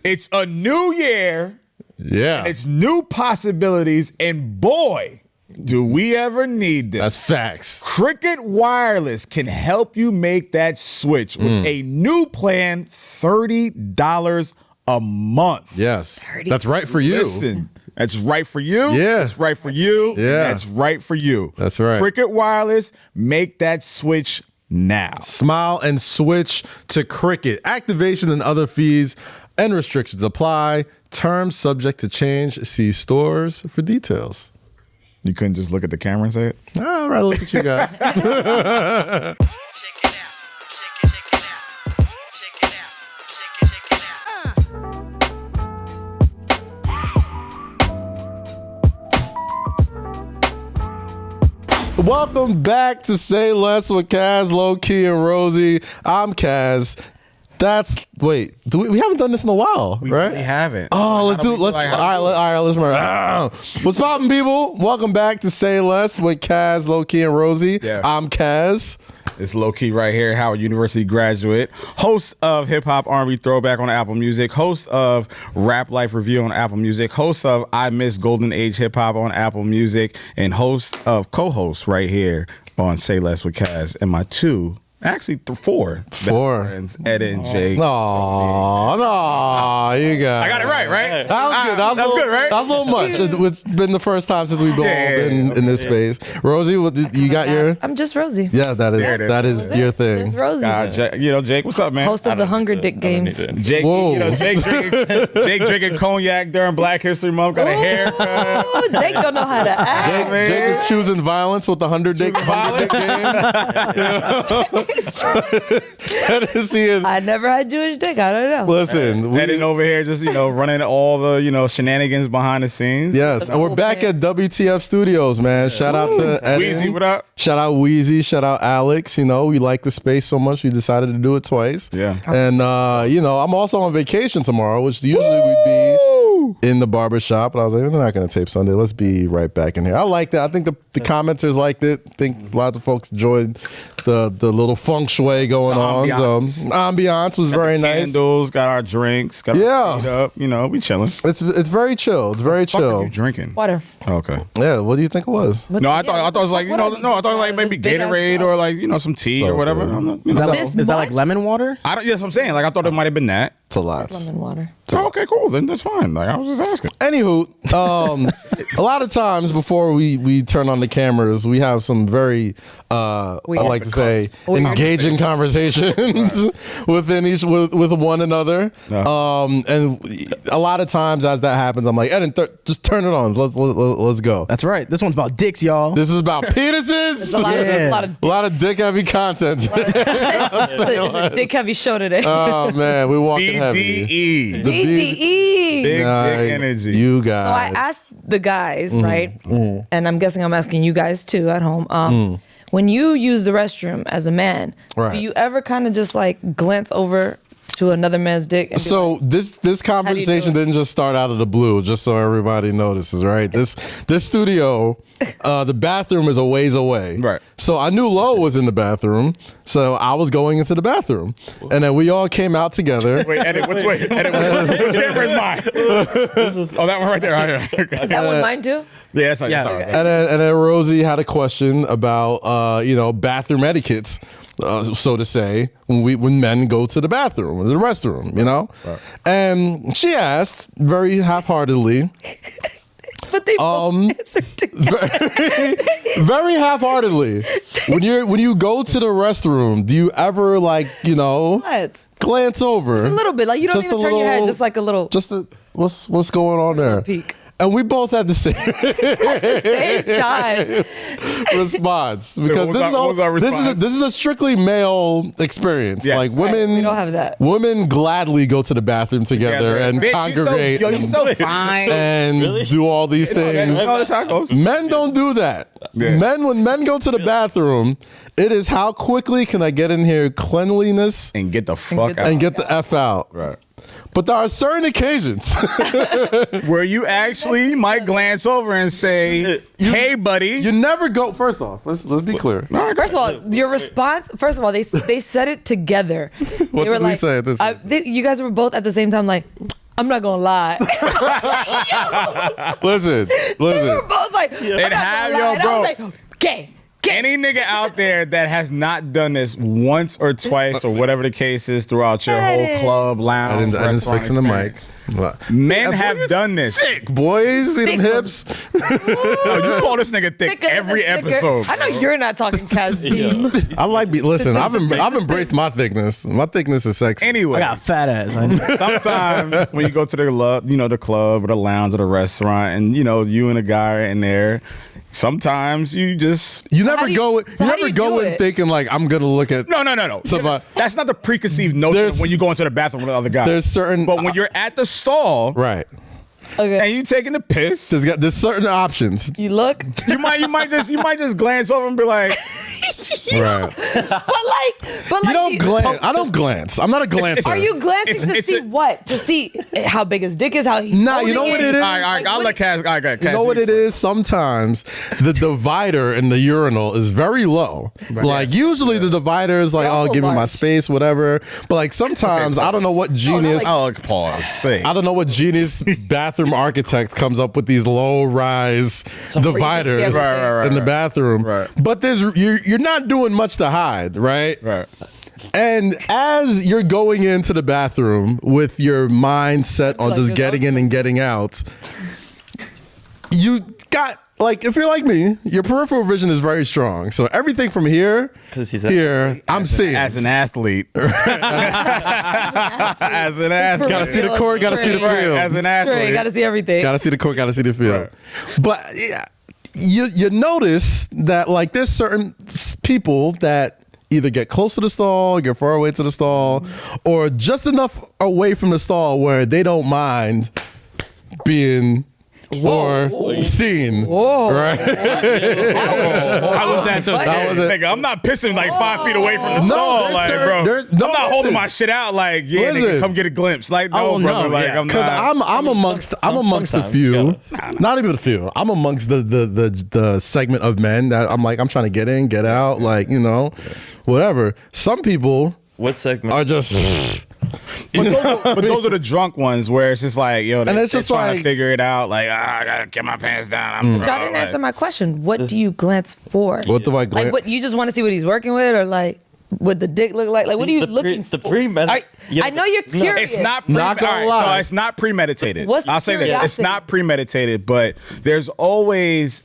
It's a new year. Yeah. And it's new possibilities. And boy, do we ever need this. That's facts. Cricket Wireless can help you make that switch with a new plan, $30 a month. Yes. That's right for you. Listen, that's right for you. Yeah. That's right for you. Yeah. That's right for you. That's right. Cricket Wireless, make that switch now. Smile and switch to Cricket. Activation and other fees and restrictions apply. Terms subject to change. See stores for details. You couldn't just look at the camera and say it? I'd rather look at you guys. Welcome back to Say Less with Kaz, Lowkey, and Rosy. I'm Kaz. We haven't done this in a while, right? We haven't. Oh, let's do. All right. Let's. What's poppin', people? Welcome back to Say Less with Kaz, Lowkey, and Rosy. Yeah. I'm Kaz. It's Lowkey right here, Howard University graduate, host of Hip Hop R&B Throwback on Apple Music, host of Rap Life Review on Apple Music, host of I Miss Golden Age Hip Hop on Apple Music, and co-host right here on Say Less with Kaz. And my four friends, Eddin, Jake. No, you got. I got it right? That was good. That was good, right? That was a little much. It's been the first time since we've been in this space. Rosy, you got your? I'm just Rosy. Yeah, that is your thing. It's Rosy. Jake, what's up, man? Host of the Hunger Dick Games. Jake, Whoa. Jake drinking cognac during Black History Month. Got a haircut. Oh, Jake don't know how to act. Jake is choosing violence with the 100 Dick game. I never had Jewish dick. I don't know. Listen, Eddin over here just running all the shenanigans behind the scenes. Yes, and we're back at WTF Studios, man. Shout out to Eddin. Weezy, what up? Shout out Weezy. Shout out Alex. We like the space so much we decided to do it twice. Yeah. And I'm also on vacation tomorrow, which usually we'd be in the barbershop, but I was like, we're not going to tape Sunday. Let's be right back in here. I liked it. I think the commenters liked it. I think lots of folks enjoyed the little feng shui going on. So ambiance was very nice. Candles, got our drinks, got our feet up. We chilling. It's very chill. It's very chill. What are you drinking? Water. Okay. Yeah. What do you think it was? No, I thought it was like I thought it was like maybe Gatorade or like some tea or whatever. Is that like lemon water? Yes, what I'm saying. Like I thought it might have been that. It's a lot. Lemon water. Okay, cool. Then that's fine. Like I was just asking. Anywho, a lot of times before we turn on the cameras, we have some very I like to say engaging conversations with one another. And a lot of times as that happens, I'm like, Eddin, just turn it on. Let's go. That's right. This one's about dicks, y'all. This is about penises. It's a lot of dick heavy content. it's a dick heavy show today. Oh man, we walking heavy. BDE. BDE. Big dick energy. You So I guys. asked the guys, right? And I'm guessing I'm asking you guys too at home. When you use the restroom as a man, Right. do you ever kind of just like glance over to another man's dick? And So this conversation didn't just start out of the blue, just so everybody notices, right? This studio, the bathroom is a ways away. Right. So I knew Lo was in the bathroom, so I was going into the bathroom. And then we all came out together. Wait, Eddin, which camera is mine? Oh, that one right there. is that one mine too? Yeah, that's right. And then Rosy had a question about bathroom etiquettes, so to say, when men go to the bathroom, the restroom, Right. And she asked very half-heartedly. But they both answered together. Very half-heartedly. When you go to the restroom, do you ever What? glance over? Just a little bit, like you don't Just even a turn your head, little- just like a little. What's going on there? Peek. And we both had the same Same time. response because what was our response? this is a strictly male experience. Yes. Like women, we don't have that. Women gladly go to the bathroom together and Bitch, congregate you're so fine. and do all these things. That's how it goes. Men don't do that. Yeah. When men go to the bathroom, it is how quickly can I get in here, cleanliness, And get the fuck out. and get the F out. Right. But there are certain occasions Where you actually might glance over and say, "Hey, buddy." you never go. First off, let's be clear. First of all, your response. First of all, they said it together. What They were did we say at this? you guys were both at the same time, like, I'm not gonna lie. Listen. We were both like, And have yo, and bro. I was like, okay. Any nigga out there that has not done this once or twice or whatever the case is throughout your whole club, lounge, Eddin's restaurant fixing the mic. experience. Men have done this. Thick, boys. See them hips? Yo, you call this nigga thick Thicker than every a Snicker. episode. I know you're not talking Kazeem. I like listen, I've embraced my thickness. My thickness is sexy. Anyway, I got fat ass. I know. sometimes when you go to the club or the lounge or the restaurant, and you and a guy are in there, sometimes you never go in thinking like I'm gonna look at no. somebody. That's not the preconceived notion when you go into the bathroom with the other guy. There's certain, but when you're at the stall, right, Okay. and you taking the piss, there's certain options. You look. you might just glance over and be like, Right. But You don't glance. I don't glance. I'm not a glancer. Are you glancing to see what? To see how big his dick is? How he? Nah, you know what it is? all right, I'll let Cass. All right, Cass. You know what it is? Sometimes the divider in the urinal is very low. Like usually the divider is like, They're oh, also give me my large. space, whatever. But like sometimes I don't know what genius. I'll pause. Say. I don't know what genius bathroom architect comes up with these low rise dividers Right, in the bathroom. Right. But you're not doing much to hide, right? Right. And as you're going into the bathroom with your mind set on just getting in and getting out, you got, like, if you're like me, your peripheral vision is very strong. So everything from here, I'm seeing. As an athlete. As an athlete. Gotta see the court, gotta see the Right, field. as an athlete. Got to see everything. Gotta see the court, gotta see the field. Right. But yeah, you notice that like there's certain people that either get close to the stall, get far away to the stall, or just enough away from the stall where they don't mind being or seen. Whoa. Right? How was that so sad? was it. Nigga, I'm not pissing like 5 feet away from the stall, there's like, certain- bro. there's- I'm no, not holding listen. my shit out, like, yeah, Listen. nigga, come get a glimpse. Like, no, Oh, brother, no, like, yeah. I'm Because not. I'm amongst the few, not even the few. I'm amongst the segment of men that I'm like, I'm trying to get in, get out, like, whatever. Some people What segment? are just But those are the drunk ones where it's just like, yo, And it's they're just trying like- to figure it out. Like, I gotta get my pants down. I'm Y'all didn't answer my question. What do you glance for? what do I glance? Like, what you just want to see what he's working with, or like what the dick look like? Like, what are you looking for? I know you're curious. It's not, Not gonna lie. so it's not premeditated. What's the I'll say that it's curiosity? not premeditated, but there's always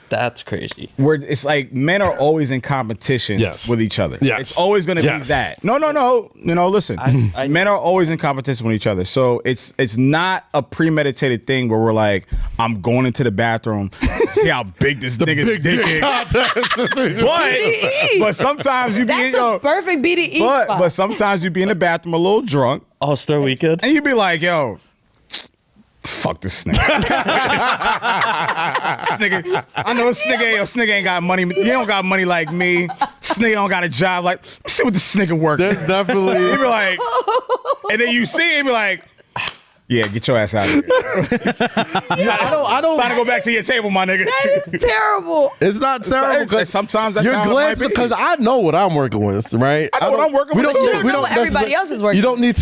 That's crazy. where it's like men are always in competition Yes. with each other. Yes. It's always going to Yes. be that. No. Listen, I- men are always in competition with each other. So it's not a premeditated thing where we're like, I'm going into the bathroom, see how big this nigga's dick is. But sometimes you be in That's the perfect BDE spot. but sometimes you be in the bathroom a little drunk, All-Star Weekend. and you be like, yo, fuck this nigga. I know this nigga ain't got money. He don't got money like me. This nigga don't got a job. Like, let me see what this nigga work. There's definitely He be like, and then you see him be like, yeah, get your ass out of here. I don't Time to go back to your table, my nigga. That is terrible. It's not terrible because sometimes that's you're how it might glancing be. because I know what I'm working with, right? I know what I'm working with. But you don't know what everybody else is working You don't need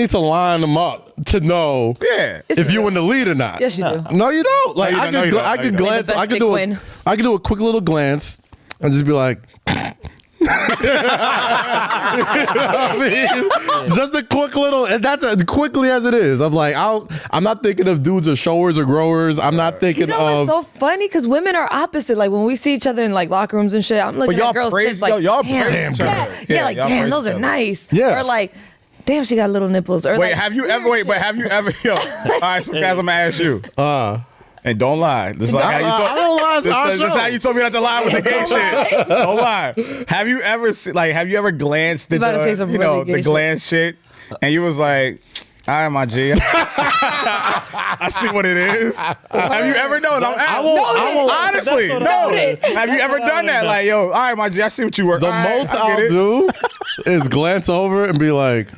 to line them up to know Yeah. if you in the lead or not. Yes, you do. No, you don't. Like you I don't. No, could you don't. I No, could you don't. glance. Make the I could best do dick I could do a quick little glance and just be like. You know what I mean? Just a quick little, and that's quickly as it is. I'm like, I'm not thinking of dudes or showers or growers. I'm not thinking You know of. what's so funny? Because women are opposite. Like when we see each other in like locker rooms and shit, I'm looking y'all at girls' praise- tits like, yo, y'all damn, praise each other. yeah, like y'all damn, praise those each are other. nice. Yeah. Or like, damn, she got little nipples. Or Wait, like, have you ever, yo, all right, so guys, I'm gonna ask you. And don't lie. This is like how you told, I don't lie. It's our this is show. how you told me not to lie with the gay shit. Don't lie. Have you ever glanced at about to say some really gay the shit. glance shit, and you was like, all right, my G. I see what it is. Have you ever known? I won't. Honestly, no. Have you ever done that? Like, yo, all right, my G, I see what you work. The All right, most I get I'll it. do is glance over and be like,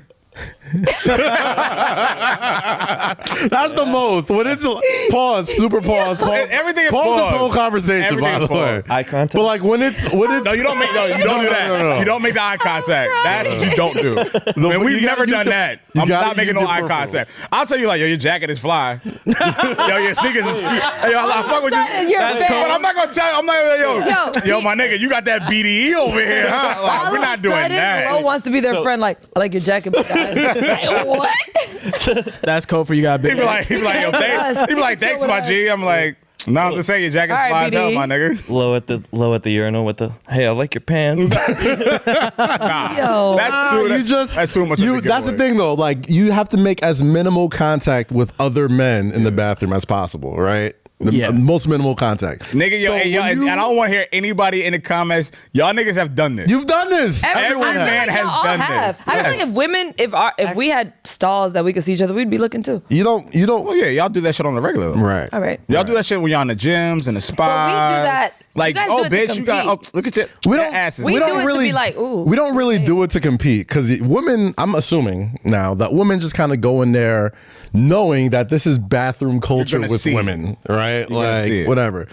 That's the most. When it's pause, super pause. Everything is pause. pause. This whole conversation, Everything by is the way. pause. Eye contact. But like when it's No, you don't make you don't do that. no. You don't make the eye contact. That's what you don't do. And we've you never gotta done use that. you I'm gotta not making use no your eye peripherals. contact. I'll tell you like, yo, your jacket is fly. Yo, your sneakers is cute. Yo, I fuck with you. You're a fan. But I'm not gonna tell you. I'm not gonna yo, my nigga, you got that BDE over here, huh? Like, All we're of not a doing sudden, that. Lo wants to be their friend. Like, I like your jacket, but like, what? That's code for you got He big. be like, yo, thanks. He be like, thanks, my G. I'm like, no, I'm just saying your jacket's All right, fly as hell, BD. my nigga. Low at the urinal with the, hey, I like your pants. Yo. That's too, that's too much. Of a That's the giveaway. thing, though. Like, you have to make as minimal contact with other men in the bathroom as possible, right? The most minimal contact. Nigga, yo, So hey, yo, when and you- I don't want to hear anybody in the comments. Y'all niggas have done this. You've done this. Every I feel man has y'all all done have. this. I feel Yes. like if women, if we had stalls that we could see each other, we'd be looking too. You don't. Well, yeah, y'all do that shit on the regular. Though. Right. All right. Y'all do that shit when y'all in the gyms and the spas. But we do that. Like, You guys oh, do it to bitch, you got. Oh, compete. look at it. We That don't. ass is- We don't do it to really be like, ooh. We don't really do it to compete because women. I'm assuming now that women just kind of go in there knowing that this is bathroom culture gonna with see it. women, right? gonna see Like it. whatever.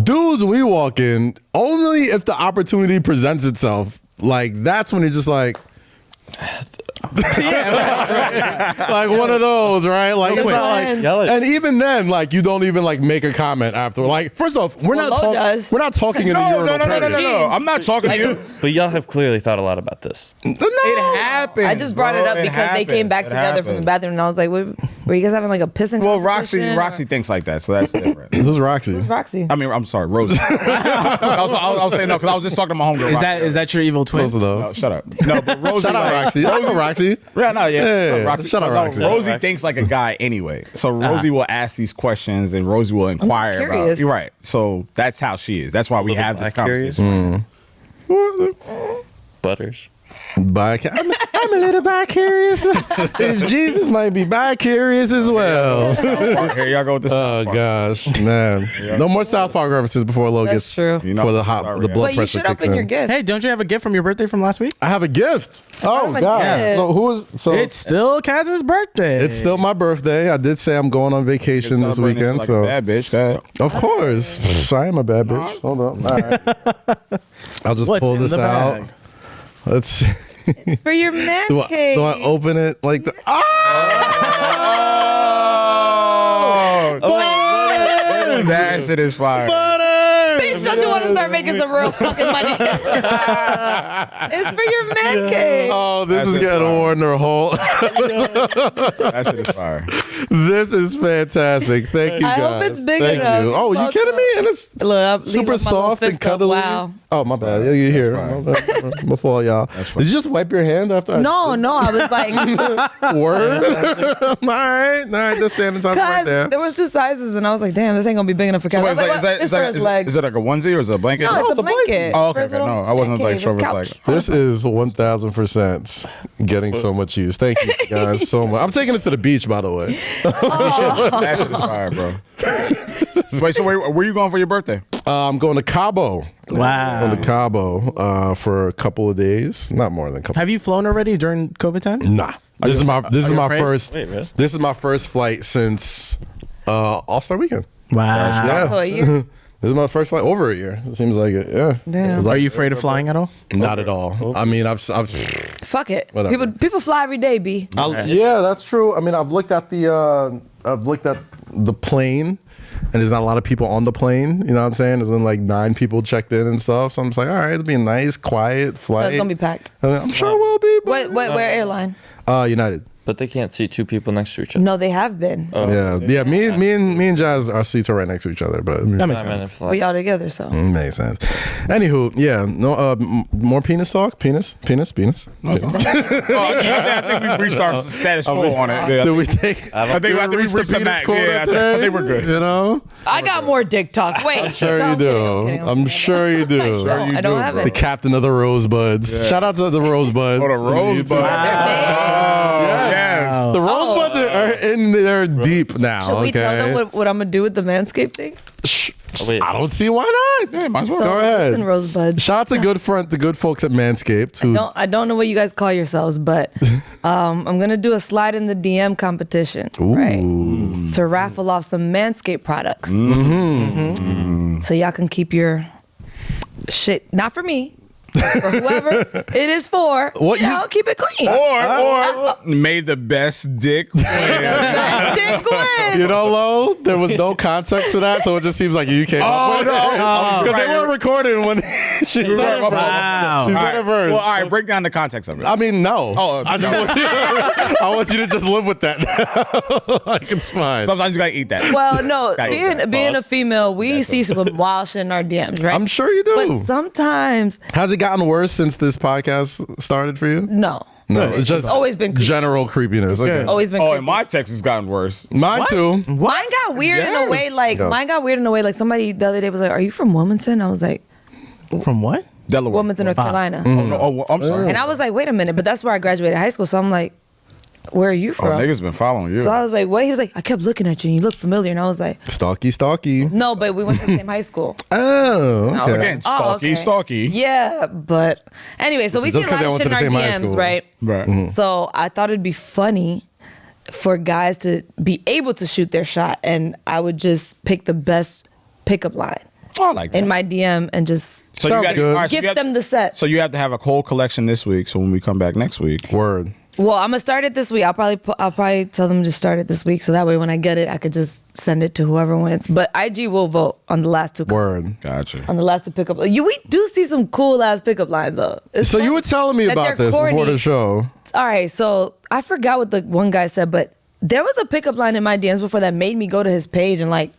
Dudes, we walk in only if the opportunity presents itself. Like that's when you're just like. Like one of those, right? Like it's not like, Y'all are- and even then, like you don't even like make a comment after. Like first off, we're Well, not Lo does. we're not talking in the No, urinal. no. presence. I'm not talking to you. But y'all have clearly thought a lot about this. It happens. I just brought it up because they came back together from the bathroom, and I was like, were you guys having like a pissing Well, competition, Roxy thinks like that, so that's different. Who's Roxy? or- Roxy. I mean, I'm sorry, Rosie. I was saying no because I was just talking to my homegirl. Is that your evil twin? Close enough. No, shut up. No, but Rosie. Shout out like- Roxy. I know Roxy. Yeah, no, Yeah, Roxy. shout out no, Roxy. Rosie Roxy. thinks like a guy anyway. So Rosie will ask these questions and Rosie will inquire about. curious. You're right. So that's how she is. That's why we have this black curious. conversation. Butters. I'm a little bi-curious. If Jesus might be bi-curious as well. Here y'all go with this. Oh gosh, man! No more South Park references before Lo That's gets true. You know, for the sorry, blood But you pressure should kicks open your in. gift. Hey, don't you have a gift from your birthday from last week? I have a gift. Oh have a god! gift. So who is? So It's still Kaz's birthday. it's still my birthday. I did say I'm going on vacation this Celebrating weekend. like So a bad bitch. Go ahead. of course, I am a bad bitch. Hold on. All right. I'll just What's pull in this the out. bag? Let's see. For your man Do cave. I open it like the? Oh, that shit is fire. Bitch, don't you want to start making some real fucking money? It's for your man cave. Oh, this That's is it, getting fire. worn their whole. That shit is fire. This is fantastic. Thank you I guys. hope it's big Thank enough. you. Oh, you kidding me? And it's Look, I'm leaning super my little soft and fist up. cuddly. Wow. Oh, my bad. Yeah, you're here. Before y'all. Did you just wipe your hand after? No, I was like, Word. All right. That's sanitizer right there. because there was two sizes, and I was like, damn, this ain't gonna be big enough for Kaz. So I was like, what? It's for his legs. is it like a onesie or is it a blanket? No, it's a blanket. Oh, For okay. his Okay. little No, I wasn't man like cave, sure. his It was couch. like This is 1,000% getting so much use. Thank you guys so much. I'm taking this to the beach, by the way. that shit is fire, bro. Wait, so where you going for your birthday? I'm going to Cabo. Wow. Going to Cabo for a couple of days. Not more than a couple. Have you flown already during COVID time? Nah. This is my afraid? first. Wait, really? This is my first flight since All-Star Weekend. Wow. Yeah. So a year? This is my first flight over a year. It seems like it. Yeah. Damn. It's Are like- you afraid of flying at all? Not at all. I mean, I've Fuck it. Whatever. People fly every day, B. yeah, that's true. I mean, I've looked at the plane, and there's not a lot of people on the plane. You know what I'm saying? There's only like 9 people checked in and stuff. So I'm just like, all right, it'll be a nice, quiet flight. No, it's gonna be packed. I mean, I'm sure it will be. But Where airline? United. But they can't see two people next to each other. No, they have been. Yeah. Me and Jazz, our seats are right next to each other, but That makes I mean, sense. if, We like, all together, so. makes sense. Anywho, yeah, no, more penis talk. Penis. Oh, I think we reached our status quo on it. Yeah. Did we take? I think we reached reached the penis max. quota Yeah, I today? think we're good. You know, I got more dick talk. Wait. I'm sure you do. I'm sure you do. Sure you I don't do, have bro. The it. captain of the Rosebuds. Shout out to the Rosebuds. Oh, the Rosebud. Yes. The Rosebuds are in there deep now. Should we tell them what I'm gonna do with the Manscaped thing? Oh, wait. I don't see why not. Yeah, might as well. So, Go ahead. listen, Rosebud. Shout out to the good folks at Manscaped. Who, I don't know what you guys call yourselves, but I'm gonna do a slide in the DM competition, right? To raffle off some Manscaped products, so y'all can keep your shit. Not for me, for whoever it is for. What keep it clean. Or made the best dick win. Best dick win. You know, Lo, there was no context to that, so it just seems like you came up with it. Because they weren't recording when she said it. Wow. She said it first. Well, all right, break down the context of it. I mean, no. Oh, I just want you. I want you to just live with that. Like it's fine. Sometimes you gotta eat that. Well, no, Gotta being a female, we see some wild shit in our DMs, right? I'm sure you do. But sometimes, Has it gotten worse since this podcast started for you? no. No, it's just always been creepy. general creepiness. Okay. Always been. Oh, creepy. and my text has gotten worse. Mine too. Mine got weird in a way. Like Go. mine got weird in a way. Like somebody the other day was like, "Are you from Wilmington?" I was like, From what? Delaware. "Wilmington, North Carolina." Oh, no, oh, I'm sorry. And I was like, "Wait a minute," but that's where I graduated high school. So I'm like, "Where are you Oh, from?" niggas been following you. So I was like, "What?" He was like, "I kept looking at you and you look familiar." And I was like, Stalky. "No, but we went to the same high school." Oh, And I was okay. Again, stalky, stalky. Yeah, but anyway, so we see a Just 'cause lot y'all of went shit to in the our same high DMs, school. right? Right. So I thought it'd be funny for guys to be able to shoot their shot, and I would just pick the best pickup line Oh, I like that. in my DM and just So you got good. all right, so gift you have- them the set. So you have to have a whole collection this week. So when we come back next week, Word. Well, I'm gonna start it this week. I'll probably tell them to start it this week, so that way when I get it, I could just send it to whoever wins. But IG will vote on the last two. Word. On gotcha. the last two pickup. We do see some cool ass pickup lines though. It's So you funny were telling me that about they're this before corny. the show. All right, so I forgot what the one guy said, but there was a pickup line in my DMs before that made me go to his page and like,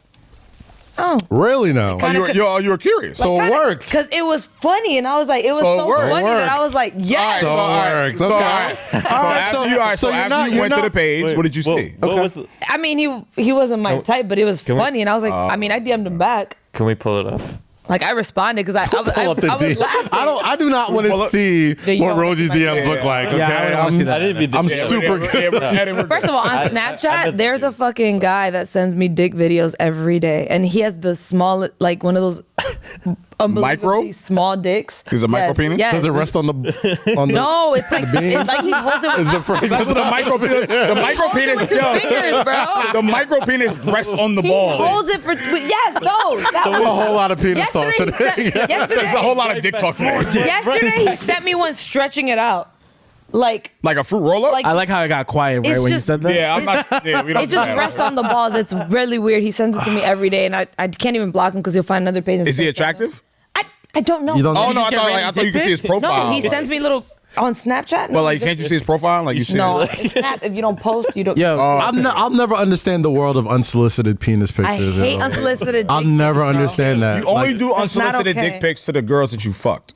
oh. Really now? Oh, you were curious. So it worked. Because it was funny, and I was like, it was So it so worked. funny It that I was like, yes. So it worked. So, Okay. all right. So after you, all right, so so you're after not- you you're went to not- the page, Wait, what did you whoa, see? what was the- I mean, he wasn't my type, but it was we- funny, and I was like, I mean, I DM'd him back. Can we pull it up? Like I responded because I Pull up the was DM. laughing. I do not want to see Yeah, you what don't wanna Rosy's see my DMs look like. Okay, Yeah, I don't wanna see that. I didn't be. I'm super good. First of all, on Snapchat, there's a fucking guy that sends me dick videos every day, and he has the small, like one of those unbelievably Micro? small dicks. He's a micro penis? Yes. Does it rest on the? No, it's like he holds it Is with, the That's what the micro penis. The micro holds it penis. with two fingers, bro. The micro penis rests on the He ball. holds it for yes, no. That a was, whole lot of penis talk yesterday, today. There's a whole lot of dick talk today. yesterday he sent me one stretching it out, like Like a fruit roll up. Like- I like how it got quiet right It's when you just- said that. Yeah, I'm not. Yeah, we don't. it just do that. rests on the balls. It's really weird. He sends it to me every day, and I can't even block him because he'll find another page. And Is he still send attractive? it. I don't know. You don't- Oh You no, just I get thought random you could see his dick profile. No, he sends me little on Snapchat. Well, like, can't you see his profile? Like, you see. No, his- Snap. If you don't post, you don't. Yo, I'll never understand the world of unsolicited penis I pictures. hate you know. unsolicited. I'll dick never pics, bro. understand that. You only Like, do That's not unsolicited okay. dick pics to the girls that you fucked.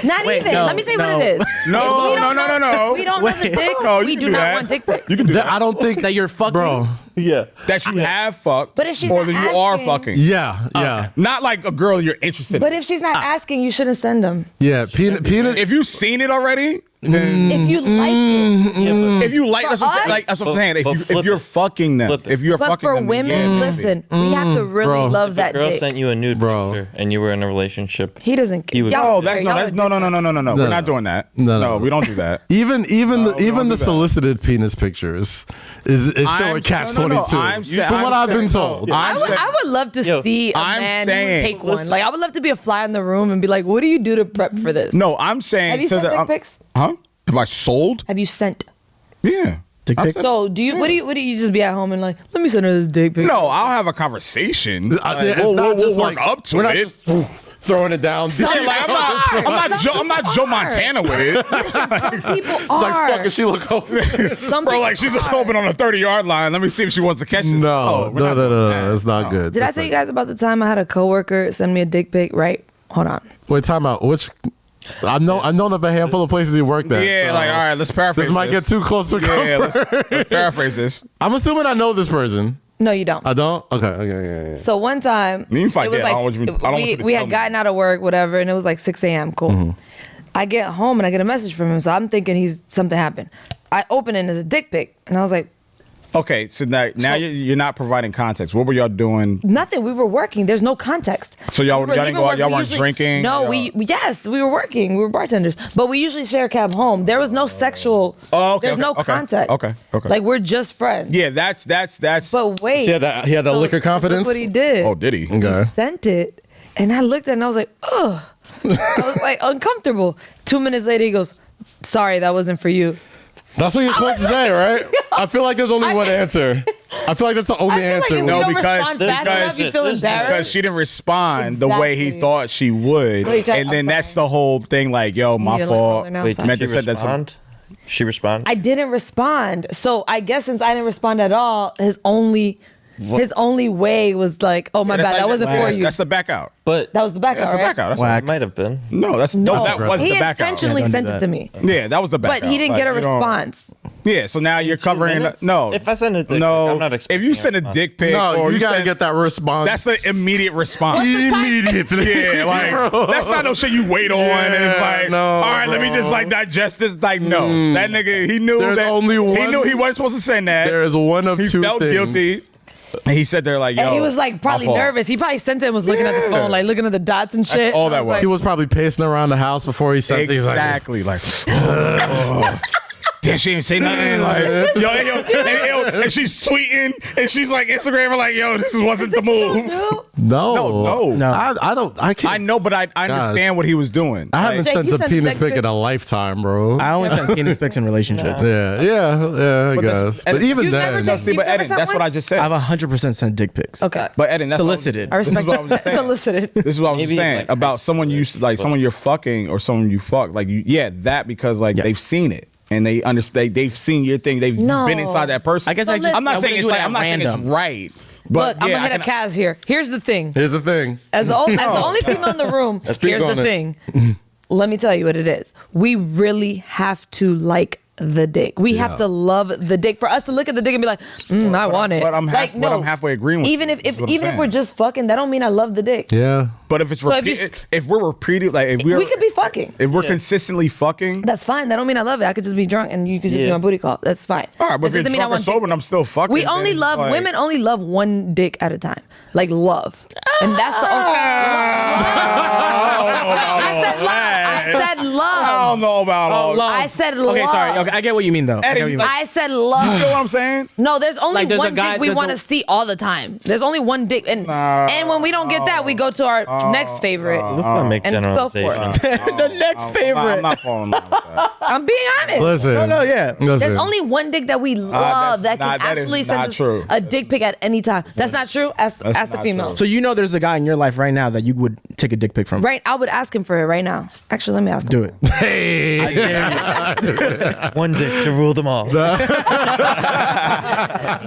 Not Wait, even. no, Let me tell you no. what it is. No, If we don't no, know- no. if we don't know the Wait. dick. No, you we can do do not that. want dick pics. You can do that- that. I don't think that you're fucking. bro. Yeah. That you have fucked. But if she's or not that you are asking- fucking. Yeah. Not like a girl you're interested in. But if she's not asking, you shouldn't send them. Yeah. Penis. If you've seen it already, then If you like it. if you like, that's what I'm us- saying. Like, that's what I'm saying. But If flip you're it. fucking them, Flip it. if you're But fucking for them, women, yeah, listen, we have to really bro. love If a that girl dick. sent you a nude Bro. picture and you were in a relationship. He doesn't care. You would- Y'all- No, that's y'all are no. We're not doing that. No. We don't do that. Even don't the do that. solicited penis pictures is still I'm- a catch no, no, 22. I'm sa- From what I'm I've been saying- told. no, I would love to Yo, see a I'm man saying- take one. Like, I would love to be a fly in the room and be like, what do you do to prep for this? No, I'm saying Have you to sent the dick pics? huh? Have I sold? Have you sent? Yeah. Dick I've pics? sent- So, do you? What do you just be at home and like, let me send her this dick pic? No, I'll have a conversation. Like, It's we'll not just work like- up to we're not it. just throwing it down. Some Yeah, like, I'm not Joe Montana with it. people It's like, are. fuck, she look over. Some Bro, people like she's are. open on the 30-yard line. Let me see if she wants to catch this. No, Oh, we're not no, doing that. that's not good. Did I tell you guys about the time I had a coworker send me a dick pic? Right? Hold on. Wait, time out. Which I've known of a handful of places you worked at. Yeah, so like, all right, let's paraphrase this might get too close to Yeah, comfort. let's paraphrase this. I'm assuming I know this person. No, you don't. I don't. Okay. Yeah. So one time, You can fight it was that. I don't want you to- I don't want you to we tell had me. gotten out of work, whatever, and it was like 6 a.m. Cool. I get home and I get a message from him, so I'm thinking something happened. I open it and it's a dick pic, and I was like, Okay, so now you're not providing context. What were y'all doing? Nothing. We were working. There's no context. So y'all didn't go out. Y'all weren't usually, drinking. No, we were working. We were bartenders, but we usually share a cab home. There was no sexual. Oh, okay. There's no context. Okay. Like we're just friends. Yeah, that's. But wait, He had that liquor confidence. Look what he did. Oh, did he? Okay. He sent it, and I looked at it and I was like, ugh. I was like uncomfortable. 2 minutes later, he goes, "Sorry, that wasn't for you." That's what you're supposed to say, right? I feel like there's only one answer. I feel like that's the only I feel answer. like if No, you don't because- respond fast because- enough, you feel there's- embarrassed. Because she didn't respond the way he Exactly. thought she would, Wait, and then I'm that's sorry. the whole thing. Like, yo, my Yeah, like, fault. color now. Wait, Sorry. did she Meant to say that's respond? She responded? I didn't respond. So I guess since I didn't respond at all, his only way was like, "Oh my bad, that wasn't for you." That's the back out. But That was the backup, That's the right? back out. That's Whack. it might have been. no, that was He the back out. intentionally Yeah, don't sent do it that. to me, Yeah, that was the back out. but he didn't get a Like, you don't- response. Yeah, so now you're covering. minutes? No, If I send a dick pic, no. I'm not If expecting you a send a response. dick pic, No, or you gotta send- get that response. That's the immediate response. immediately. Yeah, like that's not no shit you wait on. And it's like, no, all right, let me bro. just like digest this. Like, no, that nigga, he knew There's that. only He one- knew he wasn't supposed to send that. There is one of he two felt things. guilty. And he said they're like, yo, And he was like probably my fault. nervous. He probably sent it and was looking at the Yeah. phone, like looking at the dots and shit. all I that was. He was probably pacing around the house before he sent it. He's like, Exactly. Like, oh. Damn, she didn't say nothing. Like, and she's tweeting and she's like Instagramming like, yo, this wasn't the move. no. No. I can't. I know, but I understand what he was doing. I haven't Jake, sent you a sent penis dick pic pic. in a lifetime, bro. I only send penis pics in relationships. yeah, I But guess. that's- But even You've never then, done- See, but You've never Eddin, sent that's one? what I just said. I've 100% sent dick pics. Okay. But Eddin, that's Solicited. I respect This is what I was that. saying. Solicited. This is what I was Maybe, saying like, about someone someone you're fucking or someone you fuck. Like, that because like they've seen it and they understand. They've seen your thing. They've No. been inside that person. I guess So I just. I'm not I saying wouldn't it's do it like at I'm not saying it's random. right. But Look, I'm yeah, gonna hit a Kaz here. Here's the thing. here's the thing. As the only female in the room, here's the on it. thing. Let me tell you what it is. We really have to like the dick. We have to love the dick. For us to look at the dick and be like, I want it. but I'm like, I'm halfway agreeing with even you, if is what I'm even if saying. we're just fucking, that don't mean I love the dick. Yeah. But if it's So if you if we're repeated, like if We could be fucking. if we're consistently fucking. That's fine. That don't mean I love it. I could just be drunk and you could just be Yeah. my booty call. That's fine. All right, but That if doesn't you're mean I drunk or want sober dick. and I'm still fucking. We only then, love like- women only love one dick at a time. Like love. And that's the only I said I love. don't know about all. love. I said love. Okay, sorry. Okay, I get what you mean though. I get what you mean. I said You know love. what I'm saying? No, there's only Like, there's a one guy- dick we there's want to a- see all the time. There's only one dick, and when we don't get that, we go to our next favorite. Let's not make And so forth. generalizations. The next favorite. I'm not falling in love with that. I'm being honest. Listen. No, yeah. Listen. There's only one dick that we love that can that is absolutely not send us true. a dick pic at any time. That's not true. Ask the not female. true. So you know there's a guy in your life right now that you would take a dick pic from. Right, I would ask him for it right now. Actually, let me ask him. Do it. One dick to rule them all.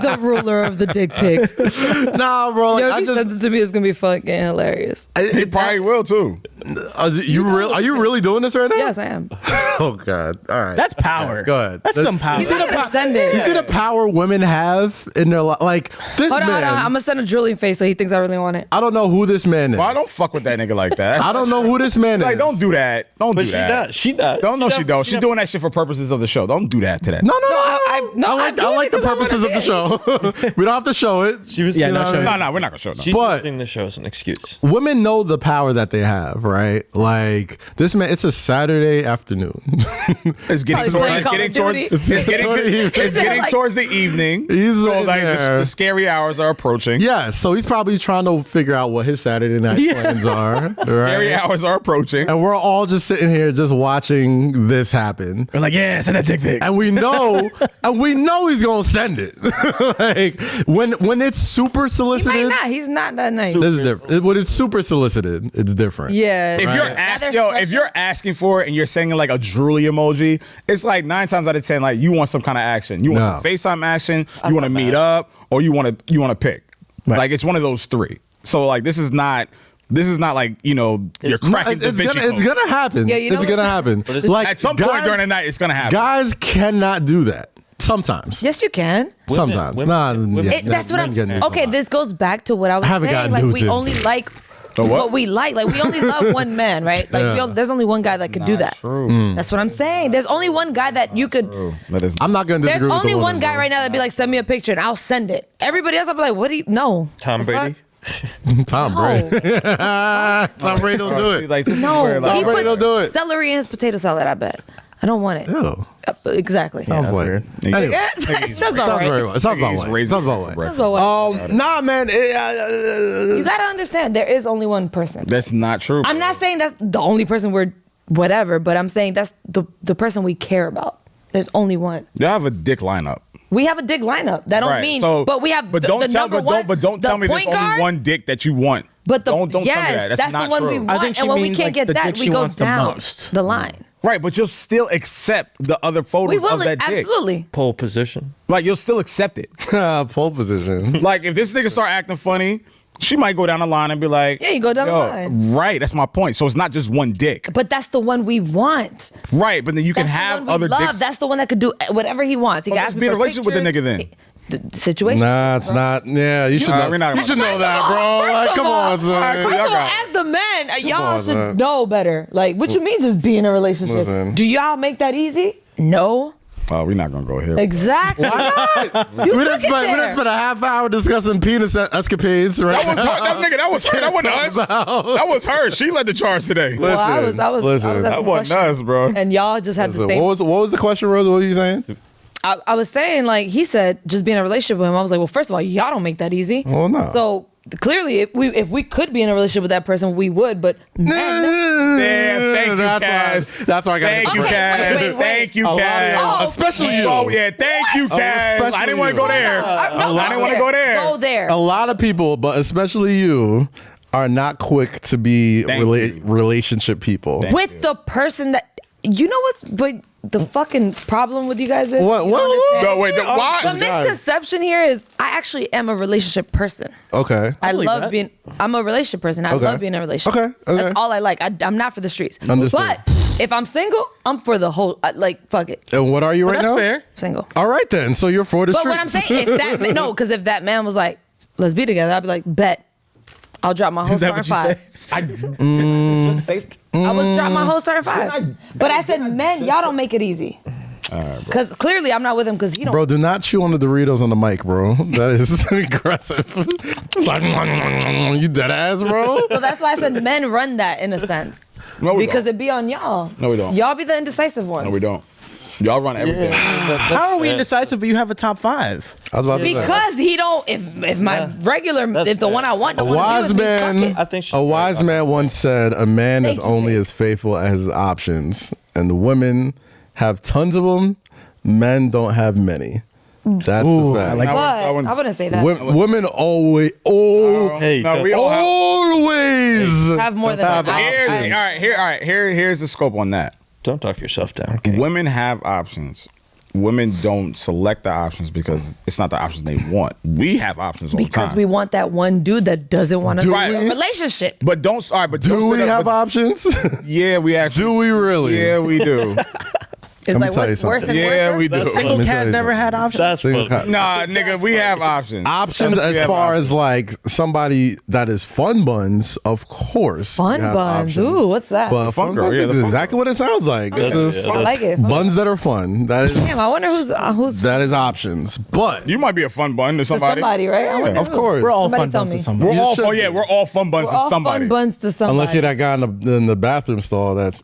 The ruler of the dick pics. Nah, bro. Yo, Like, if you send it to me, it's gonna be fucking hilarious. He probably will too. Are you really doing this right now? Yes, I am. Oh God. All right. That's power. Go ahead. That's some power. I'm gonna send it. You see the power women have in their life? Like this Hold on, man. I'm gonna send a drooling face so he thinks I really want it. I don't know who this man is. Well, I don't fuck with that nigga like that. I don't know who this man is. Like, don't do that. Don't But do she that. does. She does. Don't know she don't. She's doing that shit for purposes of the show. Don't do that to that. No. I I like the purposes of the show. We don't have to show it. She was. Yeah, You no, know sure. what I No, we're not gonna show no. She's But- using the show as an excuse. Women know the power that they have, right? Like this man. It's a Saturday afternoon. It's getting Probably towards. playing It's Call getting of towards. Duty. It's getting Like- towards the evening. He's so in like there. the scary hours are approaching. Yeah, so he's probably trying to figure out what his Saturday night plans are, right? Scary hours are approaching. And we're all just sitting here just watching this happen. We're like, yeah, send that dick pic. And we know he's gonna send it. Like when it's super He might solicited, not. He's not that nice. this is different. When it's super solicited, it's different. Yeah. If you're Now there's if you're asking for it and you're sending like a drooly emoji, it's like 9 times out of 10, like you want some kind of action. You want No. some FaceTime action. You want to meet up, or you want to pick. Right. Like it's one of those three. So like this is not like you're cracking Da It's Vinci gonna, it's Code. gonna happen. Yeah, you know it's gonna what? happen. it's- Like At some point during the night, it's gonna happen. guys cannot do that. Sometimes. Yes, you can. Sometimes. women- nah, women- yeah, That's what men I'm. can do Okay, sometimes. this goes back to what I was I haven't saying. gotten Like we nude. only like what we like. Like we only love one man, right? Like there's only one guy that could do that. True. That's what I'm saying. There's only one guy that you could. I'm not gonna disagree There's with only the one woman, guy bro. right now that'd be like, send me a picture and I'll send it. Everybody else, I'll be like, what do you? No. Tom The Brady. Tom fuck? Brady. Tom Brady don't do it. Like, this is No, where, no. like, He Tom Brady puts don't do it. celery in his potato salad. I bet. I don't want it. Ew. Exactly. Sounds that's like. weird. Anyway, That's about sounds right. very well. Sounds about He's right. raising Sounds about right. That's about what. Nah, man. You gotta understand, there is only one person. that's not true. I'm not saying that's the only person we're whatever, but I'm saying that's the person we care about. There's only one. You have a dick lineup. We have a dick lineup. That don't mean, but we have. But the, don't the tell. number But one, don't. But don't the tell me there's point guard, only one dick that you want. But don't tell me yes, that. That's the not one we true. want. I think she And when we means, can't like, get the that, dick we she go wants the down most. the line. Right, but you'll still accept the other photos We will of that dick. absolutely. Pole position. Like you'll still accept it. Pole position. Like if this nigga start acting funny, she might go down the line and be like, Yeah, you go down the "Yo, line." Right, that's my point. So it's not just one dick. But that's the one we want. Right, but then you can That's have the one we other love. dicks. That's the one that could do whatever he wants. He Well, can just ask me be in a for relationship with the pictures. nigga then. The situation. Nah, it's not. Yeah, you should know. we're not- You should know First that, of bro. all, Like, first come of all, on, son. First of all, got as the men, y'all on, should son. know better. Like, what you mean just be in a relationship? Listen. Do y'all make that easy? No. Oh, we're not gonna go here. Exactly. We didn't spend a half hour discussing penis escapades, right? That was her. That nigga. That was her. That wasn't us. That was her. She led the charge today. Well, I was listen. asking That wasn't questions, us, bro. and y'all just had the Listen, same. what was the question, Rose? What were you saying? I was saying, like, he said, just be in a relationship with him. I was like, well, first of all, y'all don't make that easy. Well, no. So clearly, if we could be in a relationship with that person, we would. But men, Damn, thank you, Kaz. That's why I got. Thank you, Okay, Kaz. wait. Thank you, A lot of Kaz. y'all- Oh, especially you. Oh, yeah, thank you, Kaz. especially I didn't want to you. go there. I didn't want to go there. Go there. A lot of people, but especially you, are not quick to be Thank you. relationship people. With the person that you know what's but the fucking problem with you guys is What? you What? don't understand. No, wait, why? The misconception here is I actually am a relationship person. Okay. I believe love that. being. I'm a relationship person. I Okay. love being in a relationship. Okay, okay. That's all I like. I'm not for the streets. Understood. But if I'm single, I'm for the whole. Like fuck it, And what are you right That's now? fair. single. All right then. So you're for the But streets. what I'm saying, if that no, because if that man was like, let's be together, I'd be like, bet. I'll drop my whole Is that star in what you 5. say? I would drop my whole star in 5. But I said, men, y'all don't make it easy. Because clearly I'm not with him because he don't. Bro, do not chew on the Doritos on the mic, bro. That is aggressive. Like, you dead ass, bro. So that's why I said men run that in a sense. No, we Because don't. it be on y'all. No, we don't. Y'all be the indecisive ones. No, we don't. Y'all run everything. How are we indecisive, but you have a top 5? I was about to say. Because he don't. If my regular, That's if the fair. one I want, A don't want wise to be with me, man, fuck it. I think she's a wise right. man once said, "A man is Thank you, only Jay. as faithful as his options, and the women have tons of them. Men don't have many. That's Ooh, the I fact. like But I wouldn't- I wouldn't say that. Women always, Hey, No, don't- we all have. always Have more than have one. Here's, I- all right. Here's the scope on that. don't talk yourself down. Okay? Women have options. Women don't select the options because it's not the options they want. We have options all the Because time. we want that one dude that doesn't want to Do be we? in a relationship. But don't. All right, but Do don't we sit up- have but- options? Yeah, we actually. Do we really? Yeah, we do. It's Let me like tell you what's worse something. and Yeah, worse. we do. That's- Single me tell cats you never something. had options. That's Single funny. cut. Nah, nigga, we have options. Options We as have far options. as like somebody that is fun buns, of course. Fun you have buns. options. Ooh, what's that? But fun fun girl, buns yeah, is the fun exactly what it sounds like. It's just I like it. buns that are fun. That is Damn, I wonder who's that is options. But You might be a fun bun to to somebody. somebody, right? I wonder of who. course, We're all Somebody fun tell buns me. to somebody. We're You all should fun. be. Yeah, we're all fun buns We're to all somebody. fun buns to somebody. unless you're that guy in the bathroom stall, that's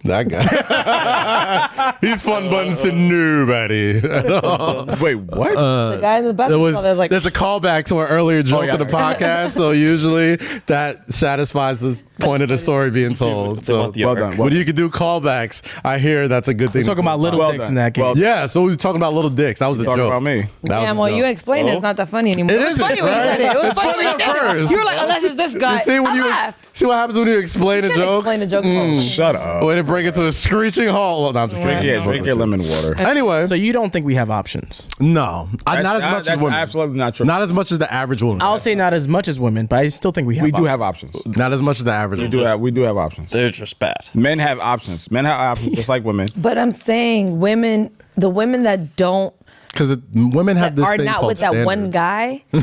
that guy. He's fun buns to nobody. Wait, what? the guy in the bathroom was like, There's a callback to an earlier joke yeah. in the podcast, so usually that satisfies the point of the story being told. They So, want the well arc. done. when you can do callbacks, I hear that's a good thing. We're talking about little Well dicks done. in that case. Well Yeah, so we were talking about little dicks. That was the Talking joke. about me. That was damn, the well, joke. you explained it. It's not that funny anymore. It It was isn't, funny when you right? said it. It was It's funny funny when you at did it. first. You were like, unless it's this guy. You see when I you laughed. see what happens when you explain a You can't joke? explain a joke. Shut up. Way to bring it to a screeching halt. No, I'm just kidding. Yeah, drink your lemon water. Anyway, So you don't think we have options? no, not as much as That's women. absolutely not true. Not as much as the average woman. I'll say not as much as women, but I still think we have we do options. have options. Not as much as the average. We do have options. They're just bad. Men have options. Men have options just like women. But I'm saying the women that don't, Because women have that this are thing not called with that one standards.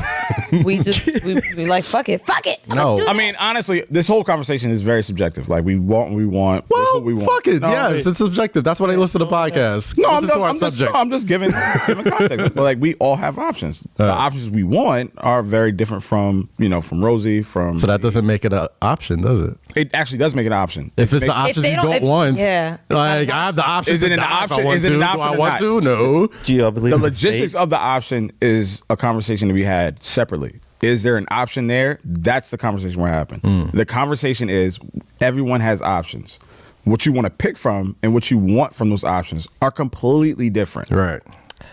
guy, we like fuck it. No. I mean, honestly, this whole conversation is very subjective. Like we want. Well, what we want. fuck it. No, Yes, it's subjective. That's why they listen to podcasts. No, Listen to our subject. I'm just giving context. But like we all have options. The options we want are very different from Rosy. From So that doesn't make it an option, does it? it actually does make an option. If it's the options you don't want, yeah. like I have the option. Is it an to die if I option? want Is it to. an Do option I or want not? to? No. Do you all believe The in logistics fate? of the option is a conversation to be had separately. Is there an option there? That's the conversation we're having. The conversation is everyone has options. What you want to pick from and what you want from those options are completely different. Right.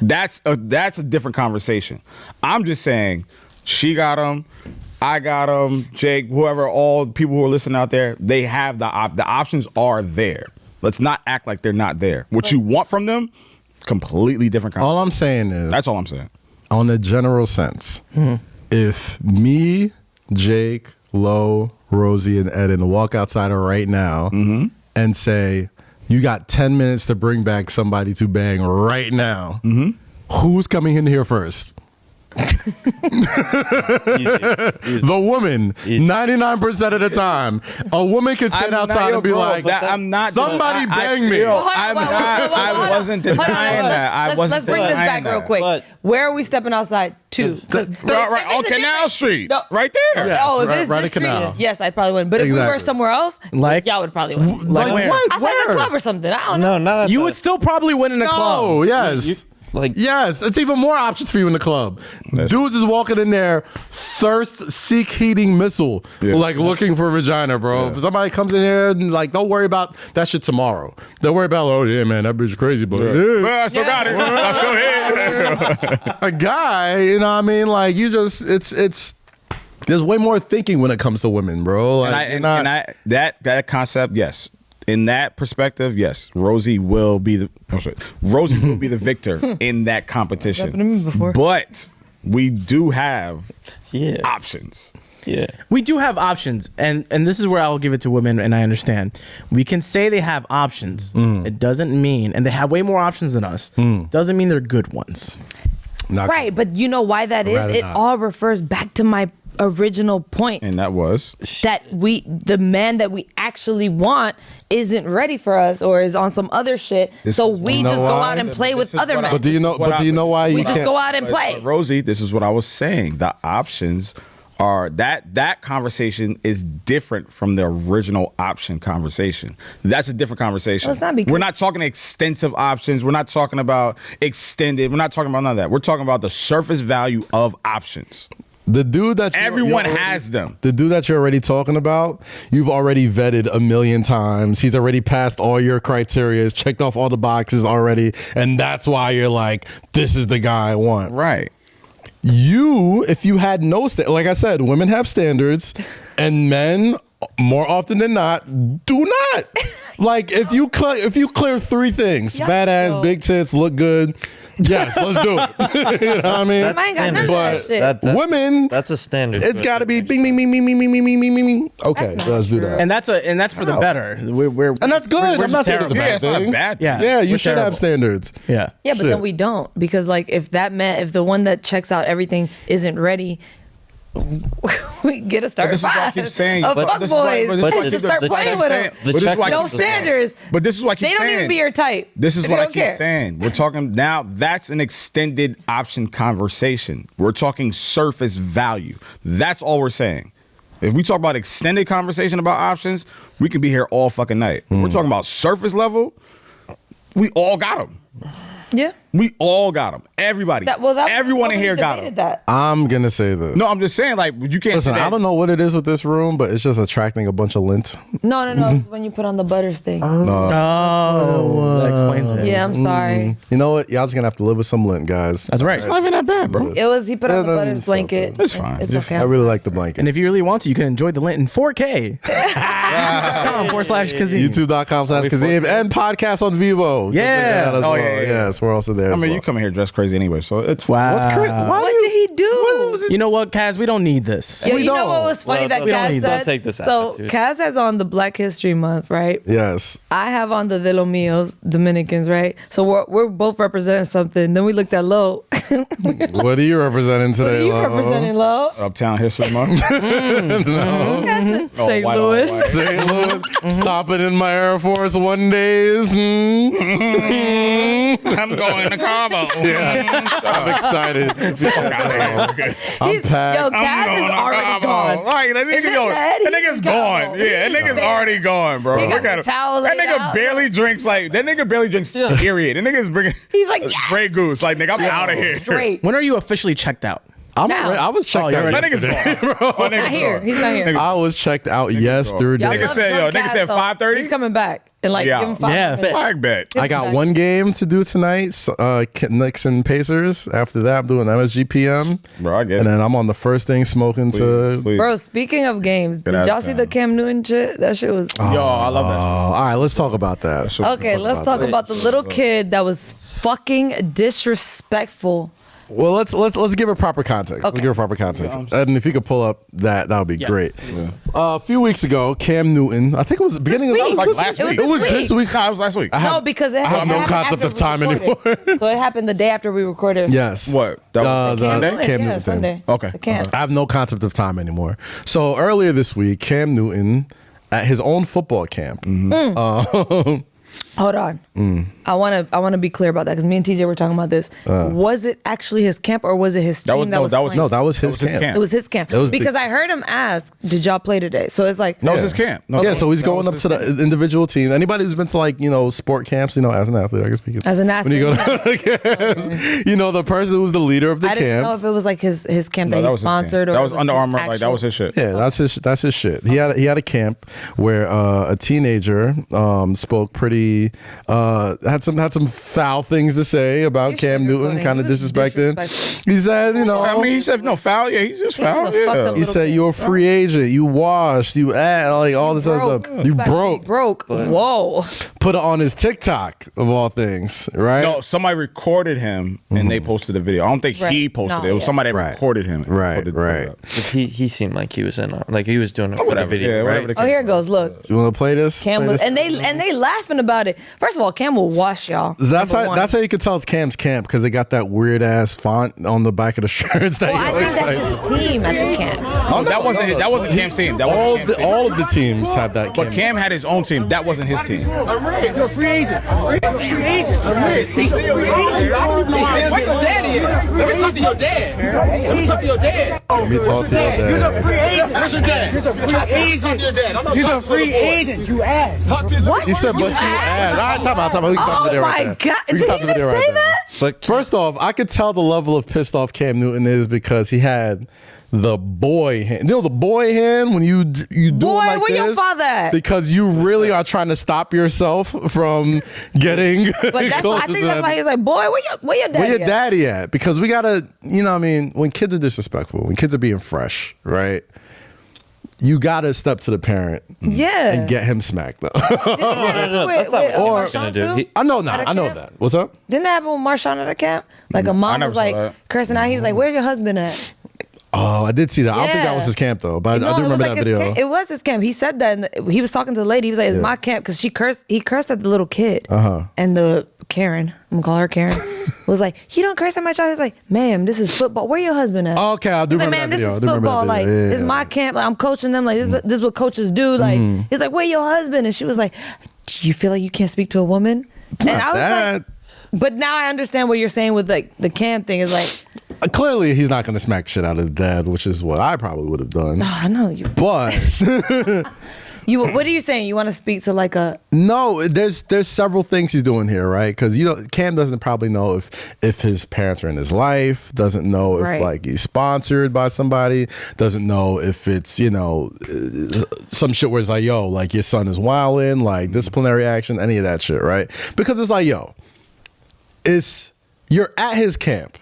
That's a different conversation. I'm just saying she got them. I got them. Jake, whoever, all the people who are listening out there, they have the options are there. Let's not act like they're not there. What you want from them, completely different conversation. All I'm saying is, That's all I'm saying. on the general sense, if me, Jake, Lo, Rosy, and Eddin walk outside right now and say, you got 10 minutes to bring back somebody to bang right now, who's coming in here first? The woman, 99% of the time, a woman can stand outside and be like, I'm not. somebody bang me. I wasn't denying that. Let's bring this back real quick. But- Where are we stepping outside to? Right on Canal Street, right there. Yeah. Oh, if Right- it's right this at street, Canal. yes, I probably wouldn't. But if we were Exactly. somewhere else, Like- y'all would probably win. Like where? what? Outside a Where? club or something. I don't know. No, not at You the- would still probably win in a club. No, yes. like Yes, it's even more options for you in the club. Dudes is walking in there, seek heating missile, like looking for vagina, bro. If somebody comes in here and like, don't worry about that shit tomorrow. Don't worry about, oh yeah, man, that bitch is crazy, but Well, I still got it. I still here. a guy, you know what I mean? Like you just, it's. There's way more thinking when it comes to women, bro. Like, That concept, yes. In that perspective, yes, Rosy will be the victor in that competition. Happened to me before. But we do have yeah, options. yeah. We do have options, and this is where I'll give it to women, and I understand. We can say they have options. It doesn't mean, and they have way more options than us. Doesn't mean they're good ones. Right, but you know why that is? rather It not. all refers back to my original point. And that was That the man that we actually want isn't ready for us or is on some other shit. So we you know just go why? out and play with other men. But do you know? But do you know why you We just can't? go out and play. Rosy, this is what I was saying. The options are that conversation is different from the original option conversation. That's a different conversation. Well, it's not because- We're not talking extensive options. We're not talking about extended. We're not talking about none of that. We're talking about the surface value of options. The dude that Everyone has them. The dude that you're already talking about, you've already vetted a million times. He's already passed all your criteria, checked off all the boxes already, and that's why you're like, this is the guy I want. Right. You, if you had no like I said, women have standards, and men more often than not do not. Like if you clear three things: Yeah, fat ass, so- big tits, look good. Yes, let's do it. You know what I mean? I ain't got none of But that shit. That- women, That's a standard. it's got to be bing, bing, bing, bing, bing, bing, bing, bing, bing, bing. Okay, That's not let's do true. that. And that's for the better. We're And that's good. we're I'm not just saying it's a terrible. bad Yeah, it's not thing. bad. Yeah. Yeah, you we're should terrible. have standards. Yeah. Yeah, but Shit. then we don't, because like if the one that checks out everything isn't ready, we get a start. This is why I keep saying. of fuck this is why- boys. this is why I Just keep start saying- playing with them. The But this is why I No keep saying- standards. But this is what I keep They don't saying. even be your type. This is They what I don't keep care. saying. We're talking now, that's an extended option conversation. We're talking surface value. That's all we're saying. If we talk about extended conversation about options, we can be here all fucking night. We're talking about surface level, we all got them. Yeah. We all got them. Everybody. Everyone in here got them. that. I'm going to say this. No, I'm just saying, like, you can't Listen, say that. I don't know what it is with this room, but it's just attracting a bunch of lint. No. It's when you put on the butter stick. Oh, that explains it. Yeah, I'm sorry. You know what? Y'all just going to have to live with some lint, guys. That's right. It's not even that bad, bro. It was he put on the Yeah, butter's that's blanket. It's fine. It's okay. I really like the blanket. And if you really want to, you can enjoy the lint in 4K. .com/Kazeem. YouTube.com/Kazeem and podcast on Vivo. Yeah. Check that out as Oh, well. yeah. Yes, we're also there. there. I mean, you come here dressed crazy anyway, so it's Wow. What's crazy? What did he do? You know what, Kaz? We don't need this. Yo, We you know don't. what was funny that Well, we don't Kaz need- said? don't take this So attitude. Kaz has on the Black History Month, right? Yes. I have on the De Los Míos, Dominicans, right? So we're both representing something. Then we looked at Lo. What are you representing What are today, you Lo? representing, Lo? Uptown History Month. That's in Oh, St. white on Louis. white. St. Louis, stopping in my Air Force One days. I'm going to Cabo. I'm excited. I'm He's- packed. Yo, Kaz is already gone. Like, that In nigga, his head, that nigga's he's gone. gone. Yeah, that nigga's already gone, bro. He got Look at the him. towel That laid nigga out. barely drinks like that. Nigga barely drinks. Period. That nigga's bringing. He's like, yeah. Grey Goose. Like, nigga, I'm out of here. Straight. When are you officially checked out? Now. I was checked you're out. That nigga's yesterday. gone. That Not nigga's here. gone. He's not here. Nigga- I was checked out yesterday. Y'all Nigga love said, drunk nigga Kaz, said though. 5:30? He's coming back. And like, Yeah. give him 5 Yeah. minutes. Flag bet. I got one game to do tonight. Knicks and Pacers. After that, I'm doing MSGPM. Bro, I get And it. then I'm on the first thing smoking to. Please. Bro, speaking of games, Get did out y'all of see town. the Cam Newton shit? That shit was... Yo, I love that. All right, let's talk about that. Okay, let's talk about the little kid that was fucking disrespectful. Well, let's give it proper context. Let's Okay. give it proper context. And if you could pull up that would be great. A few weeks ago, Cam Newton, I think it was the beginning of week. That was like last It was week. this It was week. this week. Nah, it was last week. No, because it I have no happened concept after of we time recorded. anymore. So it happened the day after we recorded. Yes. What? That was the- Sunday? Cam Yeah, Newton thing. Sunday. Okay. The camp. I have no concept of time anymore. So earlier this week, Cam Newton at his own football camp. Hold on. I want to be clear about that because me and TJ were talking about this. Was it actually his camp or was it his team That was playing? No, that was his was his camp. camp. It was his camp. It was because the- I heard him ask, "Did y'all play today?" So it's like, That was his camp. No, Yeah, so he's that going was up his to camp. the individual team. Anybody who's been to like, sport camps, as an athlete, I can speak it. As an When you go to camps, the person who's the leader of the I didn't know camp. if it was like his camp No, that that he was his sponsored camp. or That was it Under his Armour. Like, that actual- was his shit. Yeah, that's his shit. He had a camp where a teenager spoke pretty had some foul things to say about You Cam sugarcoating. Newton, kind of He was disrespecting. disrespectful. He said, I mean, he said no foul. Yeah, he's just foul. He's a fucked Yeah. up he little said kid. you're a free agent, you washed, you like all this other stuff. You broke. Broke. Whoa. Put it on his TikTok of all things, right? No, somebody recorded him and they posted a video. I don't think he Right. posted No, it. It was yeah. somebody that Right. recorded him. and Right, put it right. up. But he seemed like he was in like he was doing it for the Whatever. video, Yeah, whatever right? the Oh, here it goes. Look. You want to play this? Cam Play was, this? and they laughing about it. First of all, Cam will wash y'all. That's Number how one. that's how you could tell it's Cam's camp because they got that weird ass font on the back of the shirts. That Well, I think that's his team at the camp. Oh, that wasn't Cam's team. That all wasn't of Cam's team. all of the teams have that. But Cam had his own team. That wasn't his team. I'm red. You're a free agent. I'm red. I'm a free agent. I'm red. He's still a free agent. Where your daddy is? Let me talk to your dad. Let me talk to your dad. Let me talk to your He's a dad. free agent. Where's your dad? He's a free agent. He's a free agent. You ass. Talk to What? He said, "But you ass." All right, time out. We can stop the Oh video my right there. God. We can Did stop he the video just right say there. that? But First off, I could tell the level of pissed off Cam Newton is because he had the boy hand. The boy hand when you do Boy, it like where your this, father at? because you really are trying to stop yourself from getting. But that's why I think that's why he's like, boy, where your daddy? Where your at?" daddy at? Because we gotta, when kids are disrespectful, when kids are being fresh, right? You gotta step to the parent Yeah. and get him smacked up. That's not Or- gonna do. I know that. I know camp? that. What's up? Didn't that happen with Marshawn at a camp? Like a mom never was saw like that. cursing out. He was like, "Where's your husband at?" Oh, I did see that. I don't think that Yeah. was his camp though, but No, I do it was remember like that his video. camp. It was his camp. He said that. He was talking to the lady. He was like, "It's my camp," because he cursed at the little kid. And the Karen, I'm gonna call her Karen, was like, "You don't curse at my child." He was like, "Ma'am, this is football. Where your husband at?" Okay, I do He's like, remember "Ma'am, that this video. is I do remember football. that Like, video. this is my camp. Like, I'm coaching them. Like, this is what coaches do." Like, he's like, "Where your husband?" And she was like, "Do you feel like you can't speak to a woman?" And I was that. like, but now I understand what you're saying with like the camp thing. Is like, Clearly, he's not going to smack shit out of the dad, which is what I probably would have done. oh, I know you. But What are you saying? You want to speak to like a? no, there's several things he's doing here, right? Because Cam doesn't probably know if his parents are in his life, doesn't know if Right. like he's sponsored by somebody, doesn't know if it's some shit where it's like, yo, like your son is wilding, like disciplinary action, any of that shit, right? Because it's like, yo, you're at his camp,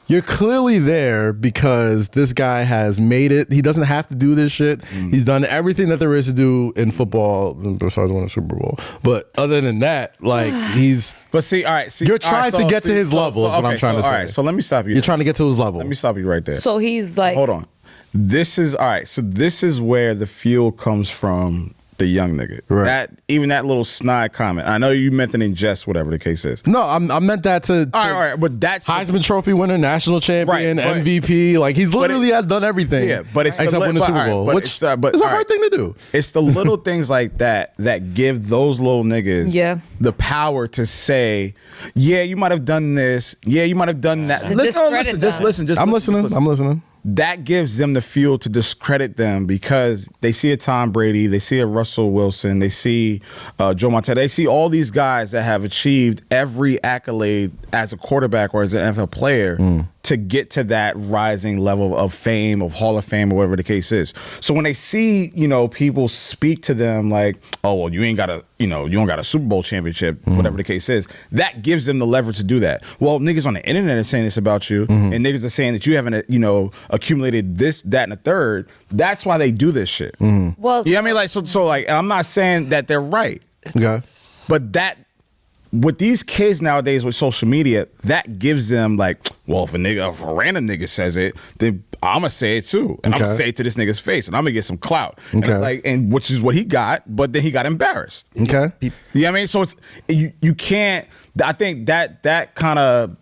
You're clearly there because this guy has made it. He doesn't have to do this shit. He's done everything that there is to do in football besides winning a Super Bowl. But other than that, like he's. But see, all right. See, you're trying to get to his level. Is what I'm trying to say. All right, so let me stop you. You're trying to get to his level. Let me stop you right there. So he's like, hold on. This is all right. So this is where the fuel comes from. The young nigga. Right. That little snide comment. I know you meant it in jest, whatever the case is. No, I meant that to. All right, but that's Heisman Trophy winner, national champion, Right, MVP. Like he's literally has done everything. Yeah, but it's except win the Super Bowl, which is a hard thing to do. It's the little things like that give those little niggas the power to say, yeah, you might have done this. Yeah, you might have done that. Listen, just listen. I'm listening. That gives them the fuel to discredit them because they see a Tom Brady, they see a Russell Wilson, they see Joe Montana, they see all these guys that have achieved every accolade as a quarterback or as an NFL player to get to that rising level of fame, of Hall of Fame, or whatever the case is. So when they see, people speak to them like, oh, well, you ain't got a, you don't got a Super Bowl championship, whatever the case is, that gives them the leverage to do that. Well, niggas on the internet are saying this about you, and niggas are saying that you haven't, accumulated this, that, and the third. That's why they do this shit. well, you know what I mean? Like, so like, and I'm not saying that they're right. Okay. But that, with these kids nowadays with social media, that gives them like, well, if a random nigga says it, then I'm gonna say it too, and I'm gonna say it to this nigga's face, and I'm gonna get some clout, and which is what he got, but then he got embarrassed. Okay, you know what I mean? So it's you can't. I think that kind of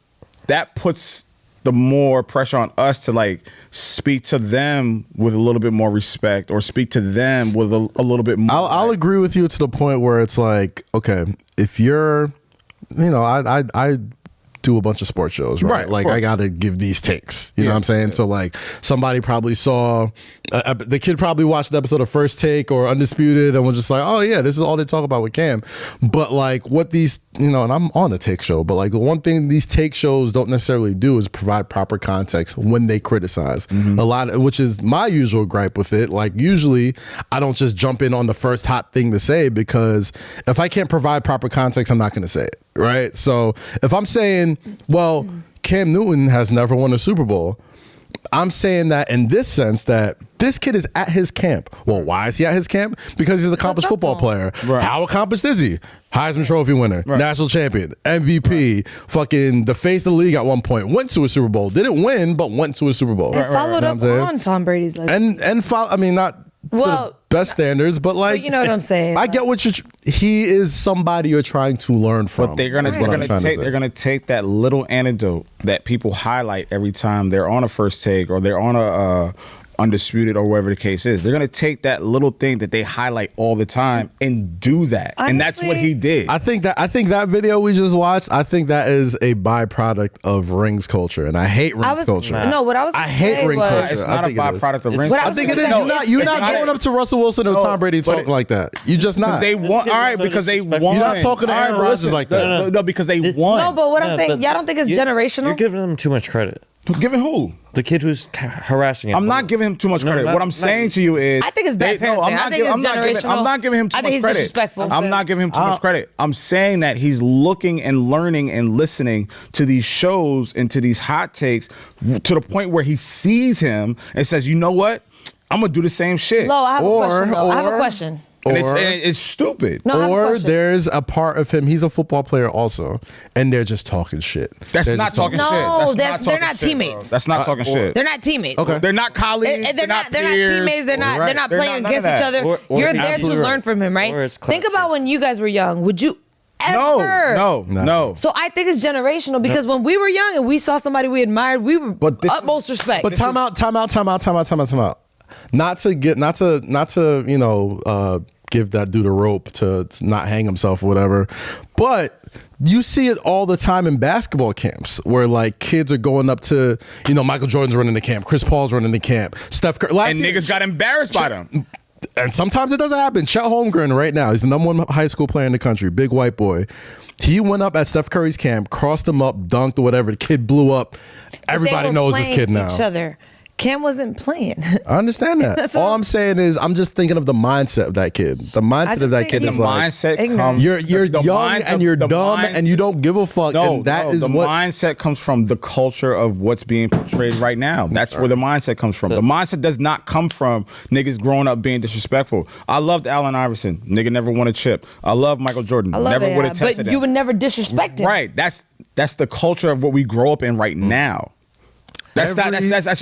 puts the more pressure on us to like speak to them with a little bit more respect, or speak to them with a little bit more. I'll agree with you to the point where it's like, okay, if you're, I do a bunch of sports shows, right? Like I gotta give these takes, you know what I'm saying? So like somebody probably saw, the kid probably watched the episode of First Take or Undisputed and was just like, oh yeah, this is all they talk about with Cam. But like what these, and I'm on the take show, but like the one thing these take shows don't necessarily do is provide proper context when they criticize. A lot, which is my usual gripe with it. Like usually I don't just jump in on the first hot thing to say, because if I can't provide proper context, I'm not gonna say it, right? So if I'm saying, well, Cam Newton has never won a Super Bowl, I'm saying that in this sense that this kid is at his camp. Well, why is he at his camp? Because he's an accomplished football player. Right. How accomplished is he? Heisman Trophy winner, national champion, MVP, fucking the face of the league at one point, went to a Super Bowl. Didn't win, but went to a Super Bowl. And followed up on Tom Brady's legacy. And not to the best standards, but like, you know what I'm saying. I get what he is somebody you're trying to learn from. But they're gonna take that little anecdote that people highlight every time they're on a First Take or they're on a Undisputed or whatever the case is. They're gonna take that little thing that they highlight all the time and do that. Honestly, and that's what he did. I think that video we just watched, I think that is a byproduct of rings culture, and I hate rings culture. I hate rings culture. It's not a byproduct of rings culture. I think it is. You're not going up to Russell Wilson or Tom Brady talking like that. You just not. They won. All right, because they won. You're not talking to Aaron Rodgers like that. No, because they won. No, but what I'm saying, y'all don't think it's generational? You're giving them too much credit. Giving who? The kid who's harassing him. I'm not giving him too much credit. What I'm saying to you is, I think it's bad parenting. I'm not giving him too much credit. Disrespectful. I'm not giving him too much credit. I'm saying that he's looking and learning and listening to these shows and to these hot takes to the point where he sees him and says, you know what? I'm gonna do the same shit. No, I have a question. And it's stupid. Or there's a part of him, he's a football player also, and they're just talking shit. They're not talking shit. No, they're not teammates. That's not talking shit. They're not teammates. Okay. They're not colleagues. They're not teammates. They're not playing against each other. You're there to learn from him, right? Think about when you guys were young. Would you ever? No. So I think it's generational because when we were young and we saw somebody we admired, we were utmost respect. But time out. Not to give that dude a rope to not hang himself or whatever, but you see it all the time in basketball camps where like kids are going up to, Michael Jordan's running the camp, Chris Paul's running the camp, Steph Curry, and niggas got embarrassed by them. And sometimes it doesn't happen. Chet Holmgren right now, he's the #1 high school player in the country, big white boy. He went up at Steph Curry's camp, crossed him up, dunked or whatever. The kid blew up. Everybody knows this kid now. Each other. Cam wasn't playing. I understand that. All I'm saying is I'm just thinking of the mindset of that kid. The mindset of that kid is like mindset comes. You're young and you're dumb and you don't give a fuck. No, and that is the what mindset comes from the culture of what's being portrayed right now. That's where the mindset comes from. The mindset does not come from niggas growing up being disrespectful. I loved Allen Iverson. Nigga never won a chip. I love Michael Jordan. I love never it, would have tested but him. you would never disrespect him. Right. That's the culture of what we grow up in right now. That's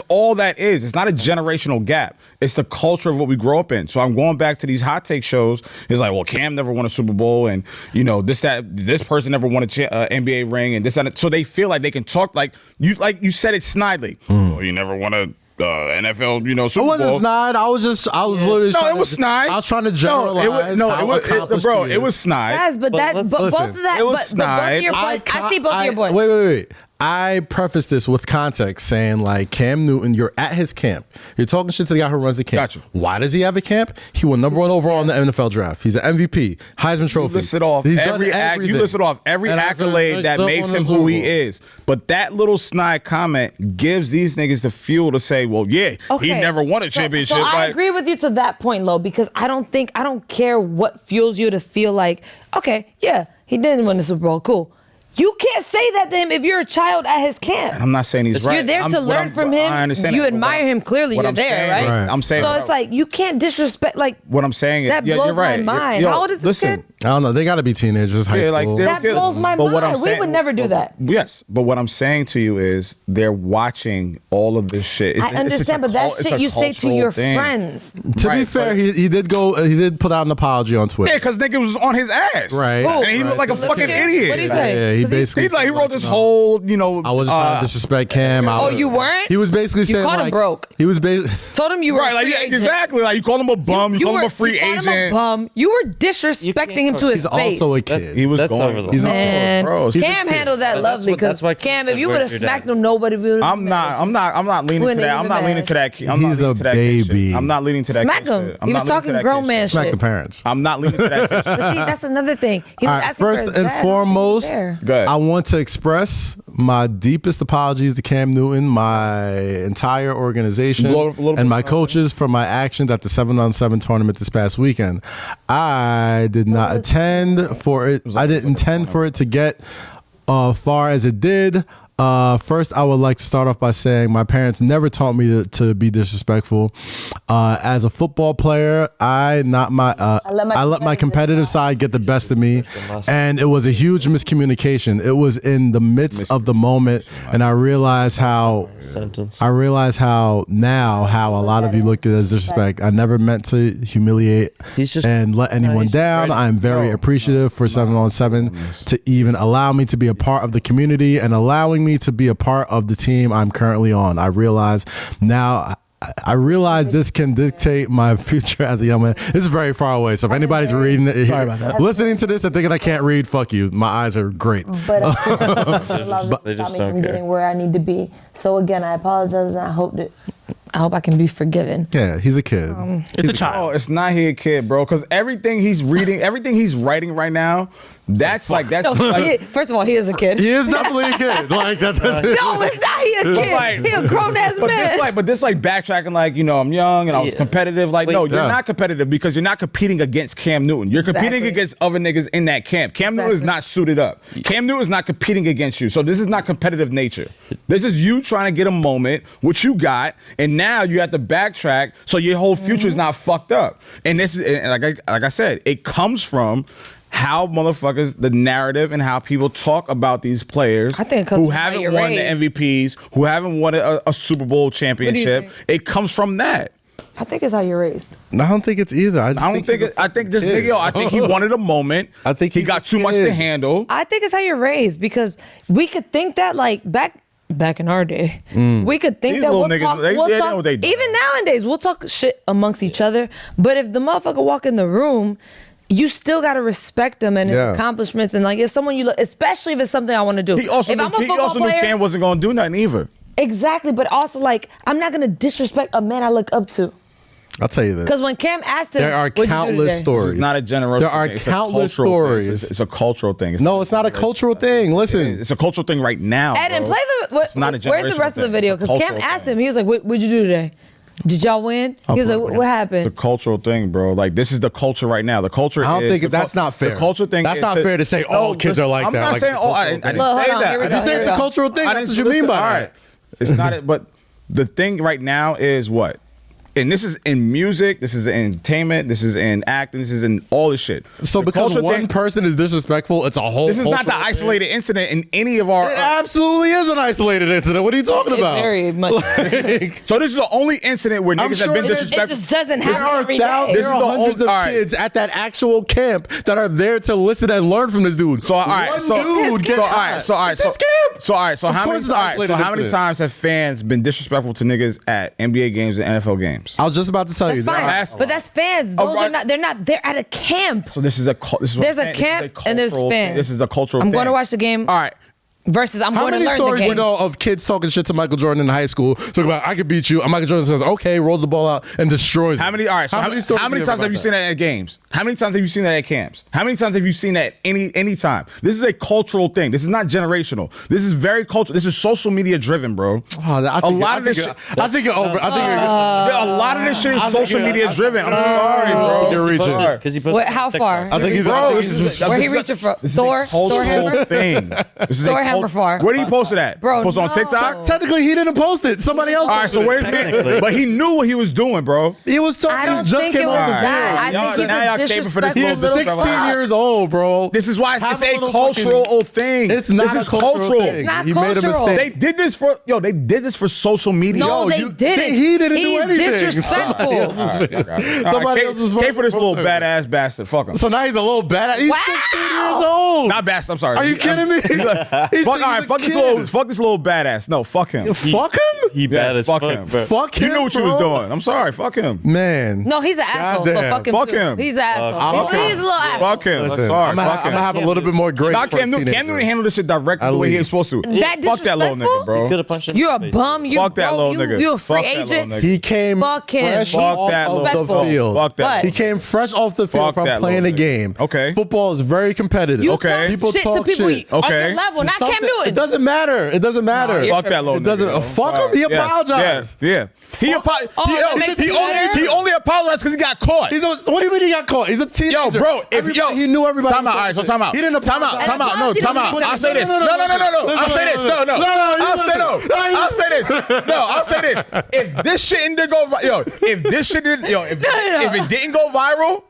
all that is. It's not a generational gap. It's the culture of what we grow up in. So I'm going back to these hot take shows. It's like, well, Cam never won a Super Bowl, and this person never won a NBA ring, and this and that. So they feel like they can talk like you said it snidely. Well, you never won a NFL, Super Bowl. It wasn't snide. I was literally. No, it was snide. I was trying to generalize. It was snide. Yes, but both of that. It was but snide. both of your points. I see both of your points. Wait. I preface this with context, saying like Cam Newton, you're at his camp. You're talking shit to the guy who runs the camp. Gotcha. Why does he have a camp? He won #1 overall in the NFL draft. He's an MVP, Heisman Trophy. You listed off every accolade that makes him who he is. But that little snide comment gives these niggas the fuel to say, well, yeah, he never won a championship. So I agree with you to that point, Lo, because I don't care what fuels you to feel like, okay, yeah, he didn't win the Super Bowl, cool. You can't say that to him if you're a child at his camp. And I'm not saying he's right. You're there to learn from him. I understand you that, admire him clearly. You're there, right? I'm saying. So it's like you can't disrespect. Like what I'm saying is that blows my mind. How old is this kid? I don't know. They got to be teenagers, high school. That blows my mind. We would never do that. Yes, but what I'm saying to you is they're watching all of this shit. I understand, but that's shit you say to your friends. To be fair, he did put out an apology on Twitter. Yeah, because nigga was on his ass. Right. And he looked like a fucking idiot. What did he say? Yeah, he basically he wrote this whole, I wasn't trying to disrespect Cam. You weren't? He was basically saying called him broke. He was told him you were a free agent. Exactly. Like you called him a bum. You called him a free agent. You called him a bum. You were disrespecting him to his face. He's also a kid. He was going. Man, bro. Cam handled that lovely because Cam, if you would have smacked him, nobody would. I'm not leaning to that. I'm not leaning to that. He's a baby. I'm not leaning to that. Smack him. He was talking grown man shit. Smack the parents. I'm not leaning to that. But see, that's another thing. He was asking first for his and dad. foremost, Go ahead. I want to express my deepest apologies to Cam Newton, my entire organization, and my coaches for my actions at the 7-on-7 tournament this past weekend. I did not attend for it. I didn't intend for it to get far as it did. First, I would like to start off by saying my parents never taught me to be disrespectful. As a football player, I let my competitive side get the best of me, and it was a huge miscommunication. It was in the midst of the moment, and I realized how how a lot of you look at it as disrespect. I never meant to humiliate and let anyone down. I'm very appreciative for 7-on-7 to even allow me to be a part of the community and allowing me to be a part of the team I'm currently on. I realize this can dictate my future as a young man. This is very far away, so if anybody's reading it, listening to this and thinking I can't read, fuck you. My eyes are great. But they just don't care. Getting where I need to be. So again, I apologize, and I hope I can be forgiven. Yeah, he's a kid. It's a child. Oh, it's not he a kid, bro. Because everything he's reading, everything he's writing right now, first of all, he is a kid. He is definitely a kid. Like that. No, it's not. He a kid. He a grown ass man. But this backtracking, I'm young and I was competitive. You're not competitive because you're not competing against Cam Newton. You're competing against other niggas in that camp. Cam Newton is not suited up. Cam Newton is not competing against you. So this is not competitive nature. This is you trying to get a moment, which you got, and now you have to backtrack so your whole future is not fucked up. And this is like I said, it comes from how motherfuckers, the narrative and how people talk about these players who haven't won the MVPs, who haven't won a Super Bowl championship. It comes from that. I think it's how you're raised. I don't think it's either. I think this nigga, I think he wanted a moment. I think he got too much to handle. I think it's how you're raised because we could think that back in our day, we could think These that little we'll niggas, talk. they know what they do. Even nowadays, we'll talk shit amongst each other. But if the motherfucker walk in the room, you still gotta respect him and his accomplishments, and if someone you look, especially if it's something I want to do. He also knew Cam wasn't gonna do nothing either. Exactly, but also I'm not gonna disrespect a man I look up to. I'll tell you this. Because when Cam asked him, There are "What'd you do countless today?" stories. It's not a generational There are thing. It's a countless cultural thing. stories. It's a cultural thing. No, it's not a cultural thing. Listen. It's a cultural thing right now. Eddin, bro. play It's not a where's the generational rest of the thing. video? It's a Because Cam cultural asked thing. him, he was like, "What'd you do today? Did y'all win?" He was like, "What happened?" It's a cultural thing, bro. Like this is the culture right now. The culture. I don't is think that's not fair. The culture thing. That's is not fair to say all kids are like I'm that. not like saying the all. I cultural didn't thing. Look, say hold on, that. here we I go, didn't You say say it's here a we go. cultural thing. I That's didn't what you mean by all that. right. It's not it, but the thing right now is what? And this is in music, this is in entertainment, this is in acting, this is in all this shit. So The because culture one thing- person is disrespectful, it's a whole. this is not the cultural thing? isolated incident in any of our. It absolutely is an isolated incident. What are you talking It's about? very much. Like, so this is the only incident where I'm niggas sure have been there's- It disrespectful. just doesn't there happen are every thousands, day. This there is are the hundreds old- of all right. kids at that actual camp that are there to listen and learn from this dude. So all right, One so dude gets hot. all right, so It's his camp. So all right, so Of how course many? it's an All right, so isolated how many incident. times have fans been disrespectful to niggas at NBA games and NFL games? I was just about to tell That's you. there fine, are- That's- but that's fans. Those right. are not. They're not. They're at a camp. So this is a this is what There's I'm a saying. This is camp and there's cultural thing. fans. This is a cultural. I'm thing. going to watch the game. All right. Versus, I'm How going to many learn the stories you game. know of kids talking shit to Michael Jordan in high school? Talking about, I could beat you. And Michael Jordan says, okay, rolls the ball out and destroys How it. many? All right. So how many stories times do have you about seen that at games? How many times have you seen that at camps? How many times have you seen that any time? This is a cultural thing. This is not generational. This is very cultural. This is social media driven, bro. Oh, I think lot of this shit. I think you're over. I think you're. A lot of this shit is social media driven. I'm sorry, bro. You're reaching. Because he posted Wait, how far? I think he's. Bro, I think this he's is- Where he reaching from? This is Thor? a cultural Hammer? thing. This is Thor a Hammer far. Where did he post it at? Bro, post it on no. TikTok. Technically, he didn't post it. Somebody else. All right, so posted it. where's but he knew what he was doing, bro. He was talking. I don't he just think came it was off the that. I Y'all- think he's now a y'all caping for this disrespectful little He's little 16 fuck. years old, bro. This is why Have it's a a little cultural fucking- thing. It's not this is a cultural thing. It's not He made a cultural. mistake. They did this for They did this for social media. No, they you- didn't. he didn't do He's anything. disrespectful. Somebody else's video. Somebody else's Pay for this little video. badass bastard. Fuck him. So now he's a little badass. He's Wow. 16 years old. Not bastard. I'm sorry. Are you kidding me? He's like, He's fuck. All right. a Fuck this kid. little badass. No. Fuck him. Fuck him? He bad as fuck fuck, him. bro. Fuck You him. knew what you was bro. doing. I'm sorry. Fuck him. Man. No, he's an asshole. So Goddamn. fuck him. Fuck too. him. He's an asshole. okay. He's a little asshole. Fuck him. Listen, Sorry. I'm Fuck gonna him. have a little bit more grace. Not for a Cam Newton. teenager. Cam Newton handled this shit directly At the way he least. was supposed to. That Fuck that little nigga, disrespectful? bro. Could have punched him. You're in a the face. bum. You Fuck that broke. little nigga. You a free Fuck that little agent. nigga. He came Fuck him. fresh Fuck off that of little the nigga. field. Fuck that What? He came fresh off the field Fuck from that playing a little nigga. game. Okay. Football is very competitive. You Okay. talk People shit to talk people shit. on Okay. your level, not Cam Something- Newton. It doesn't matter. It doesn't matter. you're Fuck that little It doesn't. nigga. Fuck him. He apologized. Yeah. He apologized. Oh, that makes it better? He only apologized because he got caught. What do you mean he got caught? He's a teenager. Yo, bro, he knew everybody. Time out. All right, so time out. He didn't Time out. apologize. Time out. No, time out. I'll say this. No. I'll say this. No. I'll say no. I'll say this. No, I'll say this. If this shit didn't go, if this shit didn't, if it didn't go viral,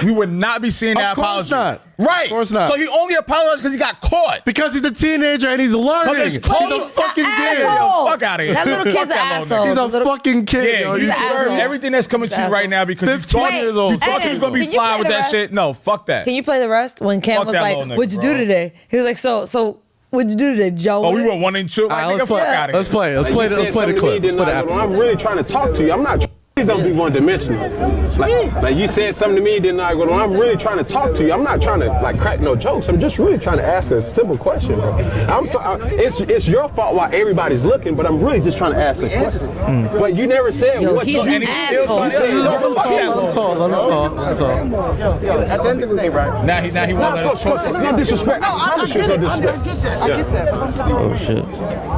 we would not be seeing that Of course apology. not. Right. Of course not. So he only apologized because he got caught. Because he's a teenager and he's learning. Because He's it's cold. a fucking kid. Asshole. Fuck outta here. That little kid's Fuck an that little asshole. He's a The little- fucking kid. Yeah, yo. you He's an deserve asshole. everything that's coming to you right now because you 15 thought years old. you thought you was Eddin, gonna be can you flying play with the that rest? shit. No, fuck that. Can you play the rest? When Cam Fuck was that like, little nigga, "What'd you do bro. today?" He was like, "So, what'd you do today, Joe?" Oh, we went 1 and 2. Like, All right, nigga, let's fuck play. out of Let's here. play. Let's play the clip. Let's play the after. I'm really trying to talk to you. I'm not. Please don't be one-dimensional. Like you said something to me, then I go, I'm really trying to talk to you. I'm not trying to like crack no jokes. I'm just really trying to ask a simple question, bro. It's your fault why everybody's looking, but I'm really just trying to ask a question. But you never said Yo, what's he's up. an And he still asshole. trying to say, Let him fuck that little- talk. Let him talk. At the end of the day, right? Now he won't let us talk. It's no disrespect. I promise you it's no disrespect. I get that. But Oh shit.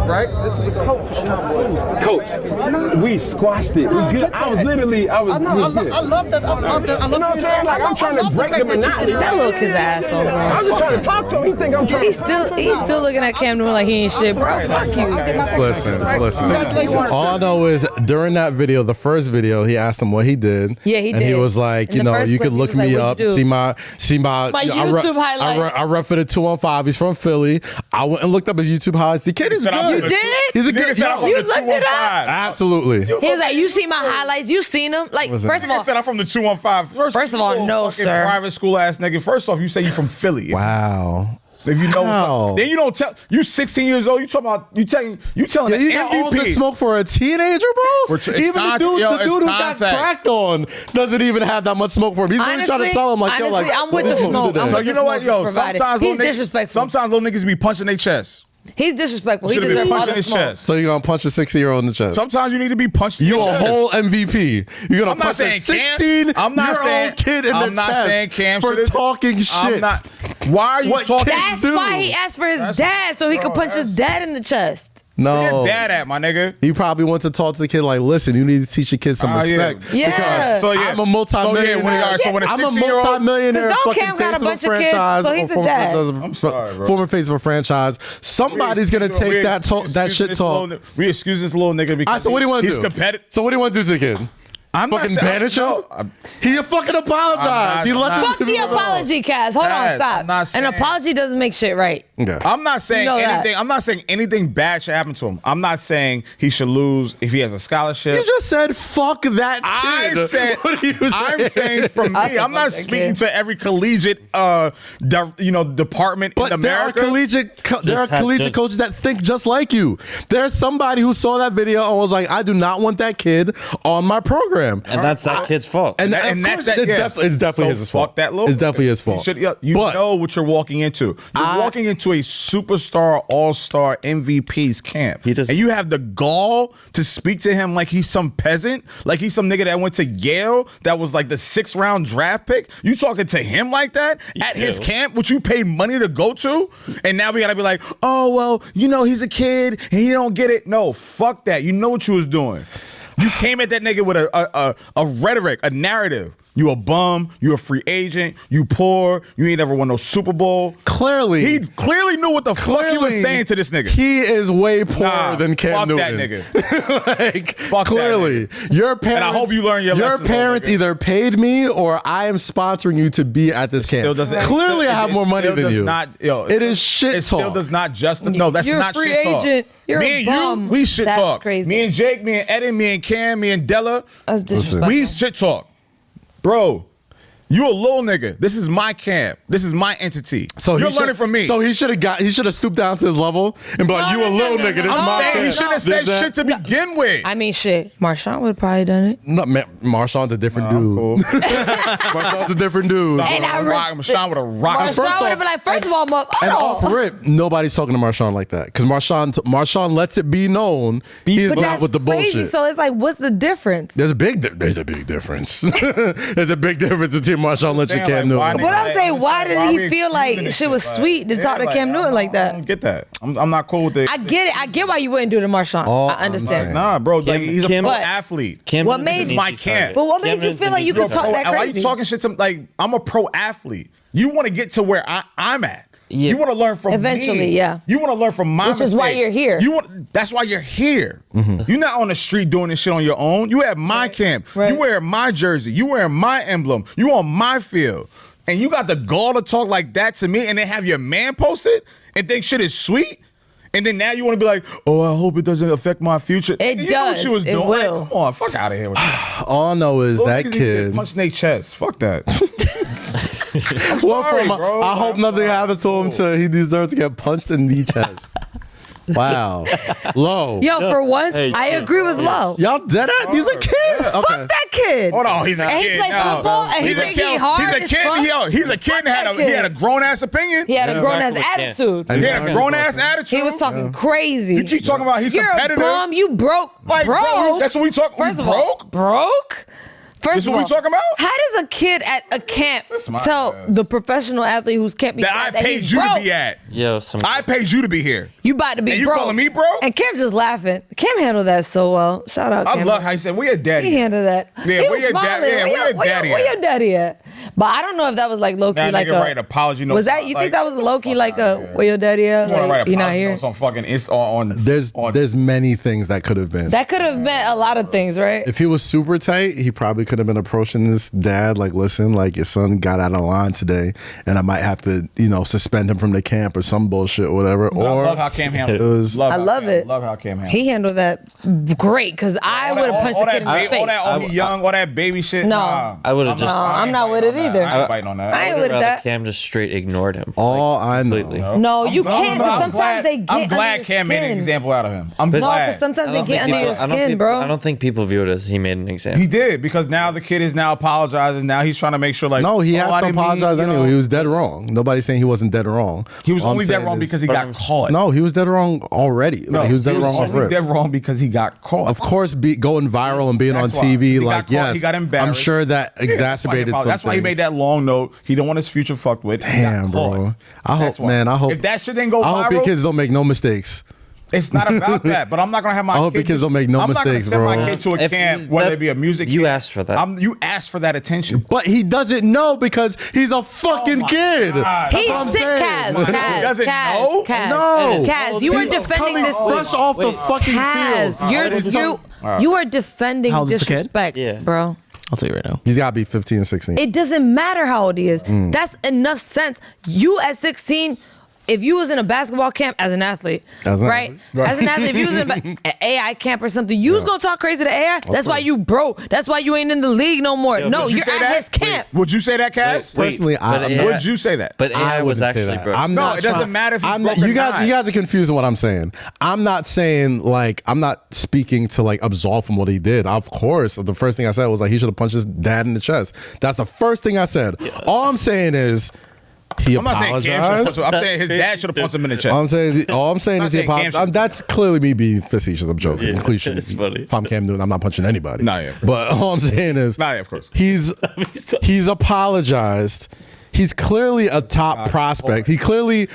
right? This is the coach, not me. Coach, we squashed it. We good. I was literally, I was. I know. I love that. I love that. I love You know what I'm saying? Like I'm trying to break the monotony. That little kid's an asshole, bro. I'm just trying to talk to him. He think I'm trying He's to. still looking at Cam Newton like he ain't shit, bro. Fuck you. Listen. All I know is during that video, the first video, he asked him what he did. Yeah, he and he did. was like, In you the know, first you clip, could he look was like, me "What'd up, you do?" see My YouTube highlights. I rep for the 215. He's from Philly. I went and looked up his YouTube highlights. The kid is said I'm good. from You did? He's a Nigga good. said I'm from You the looked it up? 215. Absolutely. He was like, "You see my highlights? You seen them? Like, Listen. first of Nigga all, said I'm from the 215. First of all, you no, fucking sir. Private school ass nigga. First off, you say you from Philly. Wow. If you know, Wow. then you don't tell. You 16 years old. You talking about you telling Yeah, an you got all the MVP. smoke for a teenager, bro. It's Even the dude, yo, the it's dude who got context. cracked on doesn't even have that much smoke for him. He's really trying to tell him, like, yo, like, honestly, I'm with what the did you do smoke. today? I'm So with you the know what, smoke yo? provided. Sometimes He's little niggas, disrespectful. sometimes little niggas be punching their chest. He's disrespectful. He Should've been deserves all punched in the his smoke. chest. So you're gonna punch a 60-year-old in the chest? Sometimes you need to be punched in You your a chest. whole MVP. You're gonna I'm not punch a saying Cam. 16 I'm not saying year old kid in the I'm not chest saying Cam for should've- talking shit. I'm not. Why are you What talking? kids That's do? why he asked for his dad so he could punch his dad in the chest. Where No. your dad at, my nigga? He probably went to talk to the kid like, listen, you need to teach your kid some Ah, yeah. respect. Yeah. So, yeah. I'm a multi-millionaire. So when a I'm a 16-year-old multi-millionaire. Cause don't fucking Cam got a face of bunch of kids, franchise so he's or a former dad. franchise- I'm sorry, bro. Former face of a franchise. Somebody's gonna take that shit talk. We excuse this little nigga because So what do you want to do? He's competitive. So what do you want to do to the kid? I'm not Fucking saying- banish him? no, He fucking apologized. He let I'm this Fuck the dude go. apology, Kaz. Hold on, Kaz, stop. I'm not An saying- apology doesn't make shit right. Okay. I'm not saying You know that. anything. I'm not saying anything bad should happen to him. I'm not saying he should lose if he has a scholarship. You just said fuck that I kid. said, What are you I'm saying from I me. said I'm not fuck that speaking kid. to every collegiate, department But in there are America. collegiate coaches that think just like you. There's somebody who saw that video and was like, I do not want that kid on my program. And that's that kid's fault. And And of that's course, that. it's, Yeah. it's definitely So his fault. Fuck that little. It's definitely his fault. You But know what you're walking into. You're walking into a superstar, all-star MVP's camp, He does- and you have the gall to speak to him like he's some peasant, like he's some nigga that went to Yale that was like the 6th round draft pick. You talking to him like that at his camp, which you paid money to go to, and now we gotta be like, oh well, he's a kid and he don't get it. No, fuck that. You know what you was doing. You came at that nigga with a rhetoric, a narrative. You a bum. You a free agent. You poor. You ain't ever won no Super Bowl. Clearly, He clearly knew what the fuck he was saying to this nigga. He is way poorer Nah, than Cam fuck Newton. that nigga. Like, Fuck that clearly, your parents. And I hope you learn your Your lesson, parents nigga. either paid me or I am sponsoring you to be at this camp. Clearly, I have more money than you. It is shit It talk. still does not justify. No, that's You're a not free shit talk. agent. You're me a and bum. you, we shit That's talk. crazy. Me and Jake, me and Eddin, me and Cam, me and Della. That's disrespectful. We shit talk, bro. You a little nigga. This is my camp. This is my entity. So you're he learning should- from me. So he should have stooped down to his level and be like, No, "You a no, little no, nigga. no, This no. is my I'm saying camp." he should have said This, shit to begin with. I mean, shit. Marshawn would probably done it. No, man, Marshawn's a different dude. Cool. Marshawn's a different dude. And I Marshawn would have rocked. Marshawn would have been like, first of all, And off rip, nobody's talking to Marshawn like that because Marshawn lets it be known he's but not that's with the crazy. bullshit. So it's like, what's the difference? There's a big difference. There's a big difference between Marshawn Lynch and Saying, Cam like, why Newton. But I'm saying, why did Why he we feel like excusing this shit was shit? sweet to talk to Cam Newton like I that? don't get that. I'm not cool with it. I get it. I get why you wouldn't do it to Marshawn. All I understand. Nah, bro. Like, Cam- he's a Cam- pro But- athlete. Cam What Newton made- needs to My be camp. fired. But what Cam made you Newton feel like needs you to could be talk fired. that Why crazy? you talking shit to like? I'm a pro athlete. You want to get to where I'm at. Yeah. You want to learn from Eventually, me. yeah. You want to learn from my Which is why mistakes. you're here. That's why you're here. You're not on the street doing this shit on your own. You at my camp. Right. You wear my jersey. You wear my emblem. You on my field. And you got the gall to talk like that to me and then have your man post it and think shit is sweet? And then now you want to be like, oh, I hope it doesn't affect my future. It you does. Know what you was It doing. will. Like, come on, fuck out of here with that. All I know is Little that niggas need to get kid. punched in their chest. Fuck that. I'm Well, sorry, bro. I hope nothing happens to him till he deserves to get punched in the chest. Wow. Low. Yo, for once, Hey, I agree with Low. Y'all dead at? He's a kid. Fuck that kid. Hold on, he's a And kid. he played No. football, and he He's a think he kid. hard He's a as kid. fuck. He's a kid and that he had a kid. grown ass opinion. He had a grown ass Exactly. attitude. And He had a grown ass attitude. He was talking crazy. You keep talking about he's You're a competitive. bum. You broke. Like, bro, broke. that's what we talk. First we of all, broke. broke. First This of what we all, talking about? How does a kid at a camp That's my tell ass. the professional athlete who's can't be That fat I paid he's you broke? to be at. Yo, I paid you to be here. You about to be And you broke. calling me broke? And Cam just laughing. Cam handled that so well. Shout out, I Cam. love how you said, where your daddy? He handled that. Yeah, He where was your dad- smiling. yeah, where your daddy where at? your daddy at? But I don't know if that was like low key That like nigga a write apology note. Was that you Like, think that was low key fuck like outta a here. where your daddy at? You want to write Like, he not apology here. notes on fucking There's many things that could have been. That could have meant a lot of things, right? If he was super tight, he probably could have been approaching his dad like, listen, like your son got out of line today, and I might have to, suspend him from the camp or some bullshit or whatever. I Or love how Cam handled it. was- I love it. Love how Cam handled it. He handled that great because I would have punched the kid in the face. All that, oh, he young, all that baby shit. No. Nah. I would have just. No, I'm not with it it either. I ain't biting on that. I ain't with that. Cam just straight ignored him. All I know. completely. No, you can't. Because sometimes glad- they get I'm under glad your Cam made an skin. example out of him. I'm No, glad. because sometimes they get under your I don't skin, think- bro. I don't think people view it as he made an example. He did, because now the kid is now apologizing. Now he's trying to make sure, like, No, he oh, had I to didn't mean, apologize you know. anyway. He was dead wrong. Nobody's saying he wasn't dead wrong. He was All I'm only dead saying wrong is- because he got caught. No, he was dead wrong already. No, Like, he was dead wrong off only rip. dead wrong because he got caught. Of course, going viral and being That's on why. TV, He got like, caught, yes, he got I'm embarrassed. sure that Yeah, exacerbated some that's why he things. made that long note. He don't want his future fucked with. He Damn, got caught. bro. I That's hope, why. man. I hope if that shit didn't go I hope your viral, kids don't make no mistakes. it's not about that. But I'm not gonna have my. I hope your kids don't make no I'm mistakes, not gonna send bro. my kid to a If camp, he's- whether that- it be a music. you camp. asked for that. You asked for that attention. But he doesn't know because he's a fucking my kid. God. He's That's what I'm sick, saying. Kaz. He doesn't know? Kaz. No. Kaz, you are He's defending coming this. fresh off the fucking Kaz, field. you are defending How old is the kid? disrespect, Yeah. bro. I'll tell you right now. He's got to be 15, 16. It doesn't matter how old he is. That's enough sense. You at 16, if you was in a basketball camp as an athlete, As an right? athlete. As an athlete, if you was in an AI camp or something, you was gonna talk crazy to AI. That's why you broke. That's why you ain't in the league no more. No, Would you you're say at that? his camp. Would you say that, Cass? Personally, Would you say that? But AI was wouldn't say actually that. broke. I'm No, not it doesn't trying- matter if he's I'm broke not, or you guys, not. you guys are confusing what I'm saying. I'm not saying like I'm not speaking to like absolve from what he did. Of course, the first thing I said was like he should have punched his dad in the chest. That's the first thing I said. All I'm saying is he I'm not saying Cam should have apologized. punched him. I'm saying his dad should have punched him in the chest. All I'm saying Not is he saying Cam apologized. should- That's clearly me being facetious. I'm joking. Yeah, Cliche. it's funny. If I'm Cam Newton, I'm not punching anybody. Nah, yeah, of course. But all I'm saying is, Nah, yeah, of course. he's apologized. He's clearly a top prospect. He clearly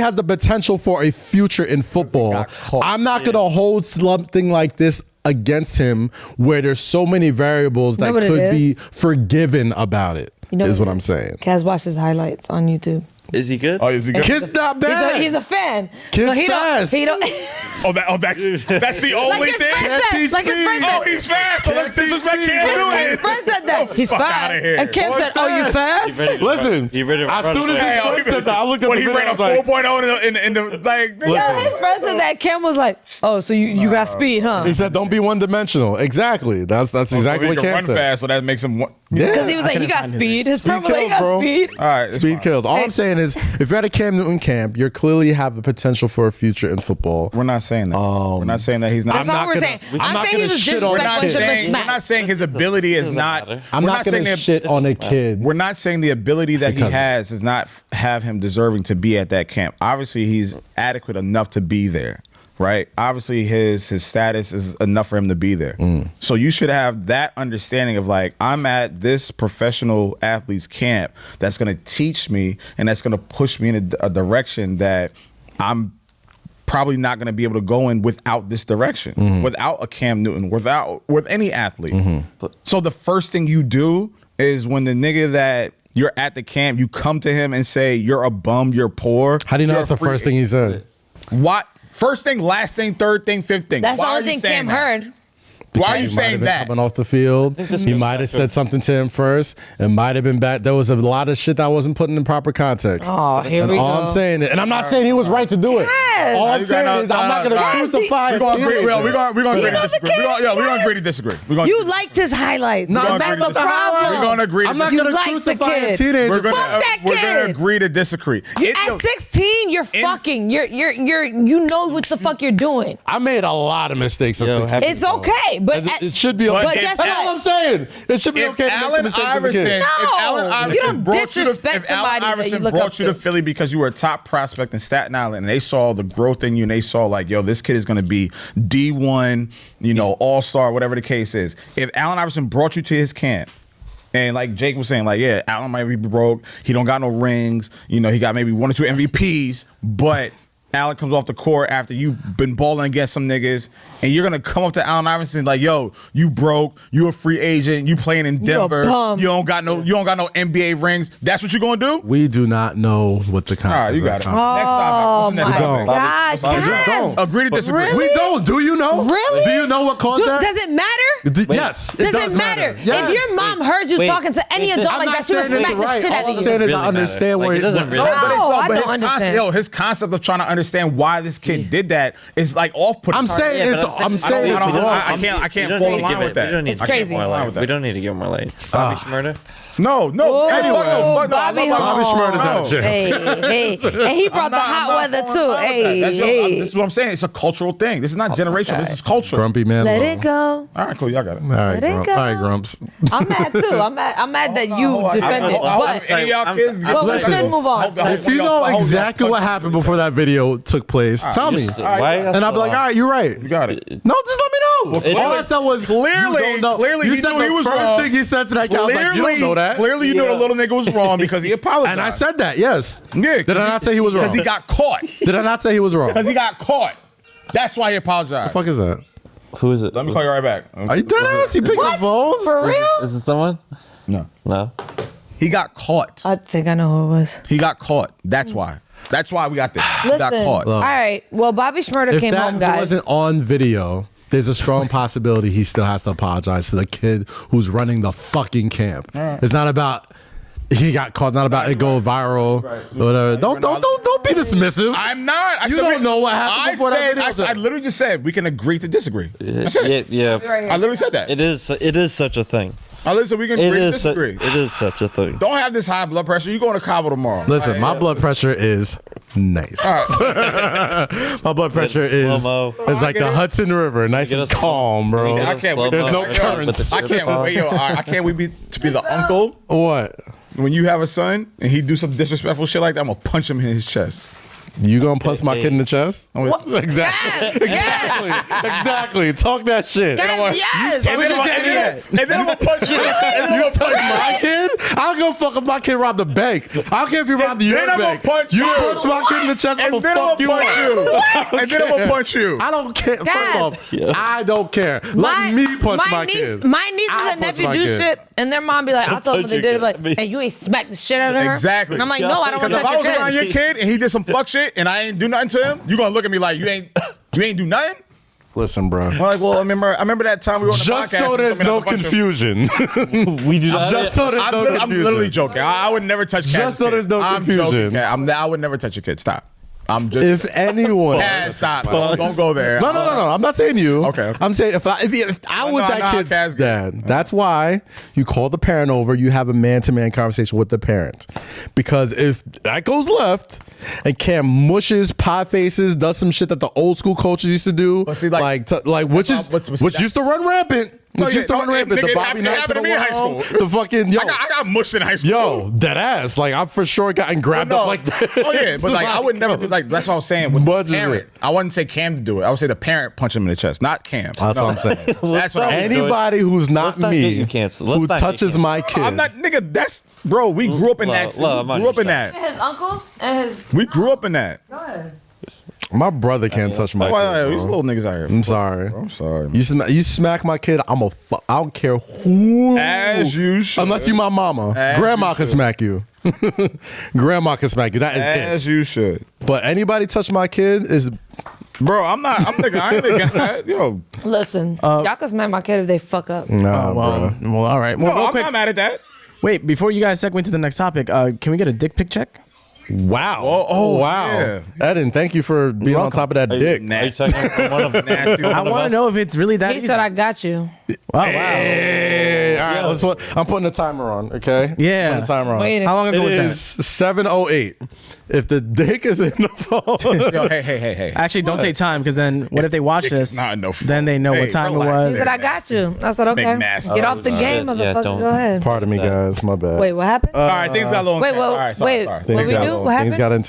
has the potential for a future in football. got caught. I'm not gonna hold something like this against him where there's so many variables that know what it could is? be forgiven about it. You know Is what it I'm saying. Kaz watches highlights on YouTube. Is he good? Oh, is he good? Kid's not bad. He's a fan. Kid's he fast. He don't. that's the only Like his thing. friend said. Like his friend Oh, said. he's fast. So let's disrespect Cam His Newton. friend said that. He's fuck fast. outta here. And Kim said, "Oh, you fast?" Listen, He read it as right soon as away. he said that, I looked at when the he video, ran I a was like, 4.0 in the like. Yo, his friend said that. Kim was like, "Oh, so you got speed, huh?" he said, "Don't be one dimensional." Exactly. That's exactly he what can Cam run said. fast, so that makes him. Yeah. Because he was like, "You couldn't got find his speed." His friend was like, "You kills, got bro. speed." All right, it's Speed fine. kills. All I'm saying is, if you're at a Cam Newton camp, you clearly have the potential for a future in football. We're not saying that. We're not saying that he's not. That's not what we're saying. I'm saying he was We're not disrespectful to saying. the We're not saying his ability is not. matter. I'm we're not saying gonna that- shit on a kid. We're not saying the ability that he Because- has does not have him deserving to be at that camp. Obviously, he's adequate enough to be there, right? Obviously, his status is enough for him to be there. So you should have that understanding of like, I'm at this professional athlete's camp that's going to teach me and that's going to push me in a direction that I'm probably not going to be able to go in without this direction, without a Cam Newton, with any athlete. So the first thing you do is when the nigga that you're at the camp, you come to him and say, you're a bum, you're poor. How do you know you're that's a the free first thing he said? What? First thing, last thing, third thing, fifth thing. That's the Why are only you thing saying Cam that? heard. Why are you He might have saying been that? coming off the field. He might have said something to him first. It might have been bad. There was a lot of shit that wasn't put in proper context. Oh, here and we all go. I'm saying is, and I'm not saying he was right to do it. Yes. All I'm You saying got- is I'm not going to no, crucify We're going to agree. a We're going to agree to know the disagree. kid, We're going to yes. agree to disagree. We're going You liked his highlights. No, gonna That's agree the to disagree. problem. We're going to agree to I'm not You going to like the crucify a kid. teenager. We're going Fuck that to kid. agree to disagree. At 16, you're fucking. You know what the fuck you're doing. I made a lot of mistakes at Yo, 16. It's okay, but It should be But okay. if That's all I'm saying. It should be If okay to make some Allen mistakes as a Iverson, kid. if Allen No, Iverson you don't brought you disrespect to, if Allen somebody that you Iverson look brought up you to to. Philly because you were a top prospect in Staten Island, and they saw the growth in you, and they saw like, yo, this kid is going to be D1, all-star, whatever the case is. If Allen Iverson brought you to his camp, and like Jake was saying, like, yeah, Allen might be broke, he don't got no rings, he got maybe 1 or 2 MVPs, but Allen comes off the court after you've been balling against some niggas, and you're gonna come up to Allen Iverson like, yo, you broke, you a free agent, you playing in You a Denver, bum. you don't got no NBA rings. That's what you gonna do? We do not know what the All right, you got it. Next topic. What's the next my topic? God, Kaz. Agree to disagree. Really? We don't. Do you know? Really? Do you know what caused that? Does it matter? Yes. Does it matter? Yes. If your mom heard you Wait. talking to any adult I'm like not that, she would saying it's smack the right. shit All out I'm of saying you. is I Really understand matter. where Like, it doesn't really No, I don't his understand. his concept of trying to understand why this kid did that. It's like off-putting. I'm saying it's wrong. I can't fall in line with that. It's crazy. We don't need to give him more light. Bobby Shmurda? No. Whoa, Anyway, Bobby Shmurda's out of jail. Hey. And he brought the hot weather too. Hey. This is what I'm saying. It's a cultural thing. This is not generational. This is cultural. Grumpy man. Let it go. All right, cool. Y'all got it. All right, Let it go. All right, Grumps. I'm mad too. I'm mad that you defended. But Any of y'all kids? we should move on. If you know exactly what happened before that video took place, tell me. Why? And I'll be like, all right, you're right. You got it. No, just let me know. All I said was Clearly, you he said knew he the was first wrong. thing he said to that guy, I was like, you don't know that. Clearly, you knew the little nigga was wrong because he apologized. And I said that, yes. Yeah. Did I not say he was wrong? Because he got caught. Did I not say he was wrong? Because he got caught. That's why he apologized. The fuck is that? Who is it? Let me call you right back. Are you dead ass? He picked up phones? For real? Is it someone? No. He got caught. I think I know who it was. He got caught. That's why. That's why we got this. He got Listen, caught. all right. Well, Bobby Shmurda came home, If that guys. wasn't on video, there's a strong possibility he still has to apologize to the kid who's running the fucking camp. It's not about he got caught. It's not about it go viral or whatever. Don't be dismissive. I'm not. You don't know what happened before that video. I literally just said we can agree to disagree. That's it. Yeah. I literally said that. It is such a thing. I literally said we can agree to disagree. It is such a thing. Don't have this high blood pressure. You going to Cabo tomorrow. Listen, my blood pressure is nice. My blood pressure is like the Hudson River, nice and calm, bro. I can't wait. There's no currents. I can't wait. I can't wait to be the uncle. What? When you have a son and he do some disrespectful shit like that, I'm gonna punch him in his chest. You gonna punch my kid in the chest? What? Exactly. Exactly. Talk that shit. Yes. And then I'm gonna punch you. You touch my kid? I don't give a fuck if my kid robbed the bank. I don't care if you robbed your then I'm bank. gonna punch you you. punch my kid in the chest, I'm And gonna then I'm fuck you gonna punch up. you. And then I'm gonna punch you. I don't care. Guys. First off, I don't care. Let me punch my kid. My nieces I'll and punch nephew my do kid. shit, and their mom be like, I told them what they did, it, like, hey, you ain't smacked the shit out of her. Exactly. And I'm like, no, I don't want to Because if touch I was your around kid. your kid and he did some fuck shit and I ain't do nothing to him, you gonna look at me like you ain't do nothing? Listen, bro. I'm like, well, I remember that time we were on the Just podcast. so there's no confusion. confusion. We do not. Just so there's no confusion. I'm literally joking. I would never touch Just so there's no confusion. I would never touch a kid. Stop. I'm just. If anyone. Stop. Don't go there. No. I'm not saying you. Okay. I'm saying if I was that kid's dad, that's why you call the parent over. You have a man-to-man conversation with the parent, because if that goes left and Cam mushes, pie faces, does some shit that the old school coaches used to do, see, which used to run rampant. Which used to run rampant. The Bobby Knights of the world. The fucking yo. I got mushed in high school. Yo, dead ass. Like I've for sure gotten grabbed up like that. Oh yeah, but like I would never do like that's what I was saying with the parent. I wouldn't say Cam to do it. I would say the parent punch him in the chest, not Cam. That's what I'm saying. That's what I would do. Anybody who's not me who touches my kid. I'm not nigga. That's bro. We grew up in that. We grew up in that. His uncles and his. We grew up in that. Go ahead. My brother can't touch my kid. These little niggas out here. I'm sorry. I'm sorry. You smack my kid, I don't care who. As you should. Unless you my mama. Grandma can smack you. Grandma can smack you. That is As you should. But anybody touch my kid is. Bro, I'm not. I ain't against that. Yo. Listen, y'all can smack my kid if they fuck up. Nah, bro. Well, all right. Well, No, real I'm quick. not mad at that. Wait, before you guys segue into the next topic, can we get a dick pic check? Wow. Oh, wow. yeah. Eddin, thank you for being on top of that dick. Are you talking from one of Nasty. I want to know if it's really that He easy. said, I got you. Oh, wow. Hey, all right, I'm putting the timer on, okay? Yeah. Putting the timer on. Waiting. How long ago It was that? is 7:08. If the dick is in the phone. Yo, hey. Actually, don't say time, because then what if they watch Dick this? is not in the phone. Then they know Hey, what time relax. it was. He said, I got you. I said, okay. Big nasty. Get off the game, Yeah, motherfucker. don't- Go ahead. Pardon me, guys. My bad. Wait, what happened? All right, things got a little. Wait, intense. well, All right, sorry. what Things we got- do? What Things happened? got intense.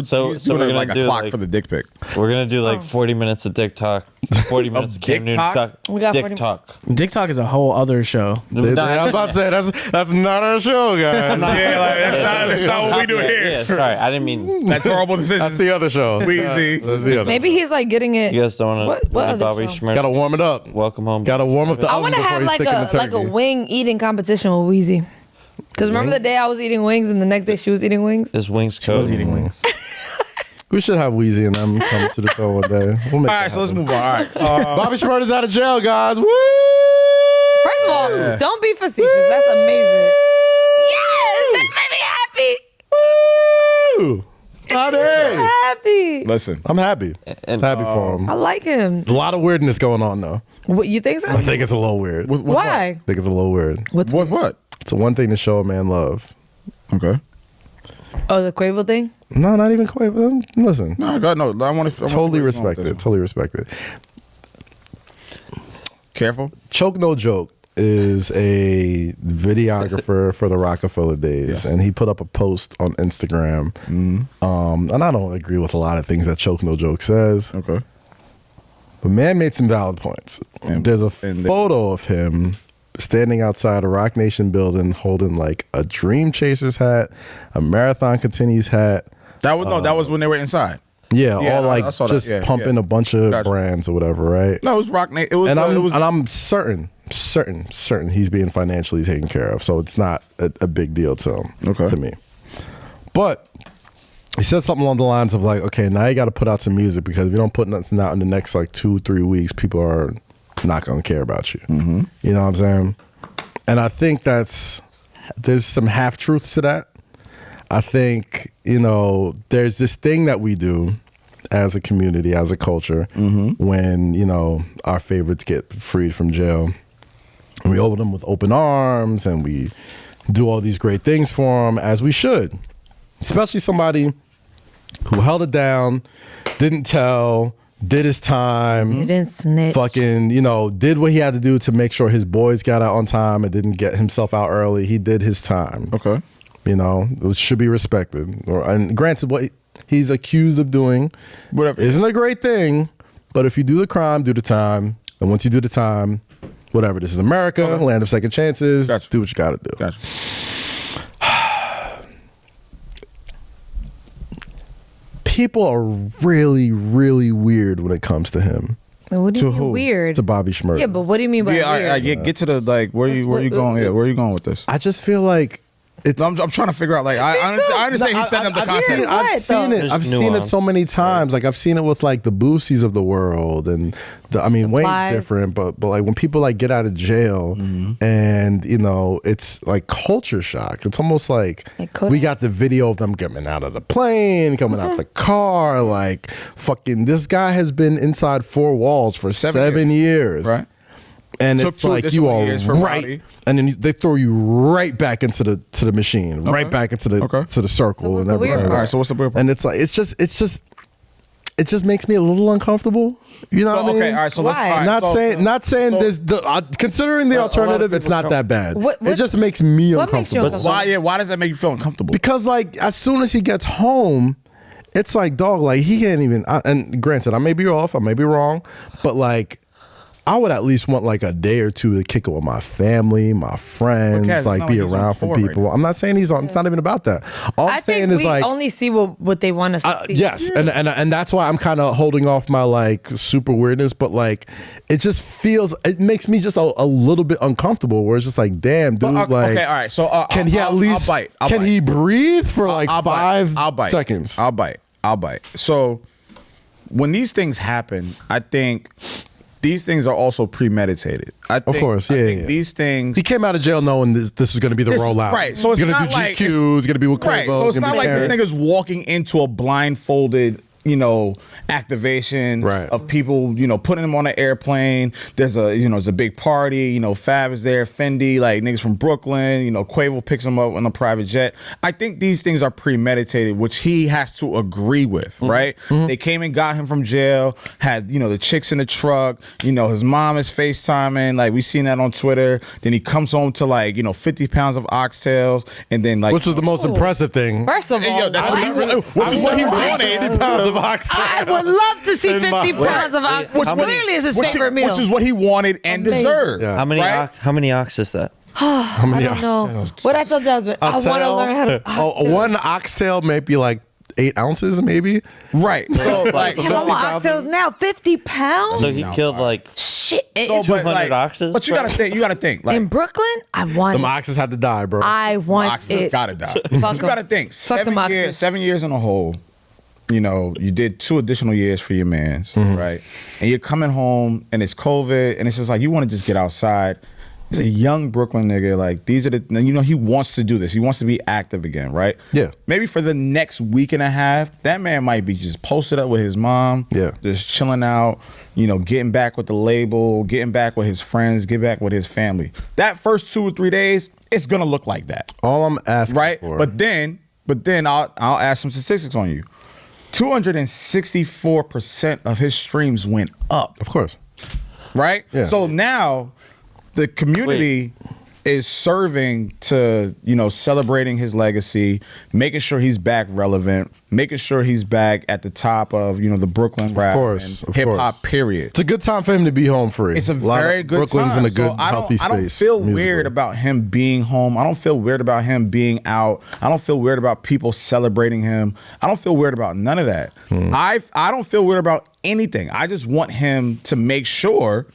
So we're gonna like a do, clock like- for the dick pic. We're gonna do like 40 minutes of dick talk, 40 minutes of Cam dick Newton talk? talk. We got dick 40 talk. Dick Talk is a whole other show. I was about to say that's not our show, guys. Yeah, like that's not what we do Yeah, here. sorry, I didn't mean. That's horrible That's decisions. the other show. Wheezy. That's the other. Maybe he's like getting it. You guys don't want What to other Bobby show? Schmidt. Gotta warm it up. Welcome home. Gotta warm up the I oven want to before have you like stick in the a turkey. wing eating competition with Wheezy. Because remember the day I was eating wings and the next day she was eating wings? Is wings code? was eating wings. We should have Wheezy and them come to the show one day. We'll make All that right, so let's happen. move on. All right. Bobby Shmurda's out of jail, guys. Woo! First of all, don't be facetious. That's amazing. Yes! That made me happy. Woo! Happy. Listen, I'm happy. And Happy for him. I like him. A lot of weirdness going on though. What you think so? I think it's a little weird. Why? I think it's a little weird. What's what? It's one thing to show a man love. Okay. Oh, the Quavo thing? No, not even quite. Listen. No, God, no. I want to Totally respect it. Totally respect it. Careful. Choke No Joke is a videographer for the Rockefeller days, Yes. and he put up a post on Instagram. And I don't agree with a lot of things that Choke No Joke says, Okay. but man made some valid points. There's a photo of him standing outside a Rock Nation building holding like a Dream Chasers hat, a Marathon Continues hat. That was when they were inside. Yeah, all I like saw that. just Yeah, pumping yeah. a bunch of Gotcha. brands or whatever, right? No, it was Rock Nation. It was, And it I'm was, certain he's being financially taken care of, so it's not a big deal to him, Okay. to me. But he said something along the lines of like, okay, now you got to put out some music because if you don't put nothing out in the next like 2-3 weeks, people are not going to care about you. Mm-hmm. You know what I'm saying? And I think there's some half truths to that. I think, there's this thing that we do as a community, as a culture, when, our favorites get freed from jail. And we hold them with open arms and we do all these great things for them, as we should. Especially somebody who held it down, didn't tell, did his time. You didn't snitch. Fucking, did what he had to do to make sure his boys got out on time and didn't get himself out early. He did his time. okay. It should be respected. And granted, what he's accused of doing Whatever. isn't a great thing, but if you do the crime, do the time. And once you do the time, whatever. This is America, land of second chances. Gotcha. Do what you got to do. Gotcha. People are really, really weird when it comes to him. What do you To mean who? weird? To Bobby Shmurda. Yeah, but what do you mean by Yeah, all weird? right, get to the where you going? Yeah, where are you going with this? I just feel like it's. I'm trying to figure out. Like, I understand he's setting up the concept. I've seen it. There's I've seen it nuance. so many times. Like I've seen it with like the Boosies of the world, and Wayne's Lies. different, but like when people like get out of jail, and it's like culture shock. It's almost like Kodak. we got the video of them getting out of the plane, coming out the car. Like fucking, this guy has been inside 4 walls for 7 years, Right. And Took it's 2 like you additional are years for right, Rowdy. and then they throw you right back into the machine, right back into the Okay. circle, So what's and the weird everything. part? All right. So what's the weird part? And it's like it just makes me a little uncomfortable. You know what I mean? Okay. All right. So let's. Why? All right, Not saying there's considering the alternative, it's not that bad. It just makes me what makes you uncomfortable. uncomfortable? Why does that make you feel uncomfortable? Because like as soon as he gets home, it's like dog, like he can't even. And granted, I may be off, I may be wrong, but like. I would at least want like a day or two to kick it with my family, my friends, Kaz, it's like not be like he's on around for tour right people. now. I'm not saying he's on. It's not even about that. All I'm I saying think is we like only see what they want us to see. yes, and that's why I'm kind of holding off my like super weirdness, but like it just feels, it makes me just a little bit uncomfortable. Where it's just like, damn, dude, Okay, like, okay, all right. So can he at least I'll bite. can he breathe for like I'll bite. 5 seconds? I'll bite. So when these things happen, I think these things are also premeditated. I think these things. He came out of jail knowing this is going to be the rollout, right? So it's he's not going to do like GQ, he's going to be with Quavo, right. So it's gonna not be like this Karen. nigga's walking into a blindfolded, activation of people, putting them on an airplane. There's a big party. Fab is there, Fendi, like niggas from Brooklyn. Quavo picks him up on a private jet. I think these things are premeditated, which he has to agree with, right? They came and got him from jail. Had the chicks in the truck. His mom is FaceTiming. Like we seen that on Twitter. Then he comes home to 50 pounds of oxtails, and then which was the most impressive thing. First of all, which is what he wanted. 50 pounds of oxtail. I would love to see 50 pounds of oxtail. Clearly, is his favorite meal. Which is what he wanted and deserved. Yeah. How many ox is that? I don't know. What I tell Jasmine, I want to learn how to. One oxtail may be like 8 ounces, maybe. Right. So I want oxtails now. 50 pounds? So he killed like Shit. 200 oxes. But you gotta think. Like, In Brooklyn, I want Them it. oxes had to die, bro. I want oxes it. gotta die. Fuck You 'em. gotta think. Fuck them oxes. 7 years in a hole. You did 2 additional years for your mans, right? And you're coming home and it's COVID and it's just like you want to just get outside. He's a young Brooklyn nigga. Like, these are the, he wants to do this. He wants to be active again, right? Yeah. Maybe for the next week and a half, that man might be just posted up with his mom. Yeah. Just chilling out, getting back with the label, getting back with his friends, getting back with his family. That first 2 or 3 days, it's going to look like that. All I'm asking for. But then I'll add some statistics on you. 264% of his streams went up. Of course. Right? Yeah. So now the community is serving to, celebrating his legacy, making sure he's back relevant, making sure he's back at the top of, the Brooklyn rap and hip hop, period. It's a good time for him to be home free. It's a very good Brooklyn's time. in a good, healthy space. I don't feel musically. weird about him being home. I don't feel weird about him being out. I don't feel weird about people celebrating him. I don't feel weird about none of that. I don't feel weird about anything. I just want him to make sure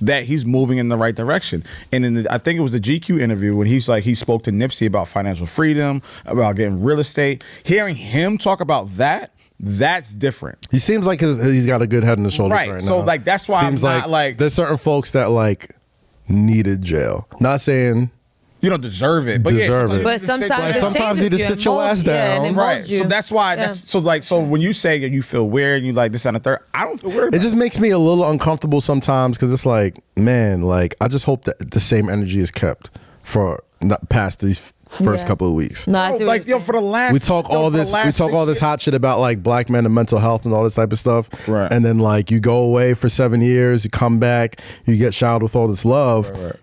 that he's moving in the right direction. And I think it was the GQ interview when he spoke to Nipsey about financial freedom, about getting real estate. Hearing him talk about that, that's different. He seems like he's got a good head in the shoulders right now. So that's why seems I'm not like there's certain folks that needed jail. Not saying you don't deserve it, but But sometimes you need to sit your ass down, right? So that's why. So when you say you feel weird, and you like this and the third, I don't feel weird. It just makes me a little uncomfortable sometimes because it's like, man, I just hope that the same energy is kept for past these first couple of weeks. No, I see what you're saying. for the last we talk all this hot shit about black men and mental health and all this type of stuff, right? And then you go away for 7 years, you come back, you get showered with all this love. Right.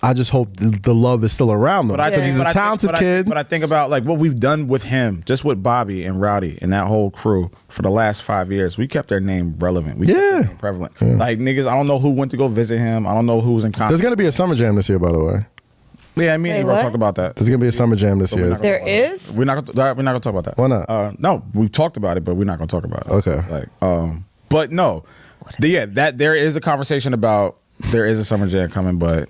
I just hope the love is still around them. But he's a talented kid. But I think about what we've done with him, just with Bobby and Rowdy and that whole crew for the last 5 years. We kept their name relevant. We kept their name prevalent. Yeah. Niggas, I don't know who went to go visit him. I don't know who was in contact. There's gonna be a summer jam this year, by the way. Yeah, me and Ebro talked about that. There's gonna be a summer jam this year. There is? We're not gonna talk about that. Why not? No, we talked about it, but we're not gonna talk about it. Okay. But no, that there is a conversation about there is a summer jam coming, but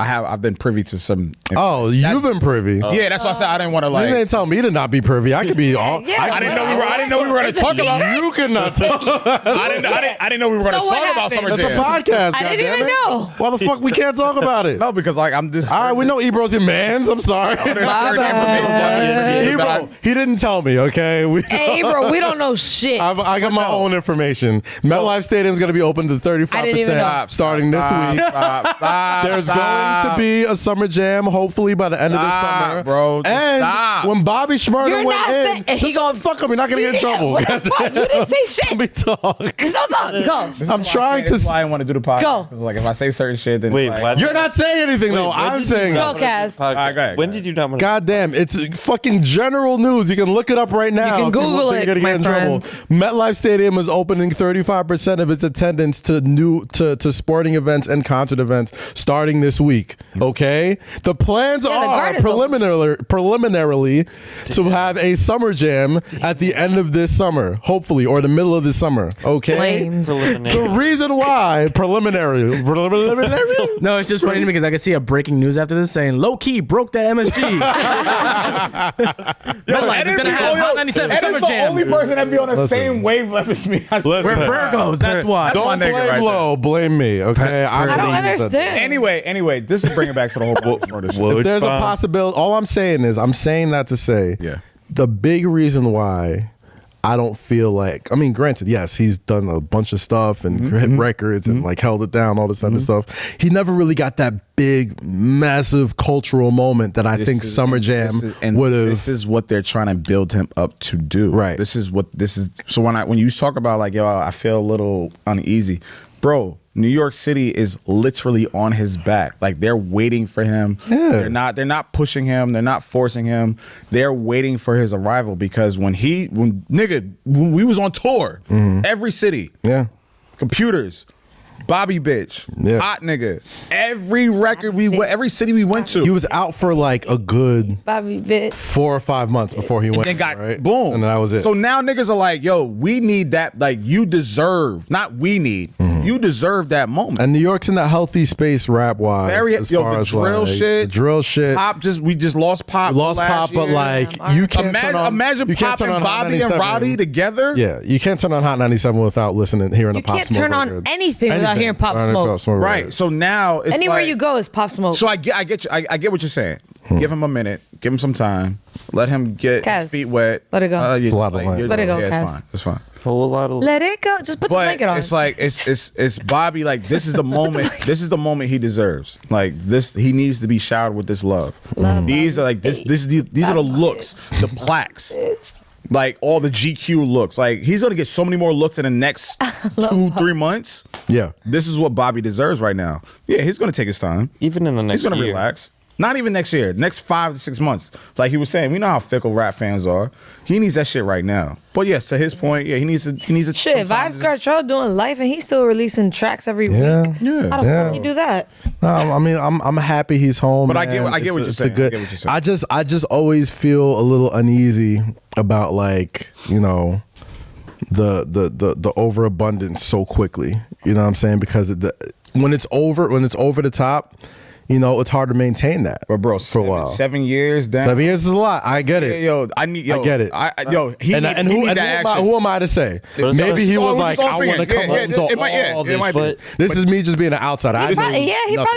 I've been privy to some. Oh, you've been privy. Yeah, that's why I said I didn't want to You didn't tell me to not be privy. I could be all. I didn't know we were going to talk about. You could not talk. I didn't know we were going to talk about summer jam. It's a podcast. I didn't even know. Why the fuck we can't talk about it? No, because I'm just. All right, we know Ebro's your mans. I'm sorry. Ebro, he didn't tell me. Okay. Hey, Ebro, we don't know shit. I got my own information. MetLife Stadium's going to be open to 35% starting this week. There's going to be a summer jam, hopefully by the end of the summer, bro. And when Bobby Shmurda went in, he gonna fuck him. You're not gonna get in trouble. What the fuck? You didn't say shit. Let me talk. Don't talk. Go. I'm trying to. That's why I want to do the podcast. Go. Because if I say certain shit, then wait, you're not saying anything though. I'm saying. Go, Kaz. When did you not want to? God damn, it's fucking general news. You can look it up right now. You can Google it, my friends. MetLife Stadium is opening 35% of its attendance to sporting events and concert events starting this week. Okay, the plans are preliminarily to have a summer jam at the end of this summer, hopefully, or the middle of this summer. Okay, the reason why preliminary. No, it's just funny to me because I can see a breaking news after this saying Lowkey broke that MSG. MetLife is gonna have Hot 97 Summer Jam. the only person that be on the same wavelength as me. We're Virgos. That's why. Don't blame Low, blame me. Okay, I don't understand. Anyway, this is bringing back to the whole murder shit. If there's a possibility, all I'm saying is I'm saying that to say the big reason why I don't feel like, granted, yes, he's done a bunch of stuff and hit records and held it down, all this type of stuff. He never really got that big, massive cultural moment that I think Summer Jam would have. This is what they're trying to build him up to do. Right. This is. So when you talk about I feel a little uneasy, bro. New York City is literally on his back. They're waiting for him. Yeah. They're not pushing him. They're not forcing him. They're waiting for his arrival because when we was on tour, every city, computers, Bobby bitch, hot nigga, every record every city we went to. He was out for a good Bobby bitch 4 or 5 months before he went. And got right? boom, and that was it. So now niggas are yo, we need that. You deserve, not we need. You deserve that moment. And New York's in that healthy space rap wise. The drill shit. Pop we just lost Pop. Lost Pop, but like you can't imagine Pop and Bobby and Roddy together. Yeah, you can't turn on Hot 97 without hearing a Pop Smoke. You can't turn on anything without hearing Pop Smoke. Right. So now it's anywhere you go is Pop Smoke. So I get you. I get what you're saying. Give him a minute. Give him some time. Let him get his feet wet. Let it go. Let it go. Yeah, it's fine. Let it go. Just put the blanket on. It's like it's Bobby. Like this is the moment. This is the moment he deserves. Like this, he needs to be showered with this love. These are like this. These are the looks, the plaques. Like all the GQ looks. Like he's gonna get so many more looks in the next 2-3 months. Yeah, this is what Bobby deserves right now. Yeah, he's gonna take his time. Even in the next year. He's gonna relax. Not even next year. Next 5 to 6 months. Like he was saying, we know how fickle rap fans are. He needs that shit right now. But yes, to his point, yeah, he needs a shit. Vibes Cartel doing life and he's still releasing tracks every week. Yeah. How the fuck he do that? No, I mean, I'm happy he's home. But man. I get what you're saying. Good, I just always feel a little uneasy about like, you know, the overabundance so quickly. You know what I'm saying? Because when it's over the top, you know, it's hard to maintain that. But bro, for a while. 7 years down. 7 years is a lot. I get it. I get it. Who am I to say? Maybe he was like, I want to come home to all this. But this is me just being an outsider. He probably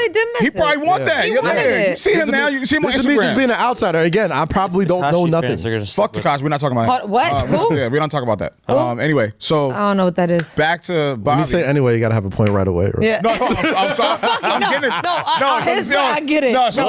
did miss it. He probably want that. You see him now. You see him on Instagram. This is me just being an outsider. Again, I probably don't know nothing. Fuck Tekashi. We're not talking about him. What? Who? Yeah, we don't talk about that. Anyway, so I don't know what that is. Back to Bobby. When you say anyway, you got to have a point right away. Yeah. No, I'm sorry. I'm getting it. I get it. No, as soon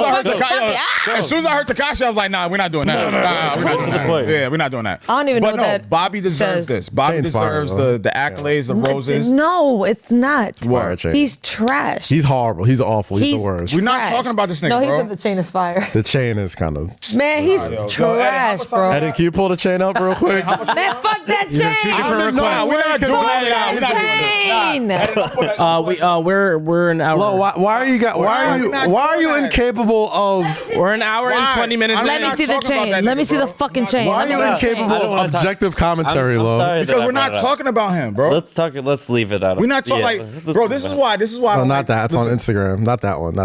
as I heard Tekashi, I was like, nah, we're not doing that. We're not doing that. Yeah, we're not doing that. I don't even know what that Bobby deserves this. Bobby deserves the accolades, the roses. No, it's not. What? He's trash. He's horrible. He's awful. He's the worst. We're not talking about this nigga, bro. No, he said the chain is fire. The chain is kind of... Man, he's trash, bro. Eddin, can you pull the chain up real quick? Man, fuck that chain. We're not doing that. We're an hour. Lo, why are you incapable of... We're an hour and 20 minutes. Let me see the chain. Let me see the fucking chain. Why are you incapable of objective commentary, Lo? Because we're not talking about him, bro. Let's leave it out. We're not talking bro, this is why. No, not that. It's on Instagram. Not that one.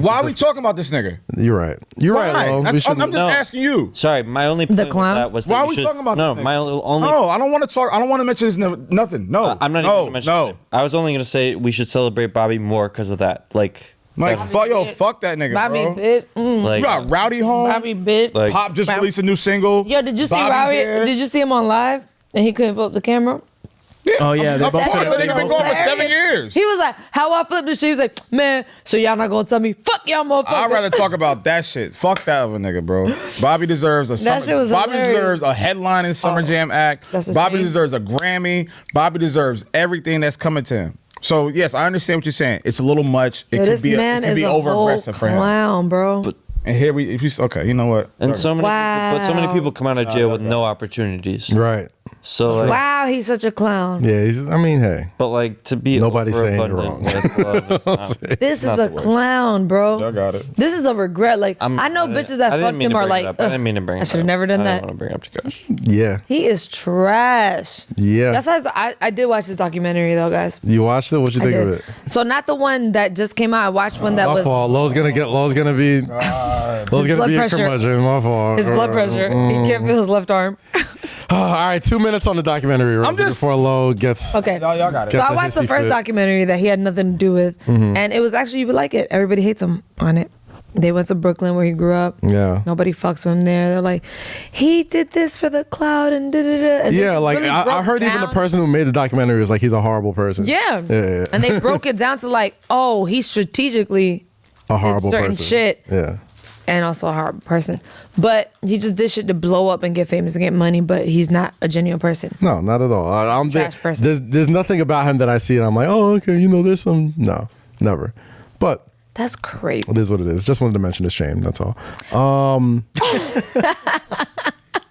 Why are we talking about this nigga? You're right. You're right, Lo. I'm just asking you. Sorry, my only point with that was that why are we talking about this nigga? my only... No, I don't want to talk. I don't want to mention his nothing. No. I'm not even going to mention it. I was only going to say we should celebrate Bobby more because of that. Like fuck that nigga, Bobby bro. bit. You got Rowdy home. Bobby bit. Like, Pop just released a new single. Yo, did you see Rowdy? Did you see him on live and he couldn't flip the camera? Yeah. Oh yeah, of course. That nigga been going for 7 years. He was like, "How I flipped this shit?" He was like, "Man, so y'all not gonna tell me? Fuck y'all, motherfucker." I'd rather talk about that shit. Fuck that other nigga, bro. Bobby deserves a Bobby deserves a headline in Summer Jam act. Bobby deserves a Grammy. Bobby deserves everything that's coming to him. So yes, I understand what you're saying. It's a little much. It could be over aggressive for him. Clown, bro. And here okay, you know what? And so many people come out of jail with no opportunities. Right. So like, wow, he's such a clown. Yeah, hey. But like to be nobody's saying you're wrong. This is a clown, bro. I got it. This is a regret. Like I know bitches that fucked him are like, I didn't mean to bring it up. I should have never done that. I don't want to bring up Tekashi. Yeah. He is trash. Yeah. That's why I did watch this documentary though, guys. You watched it? What'd you think of it? So not the one that just came out. I watched one that was. Lowe's gonna be a curmudgeon. My fault. His blood pressure. He can't feel his left arm. All right, 2 minutes on the documentary before Lowe gets. Okay. Y'all got it. So I watched the first documentary that he had nothing to do with, and it was actually, you would like it. Everybody hates him on it. They went to Brooklyn where he grew up. Yeah. Nobody fucks with him there. They're like, he did this for the cloud and da-da-da. And yeah, like really I heard even the person who made the documentary was like, he's a horrible person. Yeah. And they broke it down to like, oh, he strategically a horrible did certain person. shit. Yeah. And also a horrible person. But he just did shit to blow up and get famous and get money, but he's not a genuine person. No, not at all. I'm trash person. There's nothing about him that I see and I'm like, oh, okay, there's some. No, never. But that's crazy. It is what it is. Just wanted to mention his shame. That's all.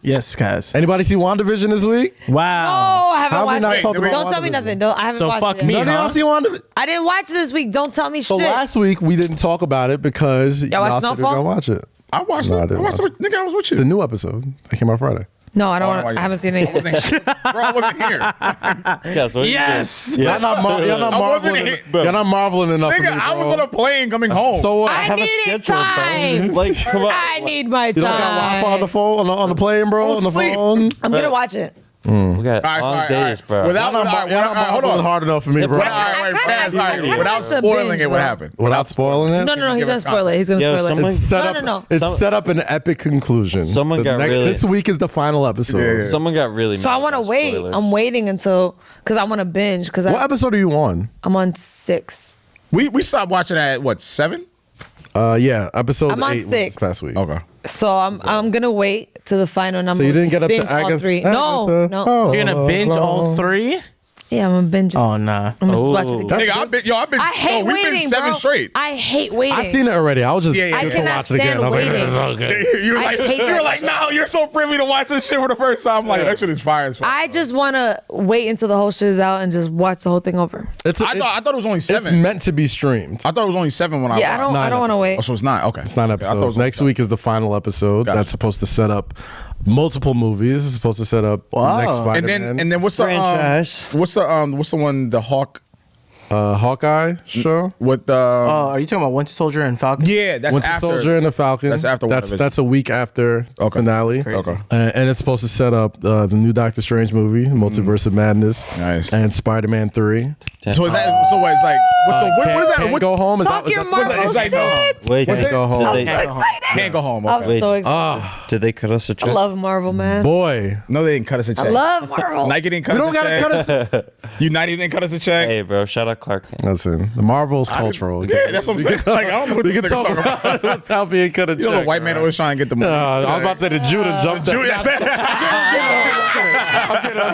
Yes, guys. Anybody see Wandavision this week? Wow. No, I haven't watched it. Don't tell me nothing. I haven't watched it. So fuck me, None of y'all see Wandavision? I didn't watch it this week. Don't tell me So shit. last week we didn't talk about it because y'all watched said you were Snowfall? gonna watch it. I watched it. I was with you. The new episode that came out Friday. No, I don't. I haven't seen it. Bro, I wasn't here. Yes. What Yes. Yeah. Y'all not marveling enough. For me, Nigga, I was bro. on a plane coming home. So what? I needed time. Like, come on. I need my You don't got Wi-Fi on time. the phone on the plane, bro. On the sleep. phone. I'm gonna watch it. We got All right, long all right, days, bro. Without, Y'all not hold marveling on. hard enough for me, bro. All right, I Faz, all right, kinda without like the spoiling binge, it, what though. happened? Without spoiling it. No, he's Give gonna us spoil it. He's gonna Yo, spoil someone- it. It's set No, up. no, no. It's set up an epic conclusion. Someone got really- This week is the final episode. Yeah. Someone got really So I want to wait. I'm waiting until because I want to binge because What episode are you on? I'm on 6. We stopped watching at what, 7? Yeah, episode I'm on 8 was 6. this past week. Okay. So I'm gonna wait to the final number. So you didn't get up to binge all Agatha? 3. No. Oh, You're gonna binge all 3? Yeah, I'm gonna binge. Oh nah. I'm gonna just watch it again. Nigga, I've been, I hate we've been waiting, 7 bro. straight. I hate waiting. I seen it already. I was just Yeah, I yeah, to cannot watch it again. stand I was like, waiting. this is so good. You were I like, hate you were that. like, no, you're so privy to watch this shit for the first time. I'm like, that shit is fire as fuck. I just want to wait until the whole shit is out and just watch the whole thing over. I thought it was only 7. It's meant to be streamed. I thought it was only 7 when Yeah, I watched. I don't want to wait. Oh, so it's 9. Okay. It's 9 Okay, I thought it episodes. was only Next 7. week is the final episode. Gotcha. That's supposed to set up multiple movies. It's supposed to set up next Wow. Spider-Man. And then what's the Franchise. what's the one, the Hawk Hawkeye show. with the Oh, are you talking about Winter Soldier and Falcon? yeah, that's Winter after Soldier and the Falcon. That's after That's WandaVision. a week after finale. Okay. And it's supposed to set up the new Doctor Strange movie, Multiverse of Madness. Nice. And Spider-Man 3. So is that so what it's like what is that? Can't What, go home. Is Talk that, your is that- Marvel it's like shit. go home. Wait, Can't go home. Did I'm they, so excited. Can't go home. I'm Okay. so excited. did they cut us a I check? love Marvel, man. Boy, No, they didn't cut us a check. I love Marvel. Nike didn't cut you us don't a gotta check. cut us. United didn't cut us a check. Hey, bro, shout out Clark. Listen, the Marvel's cultural. Yeah, that's what I'm saying. Like, I don't know what We this can nigga talk talking about. about it without being cut a You know, the check, white man bro. always trying to get the money. I was about to say the Judah jumped Jew, up.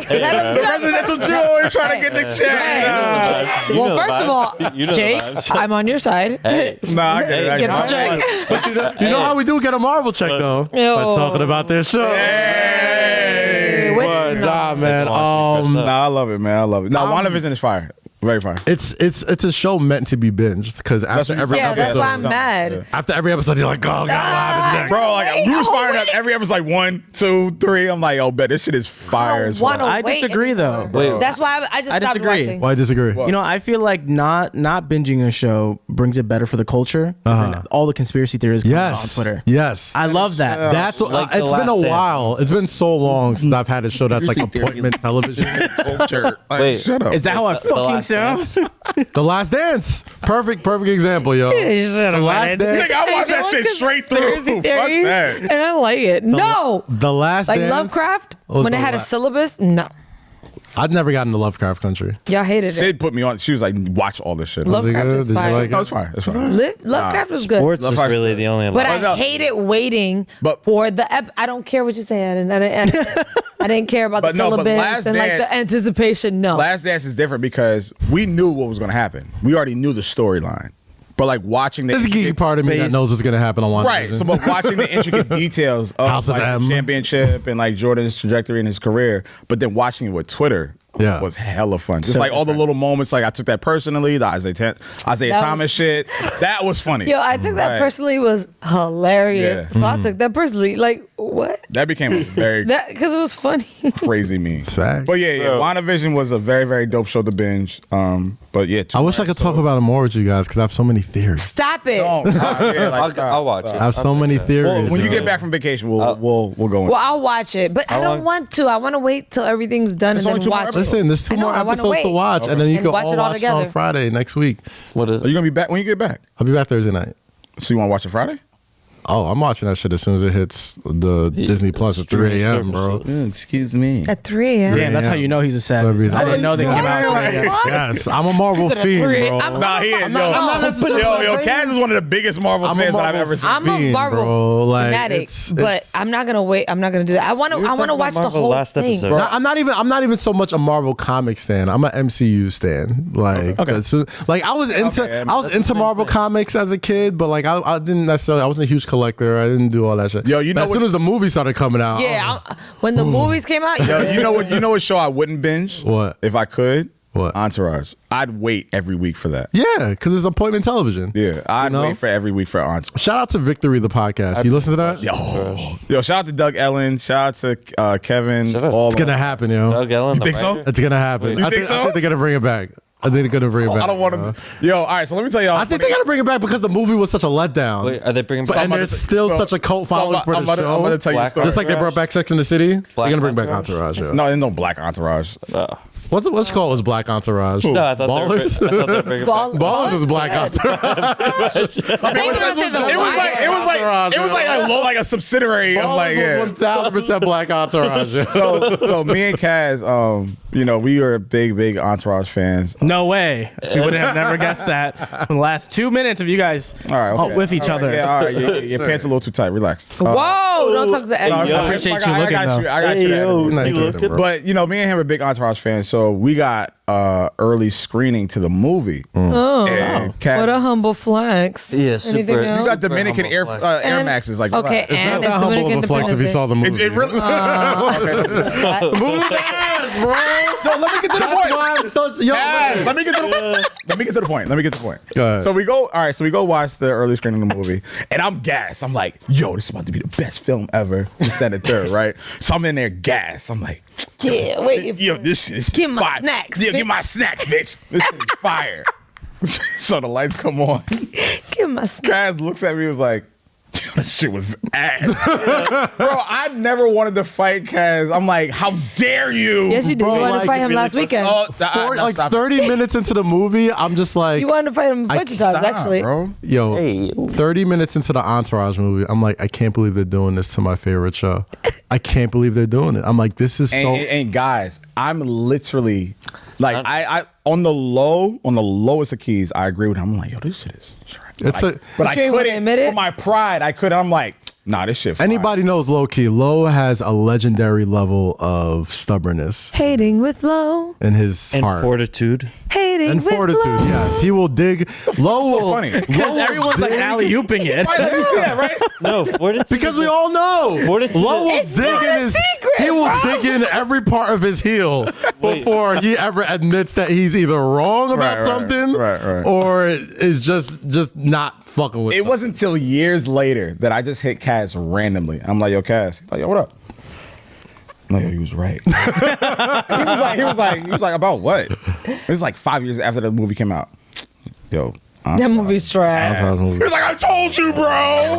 the residential Jew always trying to get the check. You know Well, the first of all, vibes. You know the Jake, vibes. I'm on your side. Nah, I get it. I Get get the it. check. But you know how we do get a Marvel check though? By talking about their show. Which, But no. nah, man. Nah, I love it, man. I love it. Nah, Wandavision is fire. Very fire. It's a show meant to be binged because after what you every Yeah, that's episode, why I'm mad. after every episode, you're like, oh god, what happens next? Bro, like we was firing up every episode, like 1, 2, 3. I'm like, oh, bet this shit is fire as fuck. I disagree though. Wait, That's why I just I stopped disagree. watching. Well, I disagree. You know, I feel like not binging a show brings it better for the culture. Than all the conspiracy theories coming out on Twitter. Yes. I love that. That's what, Like The it's been a Last Dance. while. It's been so long since I've had a show that's like appointment television. Culture. Like, Wait. shut up. Is that how I fucking Last sound? The Last Dance. Perfect example, yo. The Last Dance. Nigga, I watch that shit straight through. Fuck that. And I like it. No. The Last Like Dance. Lovecraft, was when it the had a la- syllabus, no. I'd never gotten to Lovecraft Country. Y'all hated it. Sid put me on. She was like, watch all this shit. Was it Lovecraft good? is Did you fire. like No, it? it's fine. It's fine. Lovecraft was good. Sports is Lovecraft- really the only. But no. I hated waiting But- for the I don't care what you say. I didn't care about the But no, but syllabus Last and like Dance- the anticipation. No. Last Dance is different because we knew what was going to happen. We already knew the storyline. But like watching the There's a geeky part of me that knows what's gonna happen on one. right. So, but watching the intricate details of House of like, M. the championship and like Jordan's trajectory in his career, but then watching it with Twitter Yeah. was hella fun. Just like all the little moments, like I took that personally, the Isaiah That Thomas was- shit. That was funny. Yo, I took that Right. personally was hilarious. Yeah. So I took that personally. Like what? That became a very That because it was funny. crazy meme. fact. But yeah, WandaVision was a very, very dope show to binge. But yeah, I wish I could talk about it more with you guys because I have so many theories. Stop it. I'll watch it. I have so many theories. Well, when you yo. get back from vacation, we'll go in. Well, I'll watch it, but I don't want- want to. I want to wait till everything's done There's and only then 2 more watch it. episodes. Listen, there's 2 I know, more I wanna episodes to wait. watch, and then you And can watch all it all watch together. on Friday next week. What is? Are you gonna be back when you get back? I'll be back Thursday night. So you want to watch it Friday? Oh, I'm watching that shit as soon as it hits the Disney Plus at 3 a.m., bro. Excuse me. At 3 a.m. Damn, that's how you know he's a savage. I didn't know they came out. Yes, I'm a Marvel fiend, bro. Nah, he is. I'm not listening. Yo, Kaz is one of the biggest Marvel I'm a fans that I've Marvel ever seen. I'm a fiend, Marvel bro. Like, fanatic, it's- but I'm not gonna wait. I'm not gonna do that. I want to watch the whole thing. episode. No, I'm not even so much a Marvel comic stan. I'm an MCU stan. Like, Okay. like I was into that's Marvel comics as a kid, but like I didn't necessarily. I wasn't a huge collector. I didn't do all that shit. Yo, you But know as what- soon as the movie started coming out, Yeah, when the movies came out, Yo, you know what show I wouldn't binge? What? If I could? What? Entourage. I'd wait every week for that. Yeah, because it's appointment television. Yeah, I'd wait for every week for Entourage. Shout out to Victory, the podcast. You listen to that? Yo, shout out to Doug Ellen. Shout out to Kevin. It's going to happen, yo. Doug Ellen, You think so? It's going to happen. You think so? I think they're going to bring it back. I think they're going to bring it back. I don't want to. Yo, all right, so let me tell y'all. I think they got to bring it back because the movie was such a letdown. Wait, are they bringing But, and there's still such a cult following for the show. I'm about to tell you a story. Just like they brought back Sex in the City, they're going to bring back Entourage. Yeah. No, there's no black Entourage. What's it called? Was Black Entourage? No, I thought Ballers? they were bringing it back. Ballers is Black Entourage. It was like a subsidiary of like Ballers was 1000% Black Entourage. So me and Kaz, we were big Entourage fans. No way. We would have never guessed that in the last 2 minutes of you guys with each other. Yeah, all right. Your pants a little too tight. Relax. Whoa! Don't talk to Eddin. I appreciate you looking, though. I got you. But me and him are big Entourage fans, so we got early screening to the movie. Oh, what a humble flex. Yeah, super. Anything else? You got Dominican Air Maxes. Like, okay, relax. and It's not that humble of a flex if you saw the movie. It really. The movie's ass, bro. No, let me get to the point. Yes, Let me get to the point. Go ahead. So we go watch the early screening of the movie, and I'm gassed. I'm like, yo, this is about to be the best film ever. This, that, and the third, right? So I'm in there gassed. I'm like, Yeah, wait. yo, this shit is Give my fire. snacks, Yeah, bitch. give my snacks, bitch. This shit is fire. So the lights come on. Give my Kaz looks at me and was like, this shit was ass. Bro, I never wanted to fight Kaz. I'm like, how dare you? Yes, you did. Bro, You wanted to like, fight him last weekend. Like 30 minutes into the movie, I'm just like, You wanted to fight him a bunch of times, actually. Bro. yo, 30 minutes into the Entourage movie, I'm like, I can't believe they're doing this to my favorite show. I can't believe they're doing it. I'm like, this is so. And guys, I'm literally like, I on the lowest of keys, I agree with him. I'm like, yo, this shit is trash. It's like, a, but I sure you wanna couldn't, admit it? for my pride, I couldn't. I'm like, nah, this shit fire. anybody knows Lowkey. Low has a legendary level of stubbornness Hating with Low. in his And heart. fortitude. Hating And with fortitude, Low. yes. He will dig. Low will. funny? Because everyone's like alley-ooping it. Why did you see that, right? No, fortitude. Because we all know. Fortitude. Low will It's dig not in a his. secret, He will bro. dig in every part of his heel before he ever admits that he's either wrong about Right, something right. or is just not fucking with. It wasn't until years later that I just hit Kaz randomly. I'm like, yo, Kaz. He's like, yo, what up? I'm like, yo, he was right. he was like, about what? It was like 5 years after the movie came out. Yo. That movie's trash. He was like, I told you, bro.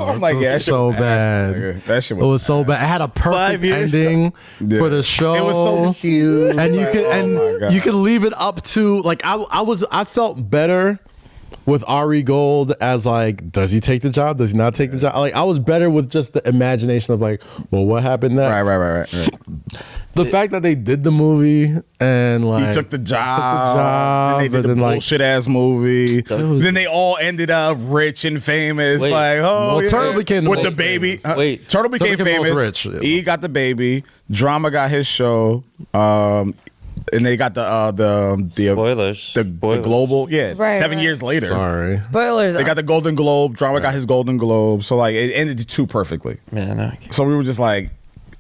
I'm like, yeah, that shit so was ass, bad. nigga. That shit It was so bad. It had a 5 perfect years. ending Yeah. for the show. It was so cute. and you Like, could oh my God. you could leave it up to like I felt better with Ari Gold as like, does he take the job? Does he not take the job? Like I was better with just the imagination of like, well, what happened next? Right. The fact that they did the movie and like He took the job. Then they did but the then, like, bullshit ass movie. Then they all ended up rich and famous. Wait. Like, oh, Well, yeah. Turtle became the with most the baby. famous. Wait. Turtle became became the famous. most rich. E got the baby. Drama got his show. And they got the Spoilers. the Spoilers. global. Yeah, Right, 7 right. years later. Sorry. Spoilers. They got the Golden Globe. Drama got his Golden Globe. So like it ended too perfectly. Yeah, no. So we were just like,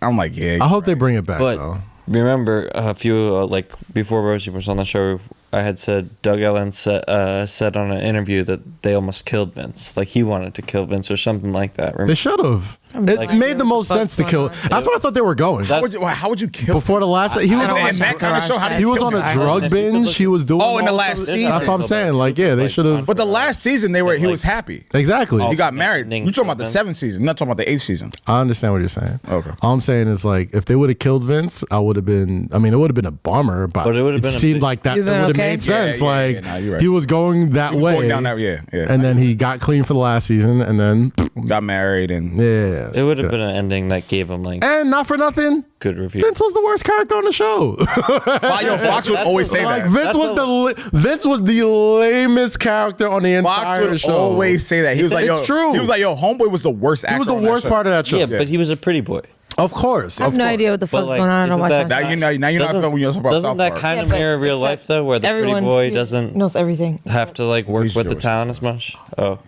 I'm like, yeah. I hope they bring it back But though. remember, a few like before Rosy was on the show, I had said Doug Ellen said on an interview that they almost killed Vince. Like he wanted to kill Vince or something like that. They should have. It made the most sense to kill. That's where I thought they were going. How would you kill? Before the last, he was in that kind of show. How did he you was kill on a him? drug binge. He was doing. Oh, in the all last of- season. That's what I'm saying. Like, yeah, they should have. But the last season, he was happy. Exactly. He got married. Ending You talking about the Vince. 7th season? You're not talking about the 8th season. I understand what you're saying. Okay. All I'm saying is like, if they would have killed Vince, I would have been. I mean, it would have been a bummer, but But it would have been a seemed big- like that. It You've would been have okay? made sense. Yeah, like nah, you're right. he was going that He was way. going down that, yeah. And then he got clean for the last season, and then Got married and yeah, It would have been an ending that gave him like and not for nothing. good review. Vince was the worst character on the show. Fox would always say Like that. Vince was the lamest character on the Fox entire would show. always say that. He was like, It's yo, true. He was like, yo, Homeboy was the worst actor. He was the on that worst show. part of that show. Yeah, but he was a pretty boy. Of course. I have no idea what the fuck's like, going on. I don't isn't watch that- that. Now you know how I felt when you talk about Doesn't South that Park. kind of Yeah, but mirror real except life though, where the pretty everyone boy here doesn't knows everything. have to like work He's with the Jewish. town as much? Oh,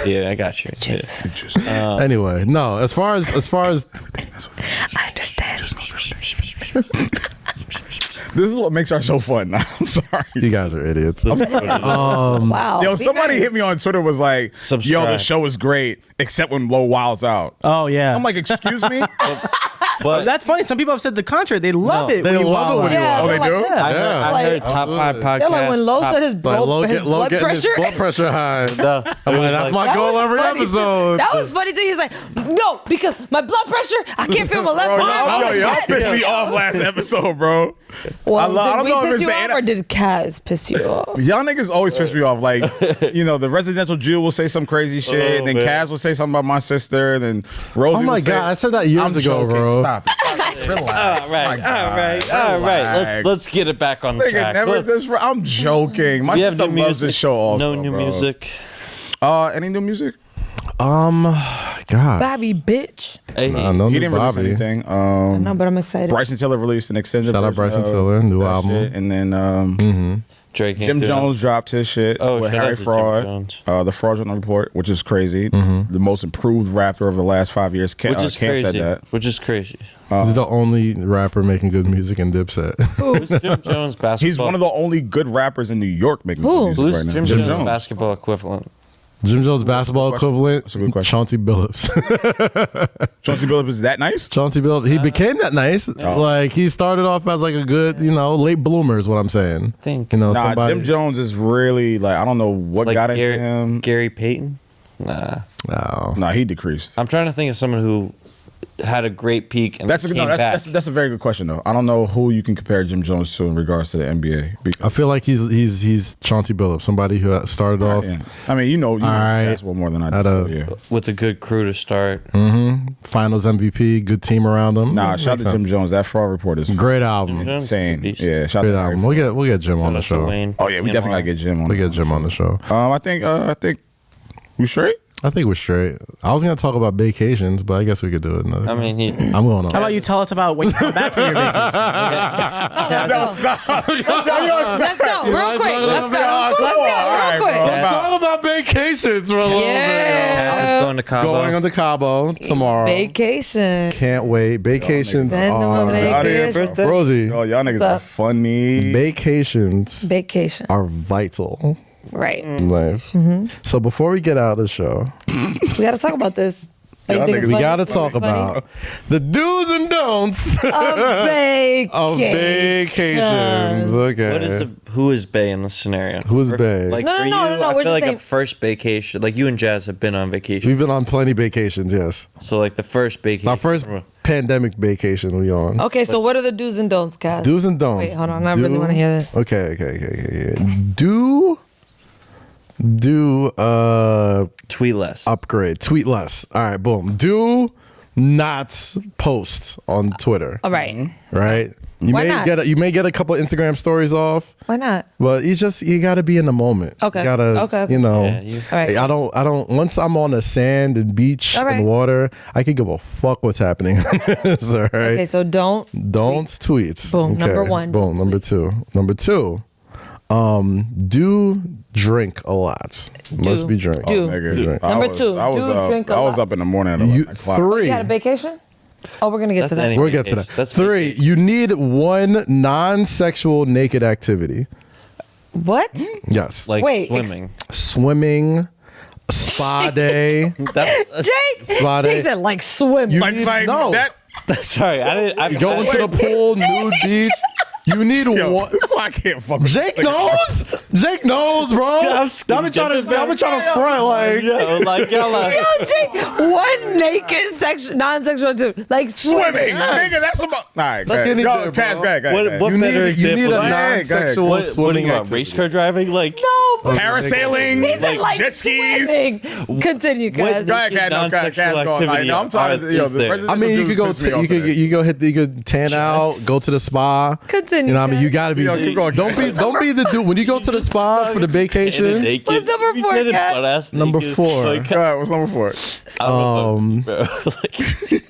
yeah, I got you. Yeah. Anyway, no. As far as I understand. This is what makes our show fun. I'm sorry. You guys are idiots. Wow. Yo, be somebody nice. hit me on Twitter was like, yo, the show is great, except when Low Wild's out. Oh yeah. I'm like, excuse me? But that's funny. Some people have said the contrary. They love it. They when you love it wild when you out. Oh, they like, do? yeah. I heard Like- top 5 podcasts. They're like when Low said his blood Getting pressure. his blood pressure high. No, I'm like, that's my That goal was every funny, too. episode. That was funny too. He was like, no, because my blood pressure, I can't feel my left Bro, arm. y'all pissed me off last episode, bro. Well, I don't did know if we it's piss you the off or did Kaz piss you off? Y'all niggas always piss me off. Like, you know, the residential Jew will say some crazy shit, then man. Kaz will say something about my sister, then Rosie Oh my will say, God, I said that years I'm ago, joking. bro. Stop it. Relax. All right, My God. all right. Relax. Let's get it back on the Nigga track. never this. I'm joking. My We have sister new loves music. this show also. No new bro. music. Any new music? God. Bobby, bitch. Hey, No He new didn't release Bobby. anything. No, but I'm excited. Bryson Tiller released an extended Shout out version Bryson of Tiller, new that album. shit. And then Drake. Jim Jones dropped his shit Oh, with shout out Harry to Jim Fraud, Jones. the Fraudulent Report, which is crazy. The most improved rapper of the last 5 years. Which is Cam crazy. said that. Which is crazy. He's the only rapper making good music in Dipset. Who's Jim Jones basketball? He's one of the only good rappers in New York making Who? good music Who's right now. Jim Jones basketball equivalent? Jim Jones' basketball equivalent, That's a good question. Chauncey Billups. Chauncey Billups is that nice? Chauncey Billups, he became that nice. Like, he started off as like a good, late bloomer is what I'm saying. Think. You know, Nah, somebody. Jim Jones is really like I don't know what Like got into him. Gary Payton? Nah. Oh. Nah, he decreased. I'm trying to think of someone who had a great peak and That's a, came no, back. that's a very good question though. I don't know who you can compare Jim Jones to in regards to the NBA. I feel like he's Chauncey Billups, somebody who started off Yeah. I mean, you know right. basketball more than I At do. a- so, yeah. with a good crew to start. Finals MVP, good team around him. Nah, Yeah, shout out makes to Jim sense. Jones. That Fraud Report is Great album. Jones insane. is a beast. Yeah, shout Great out to album. Harry. We'll get Jim on the Shout out to show. Wayne. Oh yeah, we definitely gotta get Jim on. We'll get Jim on the show. I think we straight. I think we're straight. I was gonna talk about Baecations, but I guess we could do it another. I mean, I'm going on. How about you tell us about when you come back from your vacation? Let's go, real quick. Let's go, real quick. Let's talk about Baecations for a little Yeah. Cass is going to Cabo. bit. Going on to Cabo tomorrow. Vacation. Can't wait. Baecations Send them a are vacation. Rosie. Oh, y'all niggas are up? funny. Vacations Vacation. are vital Right. in life. So before we get out of the show, We got to talk about this. Oh, you Y'all think it's niggas- we funny? got to talk Funny? about the do's and don'ts of vacation. of Baecations. Okay. What is who is Bay in this scenario? Who's Bay? Like No, for no, no, you, no, I we're feel just like saying- a first vacation. Like you and Jazz have been on vacation. We've been on plenty vacations, yes. So like the first vacation. It's our first pandemic vacation we on. Okay, so what are the do's and don'ts, guys? Do's and don'ts. Wait, hold on. I really want to hear this. Okay. Do Tweet less. upgrade. Tweet less. All right, boom. Do not post on Twitter. All right. Right? You Why may not? you may get a couple Instagram stories off, Why not? but you gotta be in the moment. Okay. You gotta Okay. you know. Yeah, you- All right. I don't once I'm on the sand and beach All right. and water, I can give a fuck what's happening. All right. Okay, so don't. Don't tweet. Boom, number one. Boom, number two. Number two. Do drink a lot. Must be drink. Do. Nigga, Drink. Number two, I was do up. drink a I was lot. up in the morning at 11 You, o'clock. three. You had a vacation? Oh, we're going to get That's to that. any- We'll get to that. That's Three. vacation. You need one non-sexual naked activity. What? Yes. Like Wait, swimming. Swimming, spa day. That's Jake, Spot he it. said like swim. You Like, need- like no. that. sorry. I didn't. I Go into the pool, nude beach. You need Yo, one. this is why I can't fuck with Jake this nigga. knows. Jake knows, bro. I've been trying to front like. Yo, like y'all. Yo, Jake, one naked non-sexual activity, like Swimming, swimming. nigga. That's about. All right, go Let's ahead. get Yo, into it, Cass, bro. go ahead, go ahead. What You better need a example? Go ahead, go ahead. non-sexual What do swimming you want? activity. Race car driving? Like No, but Parasailing, he said like jet skis. swimming. Continue, guys. Go ahead, Cass. No, Cass, Non-sexual go. activity No, I'm trying to. are- Yo, is the there. residential I mean, you dudes could go. piss me off You could tan out, go to the spa. Continue, You know, what I mean, you guys. gotta be. Yo, keep going. Don't be the dude when you go to the spa for the vacation. What's number four, Cass? Number four. Go ahead, what's number 4?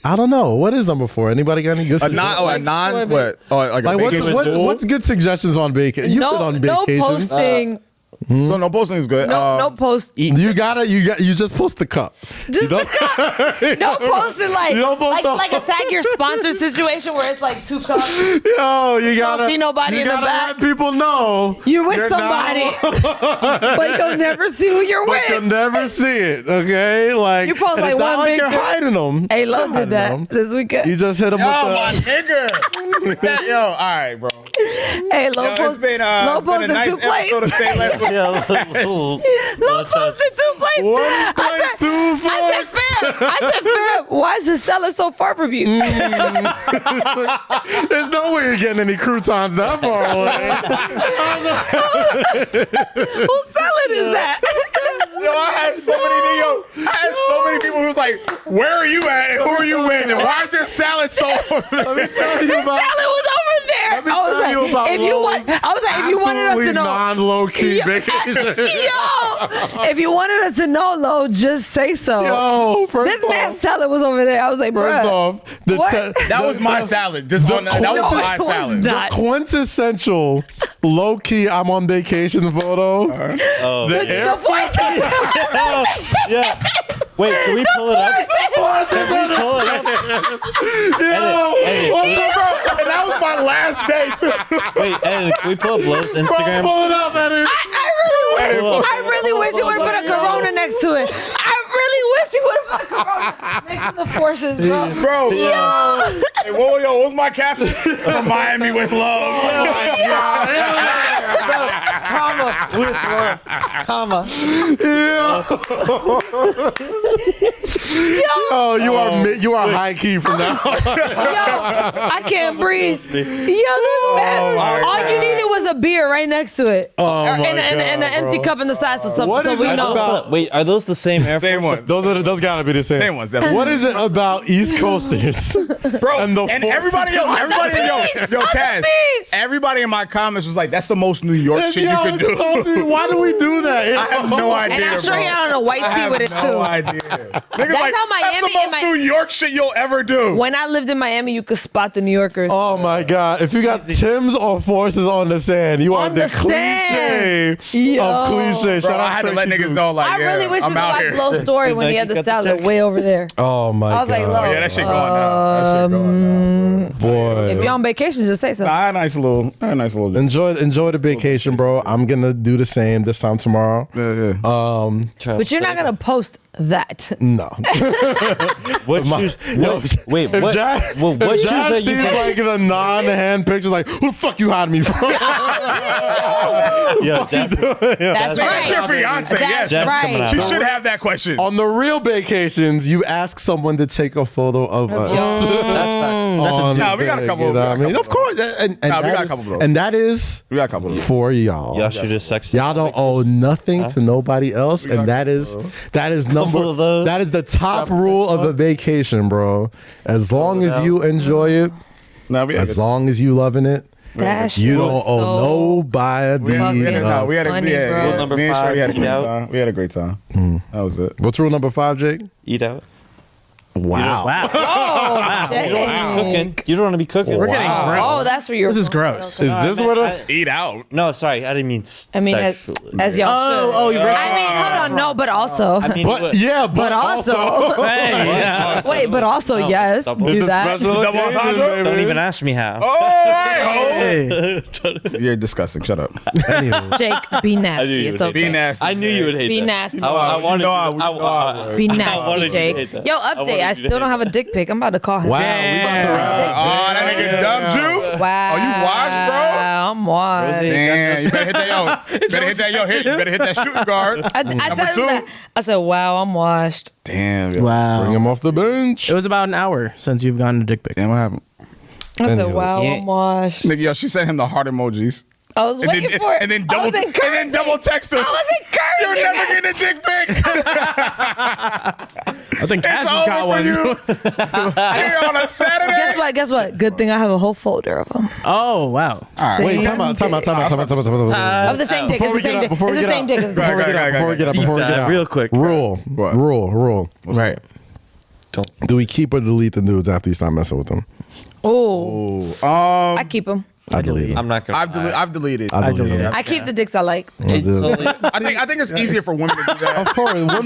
I don't know. What is number 4? Anybody got any good? A non, swimming. what? Oh, like a Like vacation pool? what's good suggestions on vacation? You've been on No vacations. posting No posting is good. No post. You just post the cup. Just the cup. No posting like You don't post like a tag your sponsor situation where it's like 2 cups. Yo, you gotta see nobody in the back. let people know You're with somebody, but you'll never see who you're But you'll with. never see it. Okay, like You post and like it's not one like you're picture. hiding them. Hey, Lo did that this weekend. You just hit them Yo, with my the. nigga. Yo, all right, bro. Hey, Lo Yo, it's been a posted nice 2 plates. episode of SayLess with Lo posted 2 plates. 1.24. I said, fam, why is the salad so far from you? There's no way you're getting any croutons that far away. Whose salad is that? Yo, I had so many people who was like, "Where are you at? And who are you with? And why is your salad so?" Let me tell you His about. salad was over there. Let me tell you about if you want, I was like, if you wanted us to know, non-low-key vacation. yo, if you wanted us to know, Lo, just say so. Yo, This man's salad was over there. I was like, First bruh. off, What? That was my salad. Just on that was my it was salad. not. quintessential low-key I'm on vacation photo. The voices. Yeah. Wait, can we pull it up? Can we pull it up? Edit. And that was my last day too. Wait, Eddin, can we pull up Lowe's Instagram? Pull it up, Eddin. I really wish you would have put a Corona next to it. I really wish you would have put a Corona next to the forces, bro. Bro, hey, what was my caption? From Miami with love. Comma with love. Comma. Oh, you are high key from now. Yo, I can't breathe. Yo, this man. my All you God. needed was a beer right next to it. Oh, my and an God, empty bro. cup in the side, so What so is we it know. about- Wait, are those the same Air Force? Same one. Those gotta be the same. Same ones, definitely. What is it about East Coasters? Bro, And and, the everybody, yo, Kaz, beach. everybody in my comments was like, "That's the most New York shit you Yo, can do." so- why do we do that? I have no idea. And I'm sure bro. he had on a white I tee have with it no too. idea. Niggas That's like, how Miami that's the and most New York shit you'll ever do. When I lived in Miami, you could spot the New Yorkers. Oh my God! If you got Tim's or Forces on the sand, you are On the the sand. cliche Yo. of cliche. Bro, Shout I had to out let Tracy niggas Goose. know, like, I really wish we I'm could out watch here. Lowe's story when he had the Cut the salad check. way over there. Oh my I was like, God! Lo, Yeah, that shit going down. That shit going down, bro. If Boy, you're on vacation, just say so. Nah, I had a nice little. enjoy the vacation, bro. I'm gonna do the same this time tomorrow. Yeah. But you're not gonna post that. No. What shoes? Wait, If what? Jack, Well, what if shoes Jack are you? sees like the non-hand pictures, like who the fuck you hiding me from? Yeah, Jack. That's That's your right. fiance. That's Yes, coming right. out. she should have that question. On the real vacations, you ask someone to take a photo of us. That's On Nah, we got a the- couple- you know we got what I a mean, couple of course, and Nah, we that got a is- couple, bro. and that is We got a couple of them. for y'all. Y'all should just sex. Y'all don't owe nothing to nobody else, and that is Couple of those. that is the top rule of a vacation, bro. As long as you enjoy it, Nah, we had as long as you loving it, That you shit don't was owe so nobody. we had a Funny, yeah, bro. yeah. Number Me and five, Shorty had a eat great out. time. We had a great time. That was it. What's rule number 5, Jake? Eat out. Wow. Wow. Oh, You don't want to be cooking. You don't want to be cooking. We're getting gross. Oh, that's where you're. This is gross. Is this what a Eat out. No, sorry, I didn't mean. I mean, sexually. as y'all should. Oh, you. I mean, hold on, no, but also. I mean, But yeah, but, But also, Hey, yeah. wait, but also, yes, double. do it's a that. special Double occasion, entendre? baby. Don't even ask me how. Oh, hey, Hey. You're disgusting. Shut up. Anywho. Jake, be nasty. you It's would hate Be okay. nasty. I knew you would hate Be that. nasty. I wanted know I you would. to- Be I wanted nasty, you to Jake. hate that. Yo, I wanted update. I you to still hate don't have a dick pic. I'm about to call him. Wow, we about to wrap. Oh, that nigga dumped you? Wow. Oh, you washed, bro? I'm washed. Rosie, Damn, you better hit that, yo. You better hit that shooting guard. I Number said two. that. I said, wow, I'm washed. Damn. Yo. Wow. Bring him off the bench. It was about an hour since you've gotten a dick pic. Damn, what happened? I said, Anywho. wow, Yeah. I'm washed. Nigga, yo, she sent him the heart emojis. I was waiting for it. And then I double, was encouraging. text him. I was You're encouraging. never getting a dick pic. I think Cass It's just got over for one. you. Here on a Saturday. Guess what? Good thing I have a whole folder of them. Oh, wow. Wait, time out. Of the same dick. It's the same dick. It's the same dick. It's the same dick. Before we get out. Real quick. Rule. Rule. Right. Do we keep or delete the nudes after you stop messing with them? Oh, I keep them. I delete. I'm not gonna. I've deleted. I delete. I keep the dicks I like. It's totally- I think it's easier for women to do that. Of course, women.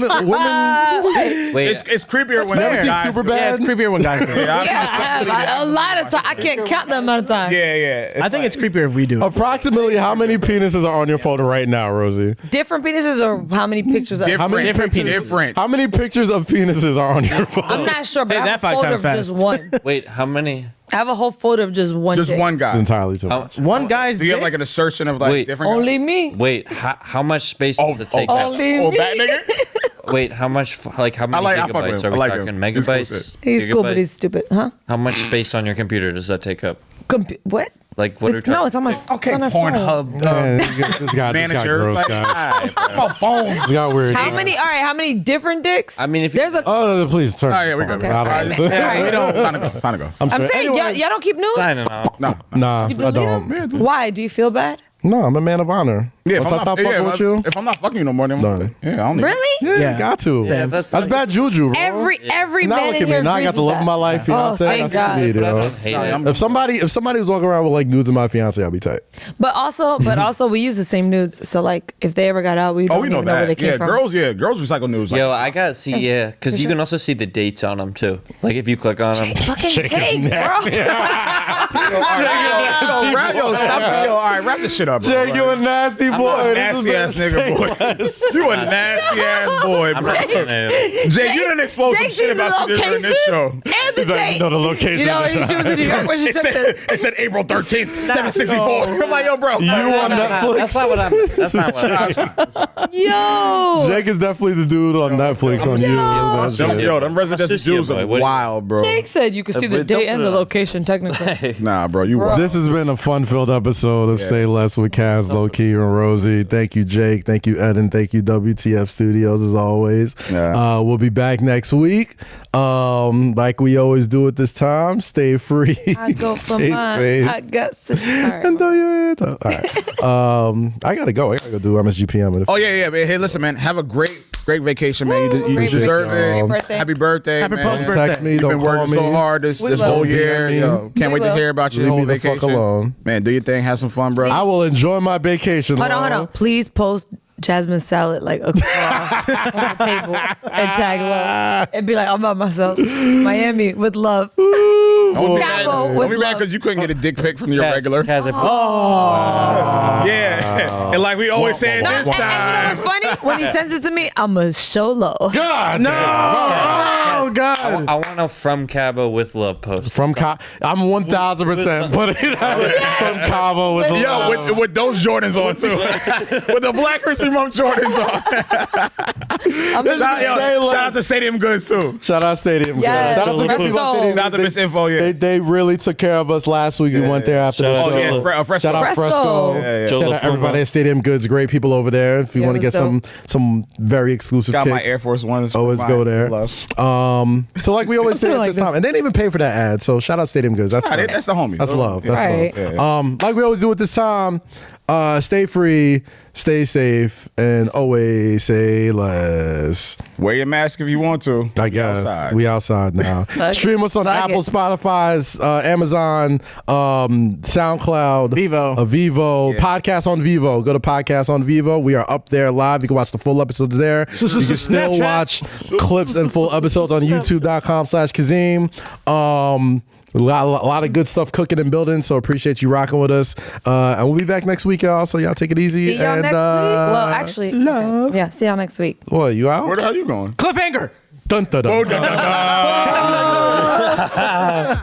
Wait, It's creepier when Never seen guys Super do it. Yeah, it's creepier when guys do it. Yeah, I have. A lot of time. I can't count the amount of time. Yeah. I think it's creepier if we do it. Approximately how many penises are on your photo right now, Rosie? Different penises or how many pictures of Different. How many pictures of penises are on your photo? I'm not sure, but Say I that have a 5 photo times of fast. just one. wait, how many? I have a whole photo of just one. Just dick. one guy. It's entirely too much. One guy's Do you have dick? like an assertion of like Wait. different? Only me. Wait, how much space does it take? Only Oh, me. that nigga. Wait, how much? Like how many I fuck with gigabytes him. are we I like talking? him. Megabytes? He's cool, but Gigabytes? he's stupid, huh? How much space on your computer does that take up? What? Like what are we talking? No, it's on my. Okay, it's on our phone. Pornhub. Man, this guy Manager. gross, Like, guys. my phone. This got weird. How many? All right, how many different dicks? I mean, if There's a. Oh, please turn. Oh, yeah, we good. Okay. I don't- We don't. Sign to go. I'm saying y'all don't keep nudes. signing off. No. Nah, You I delete don't. them? Why? Do you feel bad? No, I'm a man of honor. Yeah, Once I stop fucking with you, if I'm not fucking you no more, then Done. yeah, I don't need Really? yeah, Yeah. you got to. Yeah, that's bad juju, bro. Every Now man look in at here me. Now I got agrees the with love of my that. life, Oh, fiance. thank That's what you need, But I yo. don't hate it. If somebody was walking around with like nudes of my fiance, I'd be tight. But also, we use the same nudes. So like, if they ever got out, we don't Oh, we know even know where they that. came Yeah, from. girls recycle news. Like, Yo, I gotta see, yeah, because you can also see the dates on them too. Like if you click on them. Fucking cake, bro. All right, wrap this shit up, bro. Jay, you a nasty boy. nasty ass nigga, boy. You a nasty ass boy, I'm bro. not gonna. Jay, you done exposed some Jake shit sees the about you during this location show. and the He's like, date. you know the location You know, of the she was in New York when she It took said, this. it said April 13th, 764. I'm like, yo, bro. You on Netflix? That's not what I'm. That's not what I'm. Yo. Jake is definitely the dude on Netflix on you. Yo, them residential Just, yeah, Jews boy, are what- wild, bro. Jake said you could see the Don't date put and it the on. location technically. Nah, bro, you wild. This has been a fun-filled episode of Say Less with Kaz, Lowkey, and Rosy. Thank you, Jake. Thank you, Eddin. Thank you, WTF Studios, as always. Yeah. We'll be back next week. Like we always do at this time, stay free. I go for stay mine. safe, I got to. and throw your hands up. All right. I gotta go. I gotta go do MSGPM. Oh, yeah, man. Hey, listen, man. Have a great vacation, man. You Great deserve vacation. it. Happy birthday. Happy birthday, Happy man. post-birthday. Text me. You've Don't been call working me. so hard this We whole will. year. You know what I mean? Yo, can't We wait to will. hear about your Leave whole me the fuck vacation. alone. Man, do your thing. Have some fun, bro. I will enjoy my vacation. Hold Laura. on. Please post Jasmine salad like across on the table and tag love and be like, I'm by myself. Miami with love. Don't be mad Cabo with love. because you couldn't get a dick pic from your Kaz- regular. Kaz, Yeah. And like we always say No, this and you know time. what's funny? When he sends it to me, I'm a show low. God, no. Oh, God. I want a from Cabo with love post. From I'm 1,000% putting that from Cabo with Yo, with those Jordans on too. With the Black History Month Jordans on. I'm just Shout out to Stadium Goods too. Shout out Stadium. Yes. Shout out to the people at Stadium. Shout out to Miss Info, yeah. They really took care of us last week. We went there after the Shout out show. to- Oh, yeah, Fresco. Shout out Fresco. Fresco. Yeah. Shout out everybody at Stadium Goods. Great people over there. If you Yeah, want to it get was some very exclusive Got kicks, my Air Force Ones. always for go my there. love. So like we always say at like this time, and they didn't even pay for that ad. So shout out Stadium Goods. That's Nah, fine. that's the homie. That's love. That's Right. love. Like we always do at this time. Stay free, stay safe, and always say less. Wear your mask if you want to. I guess outside. we outside now. Stream us on Fuck Apple, it. Spotify's, Amazon, SoundCloud, Vivo. Podcast on Vivo. Go to Podcast on Vivo. We are up there live. You can watch the full episodes there. You can still Snapchat. watch clips and full episodes on YouTube.com/Kazeem. A lot of good stuff cooking and building, so appreciate you rocking with us. And we'll be back next week, y'all. So y'all take it easy. See y'all and, next week. Well, actually, love. okay. Yeah, see y'all next week. What, you out? Where the hell you going? Cliffhanger. Dun, dun, dun. Oh, da, da, da.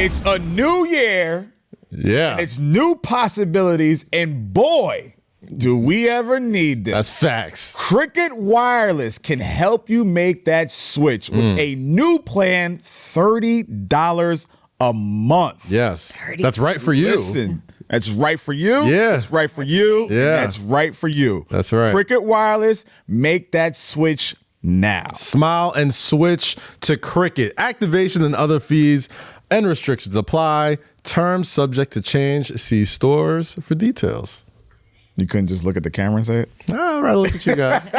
It's a new year. Yeah. It's new possibilities, and boy, do we ever need this. That's facts. Cricket Wireless can help you make that switch with a new plan, $30 a month. Yes. That's right for you. Listen, that's right for you. Yeah. That's right for you. and Yeah. That's right for you. That's right. Cricket Wireless, make that switch now. Smile and switch to Cricket. Activation and other fees and restrictions apply. Terms subject to change. See stores for details. You couldn't just look at the camera and say it? I'd rather look at you guys.